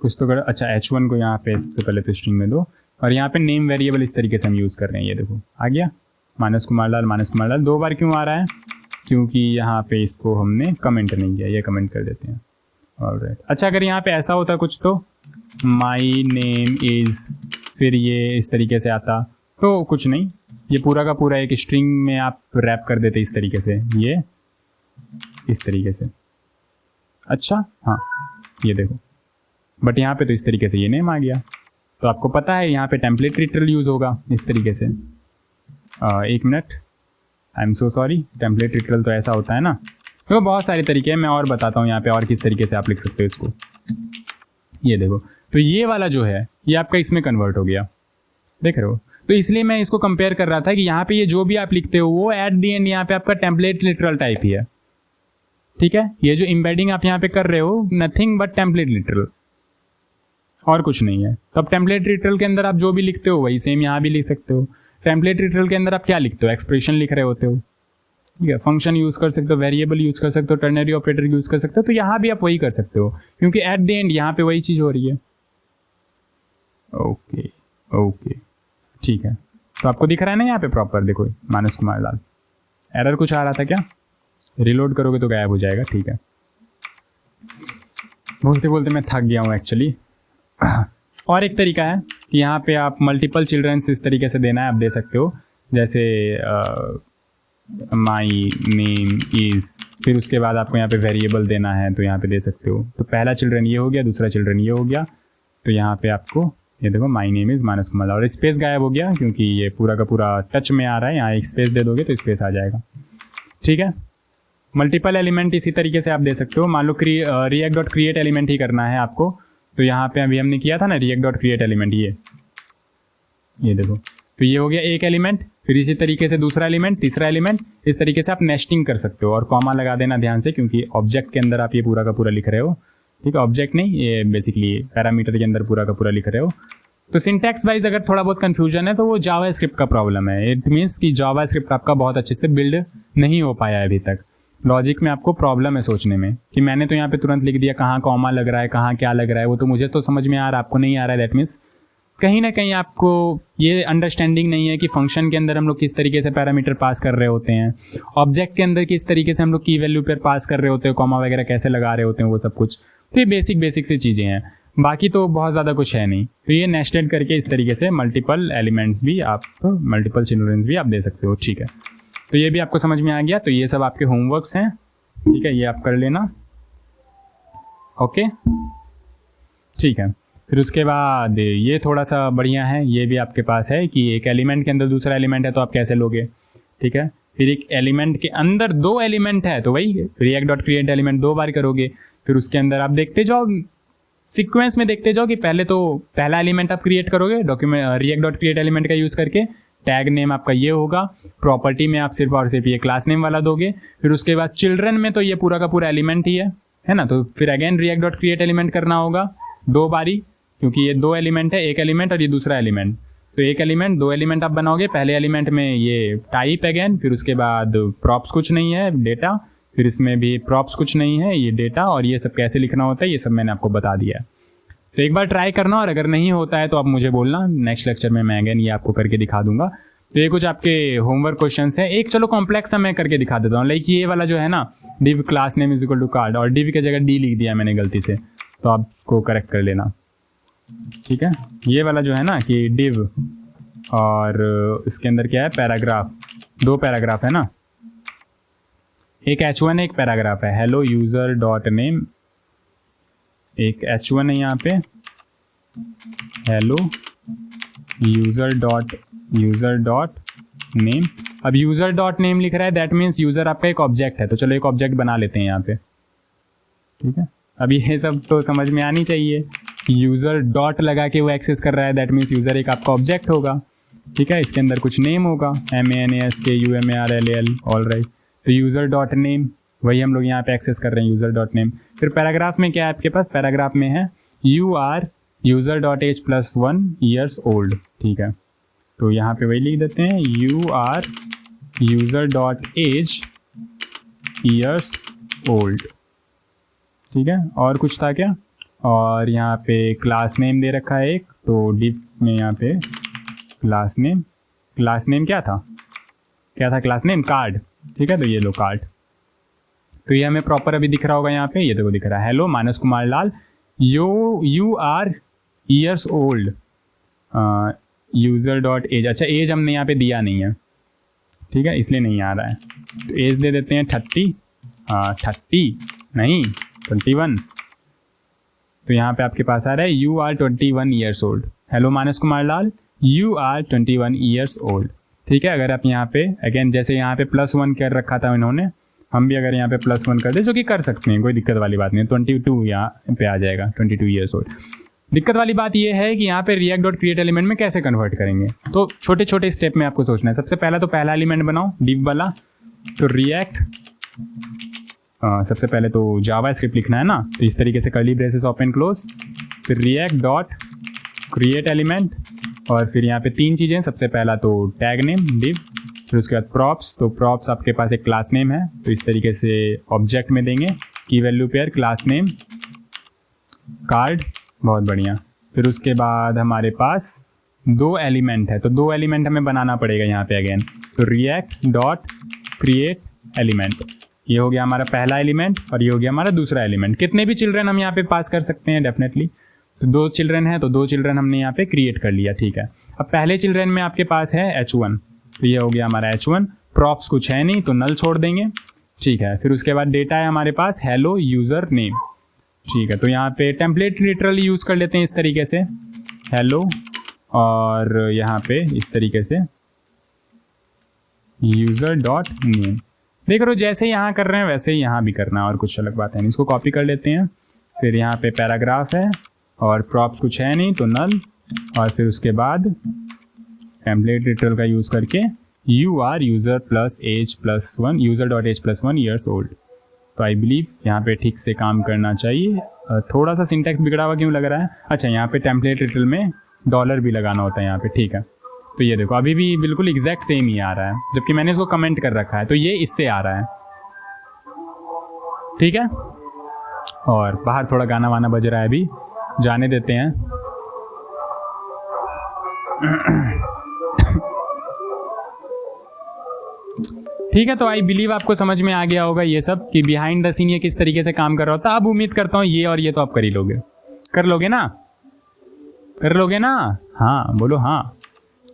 कुछ तो कर। अच्छा h1 को यहाँ पे सबसे पहले तो स्ट्रिंग में दो, और यहाँ पे नेम वेरिएबल इस तरीके से हम यूज़ कर रहे हैं, ये देखो आ गया, माइनस कुमार लाल 2 बार क्यों आ रहा है, क्योंकि यहाँ पे इसको हमने कमेंट नहीं किया, ये कमेंट कर देते हैं। ऑलराइट, अच्छा अगर यहाँ पे ऐसा होता कुछ तो माई नेम इज़, फिर ये इस तरीके से आता तो कुछ नहीं, ये पूरा का पूरा एक स्ट्रिंग में आप रैप कर देते इस तरीके से, ये इस तरीके से। अच्छा हाँ ये देखो, बट यहाँ पे तो इस तरीके से ये नेम आ गया। तो आपको पता है यहाँ पे टेम्पलेट लिटरल यूज़ होगा इस तरीके से। 1 minute, I am so sorry, template literal तो ऐसा होता है ना। तो बहुत सारे तरीके हैं, मैं और बताता हूँ यहाँ पे और किस तरीके से आप लिख सकते हो इसको। ये देखो, तो ये वाला जो है ये आपका इसमें कन्वर्ट हो गया, देख रहे हो। तो इसलिए मैं इसको कंपेयर कर रहा था कि यहाँ पे ये जो भी आप लिखते हो वो एट दी एंड यहाँ पे आपका टेम्पलेट लिटरल टाइप ही है, ठीक है। ये जो एम्बेडिंग आप यहाँ पे कर रहे हो नथिंग बट टेम्पलेट लिटरल, और कुछ नहीं है। तो अब टेम्पलेट लिटरल के अंदर आप जो भी लिखते हो वही सेम यहाँ भी लिख सकते हो। टेम्पलेट लिटरल के अंदर आप क्या लिखते हो, एक्सप्रेशन लिख रहे होते हो, ठीक है। फंक्शन यूज़ कर सकते हो, वेरिएबल यूज़ कर सकते हो, टर्नरी ऑपरेटर यूज़ कर सकते हो। तो यहाँ भी आप वही कर सकते हो, क्योंकि एट द एंड यहाँ पे वही चीज़ हो रही है। ओके ठीक है। तो आपको दिख रहा है ना यहाँ पे प्रॉपर, देखो मानस कुमार लाल। एरर कुछ आ रहा था क्या, रिलोड करोगे तो गायब हो जाएगा, ठीक है। बोलते बोलते मैं थक गया हूँ एक्चुअली। और एक तरीका है कि यहाँ पे आप मल्टीपल चिल्ड्रंस इस तरीके से देना है, आप दे सकते हो, जैसे माई नेम इज़, फिर उसके बाद आपको यहाँ पे वेरिएबल देना है तो यहाँ पे दे सकते हो। तो पहला चिल्ड्रन ये हो गया, दूसरा चिल्ड्रन ये हो गया, तो यहाँ पे आपको ये देखो माई नेम इज़ मानस कुमार, और स्पेस गायब हो गया क्योंकि ये पूरा का पूरा टच में आ रहा है। यहाँ एक स्पेस दे दोगे तो स्पेस आ जाएगा, ठीक है। मल्टीपल एलिमेंट इसी तरीके से आप दे सकते हो। मान लो react.create एलिमेंट ही करना है आपको, तो यहाँ पे अभी हमने किया था ना react.create एलिमेंट, ये देखो, तो ये हो गया एक एलिमेंट, फिर इसी तरीके से दूसरा एलिमेंट, तीसरा एलिमेंट, इस तरीके से आप नेस्टिंग कर सकते हो। और कॉमा लगा देना ध्यान से, क्योंकि ऑब्जेक्ट के अंदर आप ये पूरा का पूरा लिख रहे हो, ठीक है। ऑब्जेक्ट नहीं, ये बेसिकली पैरामीटर के अंदर पूरा का पूरा लिख रहे हो। तो सिंटैक्स वाइज अगर थोड़ा बहुत कन्फ्यूजन है तो वो जावास्क्रिप्ट का प्रॉब्लम है। इट मीन्स कि जावास्क्रिप्ट आपका बहुत अच्छे से बिल्ड नहीं हो पाया है अभी तक। लॉजिक में आपको प्रॉब्लम है सोचने में कि मैंने तो यहाँ पे तुरंत लिख दिया, कहाँ कॉमा लग रहा है, कहाँ क्या लग रहा है, वो तो मुझे तो समझ में आ रहा है, आपको नहीं आ रहा है। दैट मीन्स कहीं ना कहीं आपको ये अंडरस्टैंडिंग नहीं है कि फंक्शन के अंदर हम लोग किस तरीके से पैरामीटर पास कर रहे होते हैं, ऑब्जेक्ट के अंदर किस तरीके से हम लोग की वैल्यू पर पास कर रहे होते हैं, कॉमा वगैरह कैसे लगा रहे होते हैं, वो सब कुछ। तो ये बेसिक सी चीज़ें हैं, बाकी तो बहुत ज़्यादा कुछ है नहीं। तो ये नेस्टेड करके इस तरीके से मल्टीपल एलिमेंट्स भी आप, मल्टीपल चिल्ड्रंस भी आप दे सकते हो, ठीक है। तो ये भी आपको समझ में आ गया। तो ये सब आपके होमवर्क्स हैं, ठीक है, ये आप कर लेना, ओके, ठीक है। फिर उसके बाद ये थोड़ा सा बढ़िया है, ये भी आपके पास है कि एक एलिमेंट के अंदर दूसरा एलिमेंट है तो आप कैसे लोगे, ठीक है। फिर एक एलिमेंट के अंदर 2 एलिमेंट है तो वही react.create एलिमेंट 2 बार करोगे। फिर उसके अंदर आप देखते जाओ, सीक्वेंस में देखते जाओ कि पहले तो पहला एलिमेंट आप क्रिएट करोगे डॉक्यूमेंट react.create एलिमेंट का यूज़ करके, टैग नेम आपका ये होगा, प्रॉपर्टी में आप सिर्फ और सिर्फ ये क्लास नेम वाला दोगे। फिर उसके बाद चिल्ड्रन में तो ये पूरा का पूरा एलिमेंट ही है ना। तो फिर अगेन react.create एलिमेंट करना होगा 2 बारी, क्योंकि ये 2 एलिमेंट है, एक एलिमेंट और ये दूसरा एलिमेंट। तो एक एलिमेंट 2 एलिमेंट आप बनाओगे, पहले एलिमेंट में ये टाइप अगेन, फिर उसके बाद प्रॉप्स कुछ नहीं है डेटा, फिर इसमें भी प्रॉप्स कुछ नहीं है ये डेटा, और ये सब कैसे लिखना होता है ये सब मैंने आपको बता दिया है। तो एक बार ट्राई करना, और अगर नहीं होता है तो आप मुझे बोलना, नेक्स्ट लेक्चर में मैं अगेन ये आपको करके दिखा दूंगा। तो ये कुछ आपके होमवर्क क्वेश्चंस हैं। एक चलो कॉम्प्लेक्स सा मैं करके दिखा देता हूँ, लाइक ये वाला जो है ना, div class name is equal to card, और div की जगह d लिख दिया मैंने गलती से, तो आप इसको करेक्ट कर लेना, ठीक है। ये वाला जो है ना कि div और इसके अंदर क्या है, पैराग्राफ, 2 पैराग्राफ है ना, एक h1 है एक पैराग्राफ है, हेलो यूजर डॉट नेम, एक h1 है यहाँ पे, हेलो यूजर डॉट नेम। अब यूजर डॉट नेम लिख रहा है, दैट मीन्स यूजर आपका एक ऑब्जेक्ट है, तो चलो एक ऑब्जेक्ट बना लेते हैं यहाँ पे, ठीक है। अब ये सब तो समझ में आनी चाहिए, यूजर डॉट लगा के वो एक्सेस कर रहा है, दैट मीन्स यूजर एक आपका ऑब्जेक्ट होगा, ठीक है। इसके अंदर कुछ नेम होगा, MANASKUMARLAL, ऑल राइट। तो यूजर डॉट नेम वही हम लोग यहाँ पे एक्सेस कर रहे हैं, यूजर डॉट नेम। फिर पैराग्राफ में क्या है आपके पास, पैराग्राफ में है you are user dot age plus 1 years old, ठीक है। तो यहाँ पे वही लिख देते हैं, you are user dot age years old, ठीक है। और कुछ था क्या, और यहाँ पे क्लास नेम दे रखा है एक, तो डिफ में यहाँ पे क्लास नेम क्या था क्लास नेम, कार्ड, ठीक है। तो ये लो कार्ड, तो ये हमें प्रॉपर अभी दिख रहा होगा यहाँ पे, ये देखो दिख रहा है, hello Manas Kumar Lal, you are years old user dot age. अच्छा एज हमने यहाँ पे दिया नहीं है, ठीक है, इसलिए नहीं आ रहा है, तो एज दे देते हैं 30 नहीं 21। तो यहाँ पे आपके पास आ रहा है you are 21 years old, hello Manas Kumar Lal, you are 21 years old, ठीक है। अगर आप यहाँ पे अगेन जैसे यहाँ पे +1 कर रखा था इन्होंने, हम भी अगर यहाँ पे +1 कर दे, जो कि कर सकते हैं, कोई दिक्कत वाली बात नहीं है, 22 यहाँ पे आ जाएगा, 22 ईयर्स ओल्ड। दिक्कत वाली बात ये है कि यहाँ पे रिएक्ट डॉट क्रिएट एलिमेंट में कैसे कन्वर्ट करेंगे, तो छोटे छोटे स्टेप में आपको सोचना है। सबसे पहला तो पहला एलिमेंट बनाओ div वाला, तो रिएक्ट, सबसे पहले तो जावा स्क्रिप्ट लिखना है ना, तो इस तरीके से कर्ली ब्रेसेस ओपन क्लोज, फिर रिएक्ट डॉट क्रिएट एलिमेंट, और फिर यहाँ पे 3 चीज़ें, सबसे पहला तो टैग नेम div, फिर उसके बाद प्रॉप्स, तो प्रॉप्स आपके पास एक क्लास नेम है, तो इस तरीके से ऑब्जेक्ट में देंगे, की value pair class name card, बहुत बढ़िया। फिर उसके बाद हमारे पास 2 एलिमेंट है, तो 2 एलिमेंट हमें बनाना पड़ेगा यहाँ पे अगेन, तो रिएक्ट डॉट क्रिएट एलिमेंट, ये हो गया हमारा पहला एलिमेंट और ये हो गया हमारा दूसरा एलिमेंट। कितने भी चिल्ड्रन हम यहाँ पे पास कर सकते हैं डेफिनेटली, तो 2 चिल्ड्रन है तो 2 चिल्ड्रन हमने यहाँ पे क्रिएट कर लिया, ठीक है। अब पहले चिल्ड्रन में आपके पास है h1, तो ये हो गया हमारा h1, प्रॉप्स कुछ है नहीं तो नल छोड़ देंगे, ठीक है। फिर उसके बाद डेटा है हमारे पास हेलो यूजर नेम, ठीक है। तो यहाँ पे टेम्पलेट लिटरली यूज़ कर लेते हैं इस तरीके से, हेलो, और यहाँ पे इस तरीके से यूजर डॉट नेम। देख रहे हो जैसे यहाँ कर रहे हैं वैसे ही यहाँ भी करना है, और कुछ अलग बात है नहीं। इसको कॉपी कर लेते हैं, फिर यहाँ पे पैराग्राफ है और प्रॉप्स कुछ है नहीं तो नल, और फिर उसके बाद टेम्पलेट लिटरल का यूज़ करके you are user plus age plus 1 user dot age plus 1 years old. तो आई बिलीव यहाँ पे ठीक से काम करना चाहिए। थोड़ा सा सिंटैक्स बिगड़ा हुआ क्यों लग रहा है, अच्छा यहाँ पे टेम्पलेट लिटरल में डॉलर भी लगाना होता है यहाँ पे, ठीक है। तो ये देखो अभी भी बिल्कुल एग्जैक्ट सेम ही आ रहा है, जबकि मैंने इसको कमेंट कर रखा है, तो ये इससे आ रहा है, ठीक है। और बाहर थोड़ा गाना वाना बज रहा है, अभी जाने देते हैं। ठीक है, तो आई बिलीव आपको समझ में आ गया होगा ये सब कि बिहाइंड द सीन ये किस तरीके से काम कर रहा होता है। अब उम्मीद करता हूँ ये और ये तो आप कर ही लोगे, कर लोगे ना, कर लोगे ना, हाँ बोलो हाँ,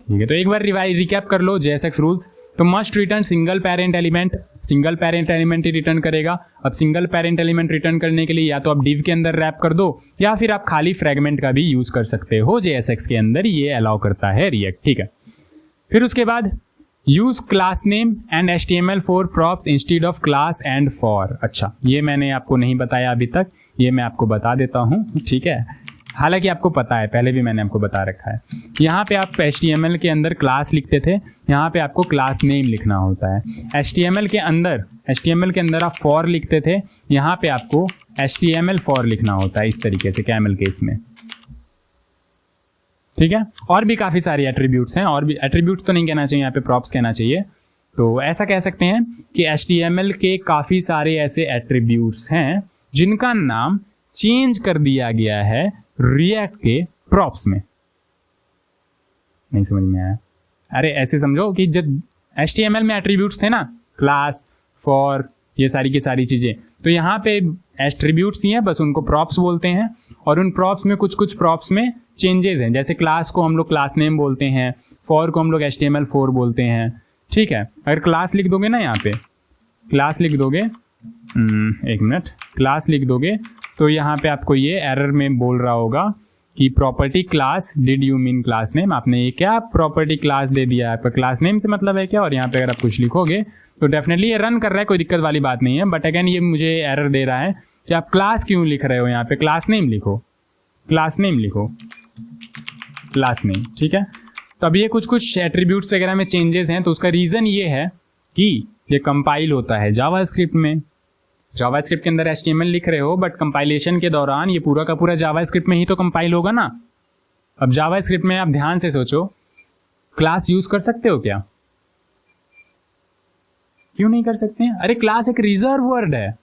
ठीक है। तो एक बार रिकैप कर लो JSX रूल्स। तो must return single parent element, single parent element ही रिटर्न करेगा। अब सिंगल पेरेंट एलिमेंट रिटर्न करने के लिए या तो आप div के अंदर रैप कर दो, या फिर आप खाली फ्रेगमेंट का भी यूज कर सकते हो, JSX के अंदर ये अलाउ करता है रिएक्ट, ठीक है। फिर उसके बाद use class name and HTML for props instead of class and for. अच्छा ये मैंने आपको नहीं बताया अभी तक, ये मैं आपको बता देता हूँ, ठीक है। हालांकि आपको पता है, पहले भी मैंने आपको बता रखा है। यहाँ पे आप HTML के अंदर क्लास लिखते थे, यहाँ पे आपको क्लास नेम लिखना होता है। HTML के अंदर आप फॉर लिखते थे, यहाँ पे आपको HTML फॉर लिखना होता है इस तरीके से कैमल केस में, ठीक है, और भी काफ़ी सारे एट्रीब्यूट्स हैं, और भी एट्रीब्यूट्स तो नहीं कहना चाहिए, यहाँ पे प्रॉप्स कहना चाहिए। तो ऐसा कह सकते हैं कि HTML के काफ़ी सारे ऐसे एट्रीब्यूट्स हैं जिनका नाम चेंज कर दिया गया है रिएक्ट के प्रॉप्स में। नहीं समझ में आया? अरे ऐसे समझो कि जब HTML में एट्रीब्यूट्स थे ना, क्लास, फॉर, ये सारी की सारी चीज़ें, तो यहाँ पे एट्रीब्यूट्स ही हैं, बस उनको प्रॉप्स बोलते हैं। और उन प्रॉप्स में कुछ प्रॉप्स में चेंजेस हैं, जैसे क्लास को हम लोग क्लास नेम बोलते हैं, फॉर को हम लोग HTML4 बोलते हैं। ठीक है, अगर क्लास लिख दोगे ना, यहाँ पे क्लास लिख दोगे, एक मिनट, क्लास लिख दोगे तो यहाँ पे आपको ये एरर में बोल रहा होगा कि property class, did you mean class name, आपने ये क्या प्रॉपर्टी क्लास दे दिया, आपका क्लास नेम से मतलब है क्या? और यहाँ पे अगर आप कुछ लिखोगे तो डेफिनेटली ये रन कर रहा है, कोई दिक्कत वाली बात नहीं है, बट अगेन ये मुझे एरर दे रहा है कि आप क्लास क्यों लिख रहे हो, यहाँ पे क्लास नेम लिखो, क्लास नेम लिखो, क्लास नेम। ठीक है, तो अब ये कुछ एट्रीब्यूट्स वगैरह में चेंजेस हैं, तो उसका रीज़न ये है कि ये कंपाइल होता है जावास्क्रिप्ट में। जावास्क्रिप्ट के अंदर HTML लिख रहे हो, बट कंपाइलेशन के दौरान ये पूरा का पूरा जावास्क्रिप्ट में ही तो कंपाइल होगा ना। अब जावास्क्रिप्ट में आप ध्यान से सोचो, क्लास यूज कर सकते हो क्या? क्यों नहीं कर सकते हैं? अरे क्लास एक रिजर्व वर्ड है,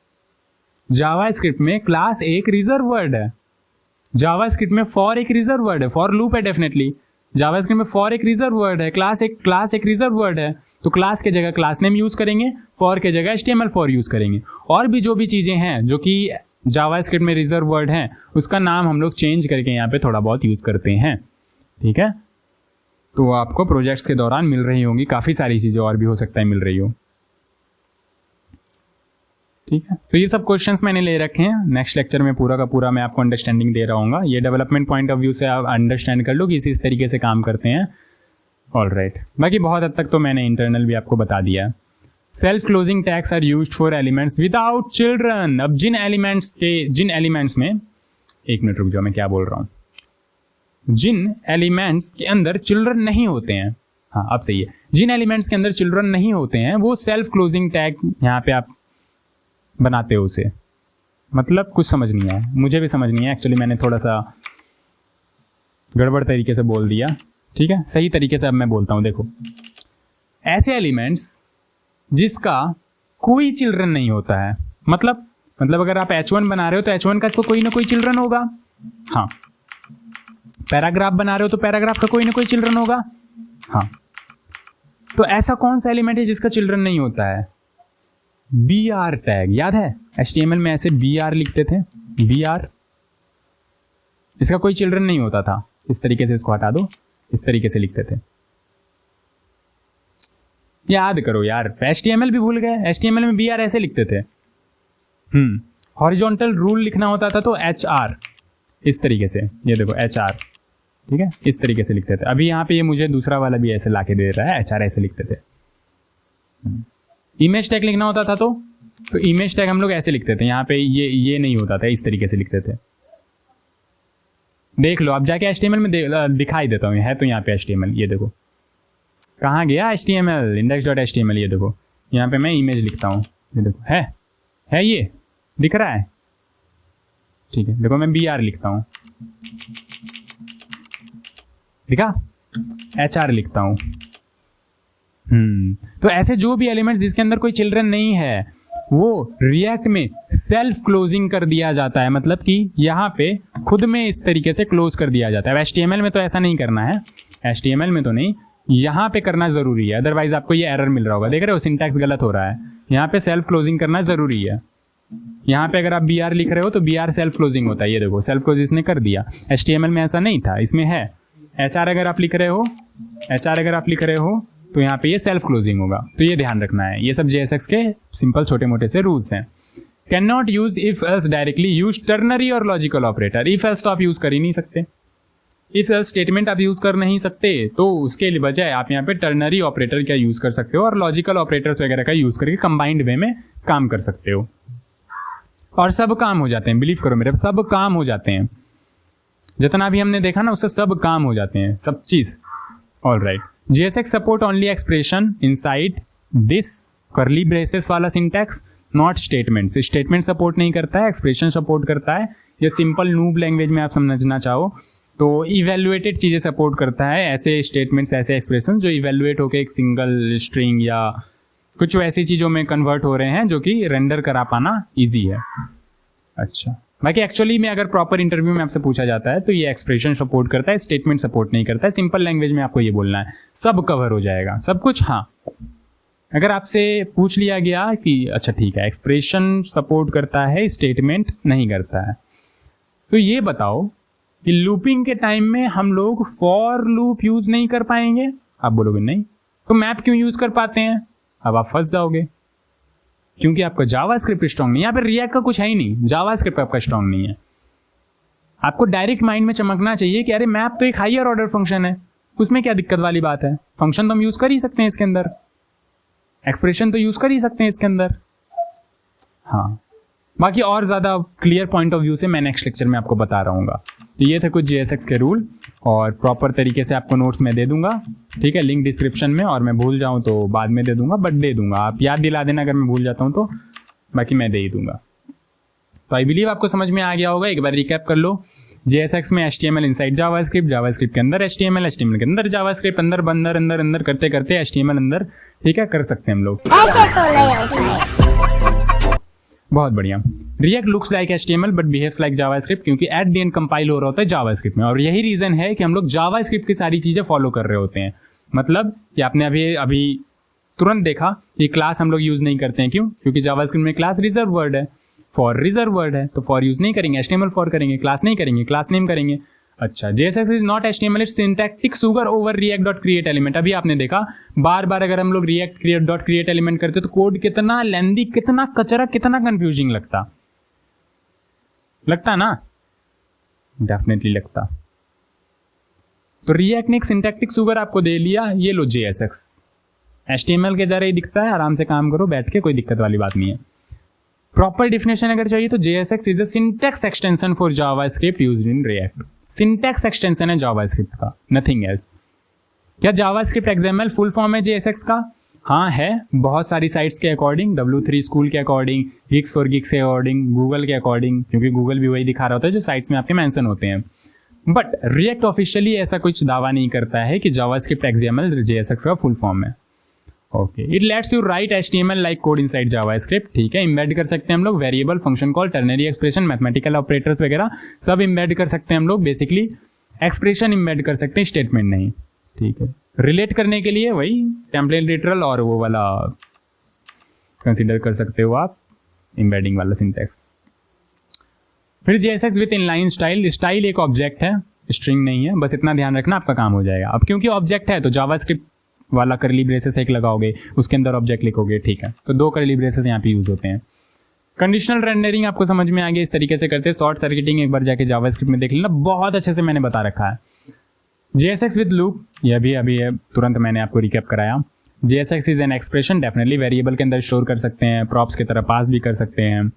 जावास्क्रिप्ट में क्लास एक रिजर्व वर्ड है। जावास्क्रिप्ट में फॉर एक रिजर्व वर्ड है, फॉर लूप है डेफिनेटली। जावास्क्रिप्ट में फॉर एक रिजर्व वर्ड है, क्लास एक रिजर्व वर्ड है, तो क्लास के जगह क्लास नेम यूज करेंगे, फॉर के जगह HTML4 यूज करेंगे। और भी जो भी चीज़ें हैं जो कि जावास्क्रिप्ट में रिजर्व वर्ड हैं, उसका नाम हम लोग चेंज करके यहाँ पे थोड़ा बहुत यूज़ करते हैं। ठीक है, तो आपको प्रोजेक्ट्स के दौरान मिल रही होंगी काफ़ी सारी चीज़ें, और भी हो सकता है मिल रही हो। ठीक है, तो ये सब क्वेश्चंस मैंने ले रखे हैं। नेक्स्ट लेक्चर में पूरा का पूरा मैं आपको अंडरस्टैंडिंग दे रहा हूँ। ये डेवलपमेंट पॉइंट ऑफ व्यू से आप अंडरस्टैंड कर लो कि इस तरीके से काम करते हैं। ऑलराइट, बाकी बहुत हद तक तो मैंने इंटरनल भी आपको बता दिया। Self closing tags are used for elements without children. अब जिन एलिमेंट्स में, एक मिनट रुक जाओ, मैं क्या बोल रहा हूँ, जिन एलिमेंट्स के अंदर चिल्ड्रन नहीं होते हैं, हाँ अब सही है, जिन एलिमेंट्स के अंदर चिल्ड्रन नहीं होते हैं वो सेल्फ क्लोजिंग टैग यहाँ पे आप बनाते हो उसे। मतलब कुछ समझ नहीं आया, मुझे भी समझ नहीं आया एक्चुअली, मैंने थोड़ा सा गड़बड़ तरीके से बोल दिया। ठीक है, सही तरीके से अब मैं बोलता हूँ। देखो, ऐसे एलिमेंट्स जिसका कोई चिल्ड्रन नहीं होता है, मतलब अगर आप H1 बना रहे हो तो H1 का तो कोई ना कोई चिल्ड्रन होगा। हाँ, पैराग्राफ बना रहे हो तो पैराग्राफ का कोई ना कोई चिल्ड्रन होगा। हाँ, तो ऐसा कौन सा एलिमेंट है जिसका चिल्ड्रन नहीं होता है? BR टैग, याद है HTML में ऐसे BR लिखते थे, BR, इसका कोई चिल्ड्रन नहीं होता था। इस तरीके से इसको हटा दो, इस तरीके से लिखते थे। याद करो यार, HTML भी भूल गए, HTML में BR ऐसे लिखते थे। हॉरिजॉन्टल रूल लिखना होता था तो HR, इस तरीके से, ये देखो HR, ठीक है, इस तरीके से लिखते थे। अभी यहाँ पे ये मुझे दूसरा वाला भी ऐसे लाके दे रहा है, HR ऐसे लिखते थे। इमेज टैग लिखना होता था तो इमेज टैग हम लोग ऐसे लिखते थे, यहाँ पे ये नहीं होता था, इस तरीके से लिखते थे। देख लो, अब जाके HTML में दिखाई देता हूँ, है तो यहाँ पे HTML, ये देखो कहाँ गया HTML, index.html, ये देखो यहाँ पे मैं इमेज लिखता हूँ, ये देखो है ये दिख रहा है। ठीक है, देखो मैं BR लिखता हूँ, दिखा, HR लिखता हूँ। तो ऐसे जो भी एलिमेंट्स जिसके अंदर कोई चिल्ड्रन नहीं है वो रिएक्ट में सेल्फ क्लोजिंग कर दिया जाता है, मतलब कि यहाँ पे खुद में इस तरीके से क्लोज कर दिया जाता है। HTML में तो ऐसा नहीं करना है, HTML में तो नहीं, यहाँ पे करना जरूरी है, अदरवाइज आपको ये एरर मिल रहा होगा। देख रहे हो, सिंटैक्स गलत हो रहा है, यहाँ पे सेल्फ क्लोजिंग करना जरूरी है। यहाँ पे अगर आप BR लिख रहे हो तो BR सेल्फ क्लोजिंग होता है, ये देखो सेल्फ क्लोज इसने कर दिया। HTML में ऐसा नहीं था, इसमें है। HR अगर आप लिख रहे हो तो यहाँ पे ये सेल्फ क्लोजिंग होगा, तो ये ध्यान रखना है। ये सब JSX के सिंपल छोटे मोटे से रूल्स हैं। Can not use if else directly, use ternary और लॉजिकल ऑपरेटर। इफ एल्स तो आप यूज कर ही नहीं सकते, इफ एल्स स्टेटमेंट आप यूज कर नहीं सकते, तो उसके बजाय आप यहाँ पे टर्नरी ऑपरेटर का यूज कर सकते हो और लॉजिकल ऑपरेटर्स वगैरह का यूज करके कंबाइंड वे में काम कर सकते हो, और सब काम हो जाते हैं। बिलीव करो मेरे, सब काम हो जाते हैं, जितना भी हमने देखा ना उससे सब काम हो जाते हैं, सब चीज। Alright, JSX support only expression inside this curly braces वाला syntax, not statements. Statement support नहीं करता है, एक्सप्रेशन सपोर्ट करता है। ये सिंपल नूब लैंग्वेज में आप समझना चाहो तो इवेल्युएटेड चीज़ें सपोर्ट करता है, ऐसे स्टेटमेंट्स, ऐसे एक्सप्रेशन जो इवेल्युएट होकर एक सिंगल स्ट्रिंग या कुछ ऐसी चीज़ों में कन्वर्ट हो रहे हैं जो कि रेंडर करा पाना ईजी है। अच्छा, बाकी एक्चुअली में अगर प्रॉपर इंटरव्यू में आपसे पूछा जाता है तो ये एक्सप्रेशन सपोर्ट करता है, स्टेटमेंट सपोर्ट नहीं करता है। सिंपल लैंग्वेज में आपको ये बोलना है, सब कवर हो जाएगा, सब कुछ। हाँ, अगर आपसे पूछ लिया गया कि अच्छा ठीक है, एक्सप्रेशन सपोर्ट करता है, स्टेटमेंट नहीं करता है, तो ये बताओ कि लूपिंग के टाइम में हम लोग फॉर लूप यूज नहीं कर पाएंगे? आप बोलोगे नहीं, तो मैप क्यों यूज कर पाते हैं? अब आप फंस जाओगे, क्योंकि आपका जावास्क्रिप्ट स्ट्रांग नहीं है। यहाँ पे रिएक्ट का कुछ है ही नहीं, जावास्क्रिप्ट आपका स्ट्रांग नहीं है। आपको डायरेक्ट माइंड में चमकना चाहिए कि अरे मैप तो एक हायर ऑर्डर फंक्शन है, उसमें क्या दिक्कत वाली बात है? फंक्शन तो हम यूज कर ही सकते हैं इसके अंदर, एक्सप्रेशन तो यूज कर ही सकते हैं इसके अंदर। हाँ, बाकी और ज़्यादा क्लियर पॉइंट ऑफ व्यू से मैं नेक्स्ट लेक्चर में आपको बता रहा हूँ। तो ये थे कुछ JSX के रूल, और प्रॉपर तरीके से आपको नोट्स में दे दूंगा, ठीक है, लिंक डिस्क्रिप्शन में, और मैं भूल जाऊँ तो बाद में दे दूंगा, बट दे दूंगा, आप याद दिला देना अगर मैं भूल जाता हूँ तो, बाकी मैं दे ही दूंगा। तो आई बिलीव आपको समझ में आ गया होगा। एक बार रिकैप कर लो, JSX में HTML इनसाइड जावास्क्रिप्ट, जावास्क्रिप्ट के अंदर HTML, HTML के अंदर जावास्क्रिप्ट, अंदर अंदर अंदर अंदर करते करते HTML अंदर, ठीक है, कर सकते हैं हम लोग। बहुत बढ़िया। React looks like HTML but behaves like JavaScript, क्योंकि एट द एंड कंपाइल हो रहा होता है जावास्क्रिप्ट में, और यही रीजन है कि हम लोग जावास्क्रिप्ट की सारी चीजें फॉलो कर रहे होते हैं। मतलब कि आपने अभी तुरंत देखा कि क्लास हम लोग यूज नहीं करते हैं, क्यों? क्योंकि जावास्क्रिप्ट में क्लास रिजर्व वर्ड है, फॉर रिजर्व वर्ड है, तो फॉर यूज नहीं करेंगे, HTML फॉर करेंगे, क्लास नहीं करेंगे, क्लास नेम करेंगे। अच्छा, JSX is not HTML, it's syntactic sugar over react dot create element. अभी आपने देखा बार बार अगर हम लोग react create dot create element करते तो कोड कितना लेंदी, कितना कचरा, कितना कंफ्यूजिंग लगता ना? डेफिनेटली लगता। तो रिएक्ट ने एक सिंटैक्टिक सुगर आपको दे लिया, ये लो JSX, HTML के जरा ही दिखता है, आराम से काम करो बैठ के, कोई दिक्कत वाली बात नहीं है। प्रॉपर डिफिनेशन अगर चाहिए तो JSX is a syntax extension for JavaScript used in React. Syntax extension है जावास्क्रिप्ट का, नथिंग एल्स। क्या जावास्क्रिप्ट XML फुल फॉर्म है JSX का? हाँ है, बहुत सारी साइट्स के अकॉर्डिंग, W3 स्कूल के अकॉर्डिंग, Geeks for Geeks के अकॉर्डिंग, गूगल के अकॉर्डिंग, क्योंकि गूगल भी वही दिखा रहा होता है जो साइट्स में आपके मेंशन होते हैं। बट रिएक्ट ऑफिशियली ऐसा कुछ दावा नहीं करता है कि जावास्क्रिप्ट XML JSX का फुल फॉर्म है। Okay, it let's you right HTML like code inside JavaScript, ठीक है। इम्बेड कर सकते हैं हम लोग variable, function call, ternary expression, mathematical operators वगैरह सब इम्बेड कर सकते हैं हम लोग। बेसिकली एक्सप्रेशन इम्बेड कर सकते हैं, स्टेटमेंट नहीं, ठीक है। रिलेट करने के लिए वही टेम्पलेट लिटरल और वो वाला कंसीडर कर सकते हो आप, इम्बेडिंग वाला सिंटैक्स। फिर JSX with inline style. Style एक ऑब्जेक्ट है, स्ट्रिंग नहीं है, बस इतना ध्यान रखना, आपका काम हो जाएगा। अब क्योंकि ऑब्जेक्ट है तो जावास्क्रिप्ट वाला करली ब्रेसेस एक लगाओगे, उसके अंदर ऑब्जेक्ट लिखोगे, ठीक है। तो 2 करली ब्रेसेस यहाँ पे यूज होते हैं। कंडीशनल रेंडरिंग आपको समझ में आ गया, इस तरीके से करते हैं। शॉर्ट सर्किटिंग एक बार जाके जावास्क्रिप्ट में देख लेना, बहुत अच्छे से मैंने बता रखा है। JSX विद लूप, ये अभी तुरंत मैंने आपको रिकैप कराया। JSX is an expression, definitely variable के अंदर स्टोर कर सकते हैं, प्रॉप्स की तरह पास भी कर सकते हैं,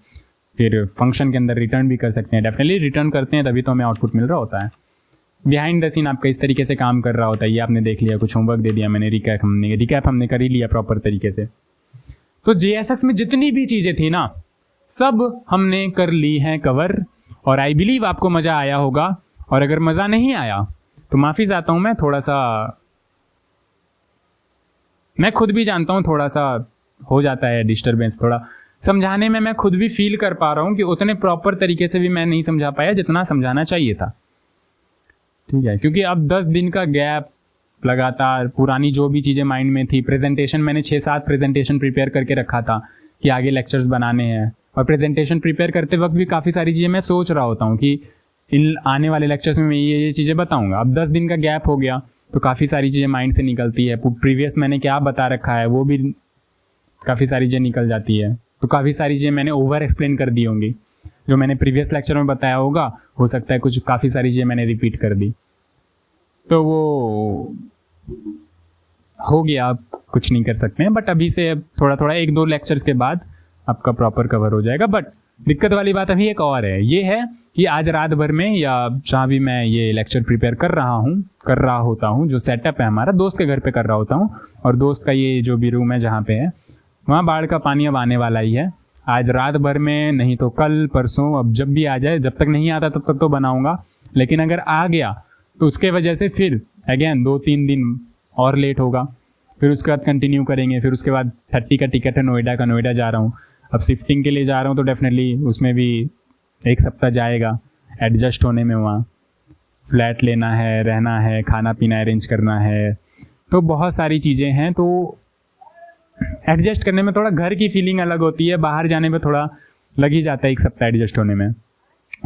फिर फंक्शन के अंदर रिटर्न भी कर सकते हैं। डेफिनेटली रिटर्न करते हैं तभी तो हमें आउटपुट मिल रहा होता है। बिहाइंड द सीन आपका इस तरीके से काम कर रहा होता है। ये आपने देख लिया, कुछ होमवर्क दे दिया मैंने, रिकैप हमने कर ही लिया प्रॉपर तरीके से। तो JSX में जितनी भी चीज़ें थी ना, सब हमने कर ली हैं कवर, और आई बिलीव आपको मज़ा आया होगा। और अगर मज़ा नहीं आया तो माफ़ी चाहता हूँ, मैं खुद भी जानता हूँ थोड़ा सा हो जाता है डिस्टर्बेंस, थोड़ा समझाने में मैं खुद भी फील कर पा रहा हूँ कि उतने प्रॉपर तरीके से भी मैं नहीं समझा पाया जितना समझाना चाहिए था, ठीक है। क्योंकि अब 10 दिन का गैप, लगातार पुरानी जो भी चीज़ें माइंड में थी, प्रेजेंटेशन मैंने 6-7 प्रेजेंटेशन प्रिपेयर करके रखा था कि आगे लेक्चर्स बनाने हैं, और प्रेजेंटेशन प्रिपेयर करते वक्त भी काफ़ी सारी चीज़ें मैं सोच रहा होता हूँ कि इन आने वाले लेक्चर्स में मैं ये चीज़ें बताऊँगा। अब 10 दिन का गैप हो गया तो काफ़ी सारी चीज़ें माइंड से निकलती है। प्रीवियस मैंने क्या बता रखा है वो भी काफ़ी सारी चीज़ें निकल जाती है, तो काफ़ी सारी चीज़ें मैंने ओवर एक्सप्लेन कर दी होंगी। जो मैंने प्रीवियस लेक्चर में बताया होगा, हो सकता है कुछ काफ़ी सारी चीज़ें मैंने रिपीट कर दी, तो वो हो गया, आप कुछ नहीं कर सकते हैं। बट अभी से थोड़ा थोड़ा 1-2 लेक्चर्स के बाद आपका प्रॉपर कवर हो जाएगा। बट दिक्कत वाली बात अभी एक और है, ये है कि आज रात भर में या जहाँ भी मैं ये लेक्चर प्रिपेयर कर रहा होता हूँ, जो सेटअप है हमारा, दोस्त के घर पे कर रहा होता हूँ, और दोस्त का ये जो भी रूम है जहाँ पे है, वहाँ बाढ़ का पानी अब आने वाला ही है। आज रात भर में नहीं तो कल परसों, अब जब भी आ जाए, जब तक नहीं आता तब तक तो बनाऊँगा, लेकिन अगर आ गया तो उसके वजह से फिर अगेन 2-3 दिन और लेट होगा, फिर उसके बाद कंटिन्यू करेंगे। फिर उसके बाद 30 का टिकट है नोएडा का, नोएडा जा रहा हूँ। अब शिफ्टिंग के लिए जा रहा हूँ तो डेफिनेटली उसमें भी 1 सप्ताह जाएगा एडजस्ट होने में। वहाँ फ्लैट लेना है, रहना है, खाना पीना अरेंज करना है, तो बहुत सारी चीज़ें हैं। तो एडजस्ट करने में थोड़ा घर की फीलिंग अलग होती है, बाहर जाने में थोड़ा लग ही जाता है 1 सप्ताह एडजस्ट होने में।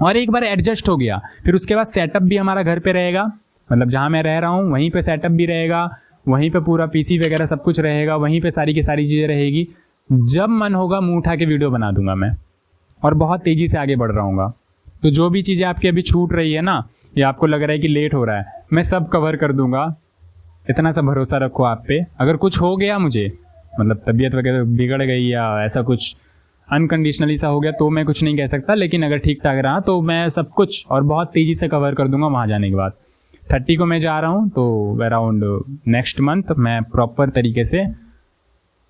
और एक बार एडजस्ट हो गया फिर उसके बाद सेटअप भी हमारा घर पे रहेगा, मतलब जहाँ मैं रह रहा हूँ वहीं पे सेटअप भी रहेगा, वहीं पे पूरा पीसी वगैरह सब कुछ रहेगा, वहीं पे सारी की सारी चीज़ें रहेगी। जब मन होगा मुँह उठा के वीडियो बना दूंगा मैं, और बहुत तेज़ी से आगे बढ़ रहा हूँगा। तो जो भी चीज़ें आपकी अभी छूट रही है ना, या आपको लग रहा है कि लेट हो रहा है, मैं सब कवर कर दूंगा। इतना सा भरोसा रखो आप पे। अगर कुछ हो गया मुझे, मतलब तबीयत वगैरह बिगड़ गई या ऐसा कुछ अनकंडीशनली सा हो गया, तो मैं कुछ नहीं कह सकता, लेकिन अगर ठीक ठाक रहा तो मैं सब कुछ और बहुत तेज़ी से कवर कर दूंगा वहाँ जाने के बाद। 30 को मैं जा रहा हूँ, तो अराउंड नेक्स्ट मंथ मैं प्रॉपर तरीके से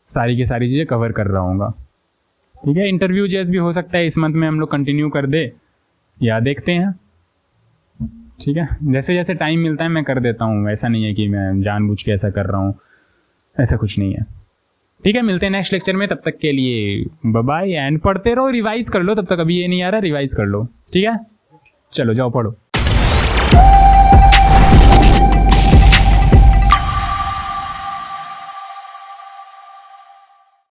सारी की सारी चीज़ें कवर कर रहा हूँगा। ठीक है, इंटरव्यू जैस भी हो सकता है इस मंथ में हम लोग कंटिन्यू कर दे, या देखते हैं। ठीक है, जैसे जैसे टाइम मिलता है मैं कर देता हूँ, ऐसा नहीं है कि मैं जानबूझ के ऐसा कर रहा हूँ, ऐसा कुछ नहीं है। ठीक है, मिलते हैं नेक्स्ट लेक्चर में, तब तक के लिए बाय बाय। एंड पढ़ते रहो, रिवाइज कर लो, तब तक अभी ये नहीं आ रहा रिवाइज कर लो। ठीक है, चलो जाओ पढ़ो।